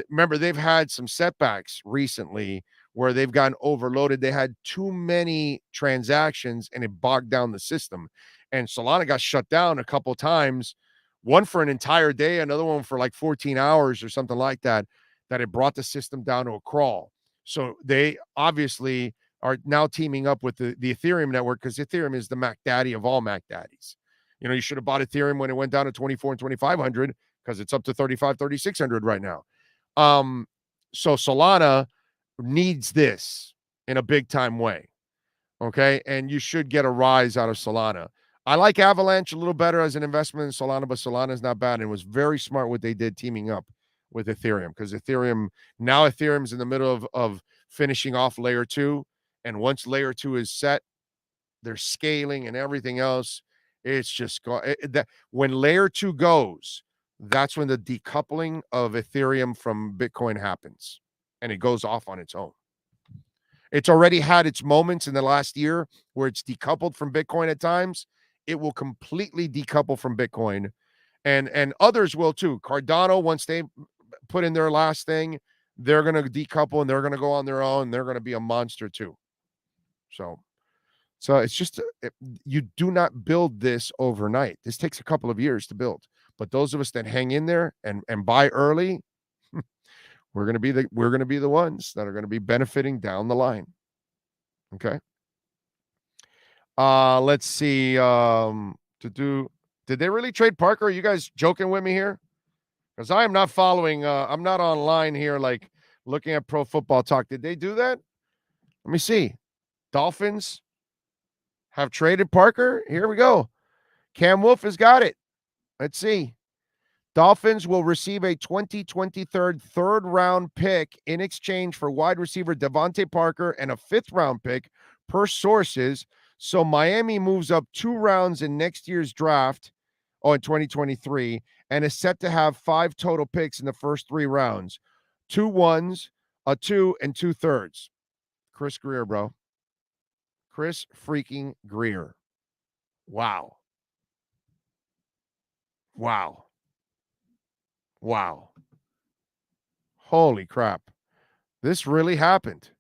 Remember, they've had some setbacks recently where they've gotten overloaded. They had too many transactions and it bogged down the system. And Solana got shut down a couple times, one for an entire day, another one for like 14 hours or something like that, that it brought the system down to a crawl. So they obviously are now teaming up with the Ethereum network because Ethereum is the Mac Daddy of all Mac Daddies. You know, you should have bought Ethereum when it went down to 24 and 2,500 because it's up to 35, 3,600 right now. So Solana needs this in a big time way. Okay. And you should get a rise out of Solana. I like Avalanche a little better as an investment in Solana, but Solana is not bad. And it was very smart what they did teaming up with Ethereum because Ethereum's in the middle of finishing off layer 2. And once layer 2 is set, they're scaling and everything else. It's just when layer 2 goes, that's when the decoupling of Ethereum from Bitcoin happens and it goes off on its own. It's already had its moments in the last year where it's decoupled from Bitcoin at times. It will completely decouple from Bitcoin and others will too. Cardano, once they put in their last thing, they're going to decouple and they're going to go on their own. They're going to be a monster too. So it's just, you do not build this overnight. This takes a couple of years to build. But those of us that hang in there and buy early, we're going to be the ones that are going to be benefiting down the line. Okay. Let's see. Did they really trade Parker? Are you guys joking with me here? Because I am not following. I'm not online here, like looking at Pro Football Talk. Did they do that? Let me see. Dolphins have traded Parker. Here we go. Cam Wolf has got it. Let's see. Dolphins will receive a 2023 third-round pick in exchange for wide receiver Devontae Parker and a fifth-round pick per sources. So Miami moves up 2 rounds in next year's draft, in 2023, and is set to have 5 total picks in the first 3 rounds. 2 1s, a 2, and 2 thirds. Chris Greer, bro. Chris freaking Greer. Wow. Wow. Wow. Holy crap. This really happened.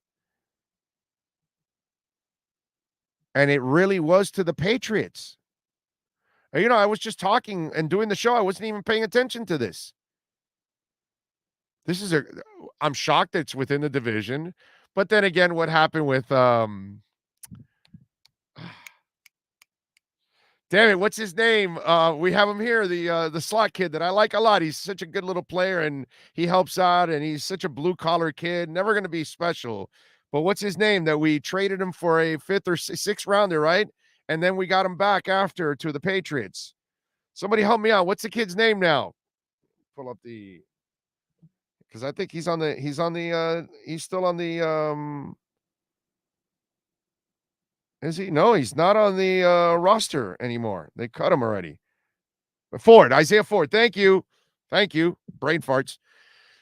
And it really was to the Patriots. And, you know, I was just talking and doing the show. I wasn't even paying attention to this. I'm shocked that it's within the division. But then again, what happened with, damn it, what's his name? We have him here, the slot kid that I like a lot. He's such a good little player, and he helps out, and he's such a blue-collar kid. Never going to be special. But what's his name that we traded him for a 5th or 6th rounder, right? And then we got him back after to the Patriots. Somebody help me out. What's the kid's name now? Pull up because I think he's still on the, is he? No, he's not on the roster anymore. They cut him already. Isaiah Ford. Thank you. Brain farts.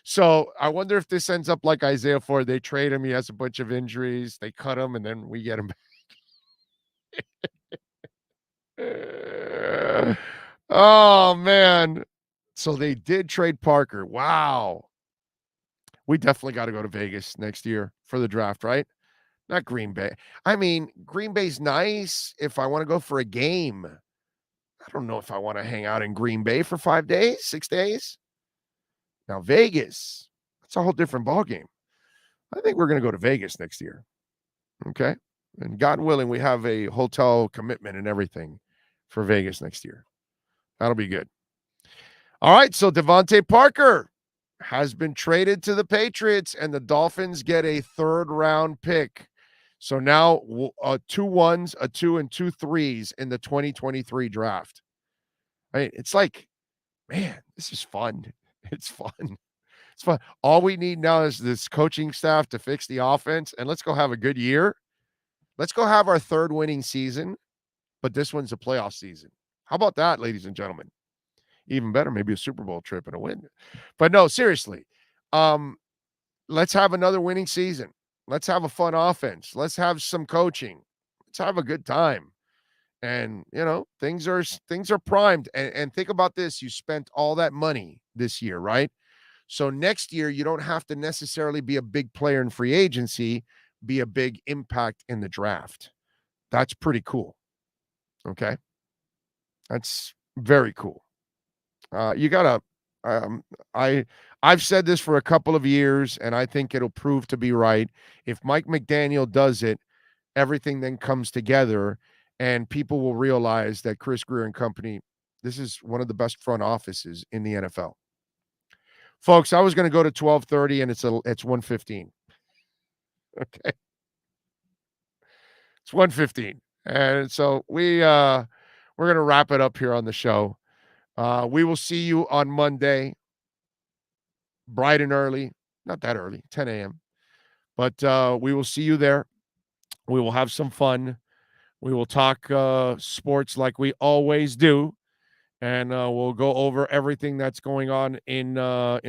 So I wonder if this ends up like Isaiah Ford. They trade him. He has a bunch of injuries. They cut him, and then we get him back. Oh, man. So they did trade Parker. Wow. We definitely got to go to Vegas next year for the draft, right? Not Green Bay. I mean, Green Bay's nice if I want to go for a game. I don't know if I want to hang out in Green Bay for 5 days, 6 days. Now, Vegas, that's a whole different ballgame. I think we're going to go to Vegas next year. Okay? And God willing, we have a hotel commitment and everything for Vegas next year. That'll be good. All right, so Devontae Parker has been traded to the Patriots, and the Dolphins get a 3rd-round pick. So now 2 1s, a 2, and 2 3s in the 2023 draft. Right? It's like, man, this is fun. It's fun. It's fun. All we need now is this coaching staff to fix the offense, and let's go have a good year. Let's go have our 3rd winning season, but this one's a playoff season. How about that, ladies and gentlemen? Even better, maybe a Super Bowl trip and a win. But no, seriously, let's have another winning season. Let's have a fun offense. Let's have some coaching. Let's have a good time. And, you know, things are primed. And think about this. You spent all that money this year, right? So next year, you don't have to necessarily be a big player in free agency, be a big impact in the draft. That's pretty cool. Okay. That's very cool. You gotta, I've said this for a couple of years, and I think it'll prove to be right. If Mike McDaniel does it, everything then comes together, and people will realize that Chris Grier and company, this is one of the best front offices in the NFL. Folks, I was going to go to 12:30, and it's 1:15. Okay. It's 1:15. And so we're going to wrap it up here on the show. We will see you on Monday, bright and early. Not that early, 10 a.m. But we will see you there. We will have some fun. We will talk sports like we always do. And we'll go over everything that's going on in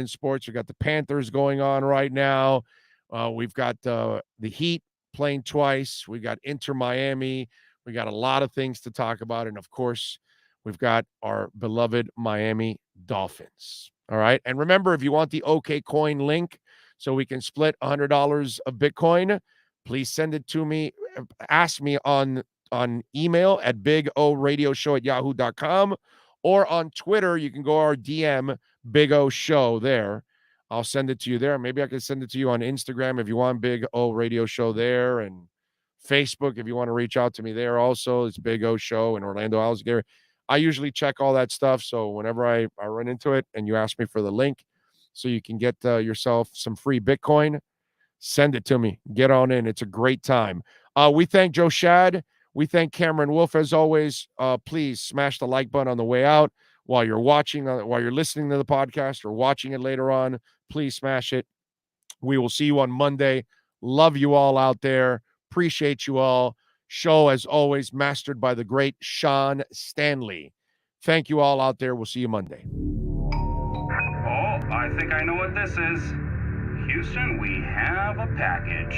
sports. We got the Panthers going on right now. We've got the Heat playing twice. We got Inter Miami. We got a lot of things to talk about. And, of course, we've got our beloved Miami Dolphins. All right. And remember, if you want the OK Coin link so we can split $100 of Bitcoin, please send it to me. Ask me on email at bigoradioshow@yahoo.com, or on Twitter. You can go our DM Big O Show there. I'll send it to you there. Maybe I can send it to you on Instagram if you want Big O Radio Show there, and Facebook if you want to reach out to me there also. It's Big O Show in Orlando, Alligator. I usually check all that stuff, so whenever I run into it and you ask me for the link so you can get yourself some free Bitcoin, send it to me. Get on in. It's a great time. We thank Joe Shad. We thank Cameron Wolf, as always. Please smash the like button on the way out while you're watching, while you're listening to the podcast or watching it later on. Please smash it. We will see you on Monday. Love you all out there. Appreciate you all. Show, as always, mastered by the great Sean Stanley. Thank you all out there. We'll see you Monday. Oh, I think I know what this is. Houston, we have a package.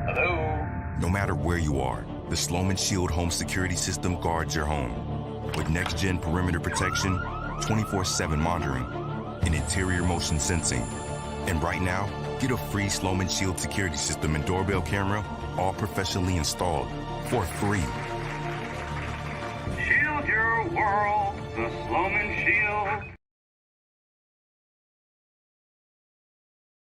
Hello? No matter where you are, the Sloman Shield home security system guards your home. With next-gen perimeter protection, 24/7 monitoring, and interior motion sensing. And right now, get a free Sloman Shield security system and doorbell camera, all professionally installed, for free. Shield your world, the Sloman Shield.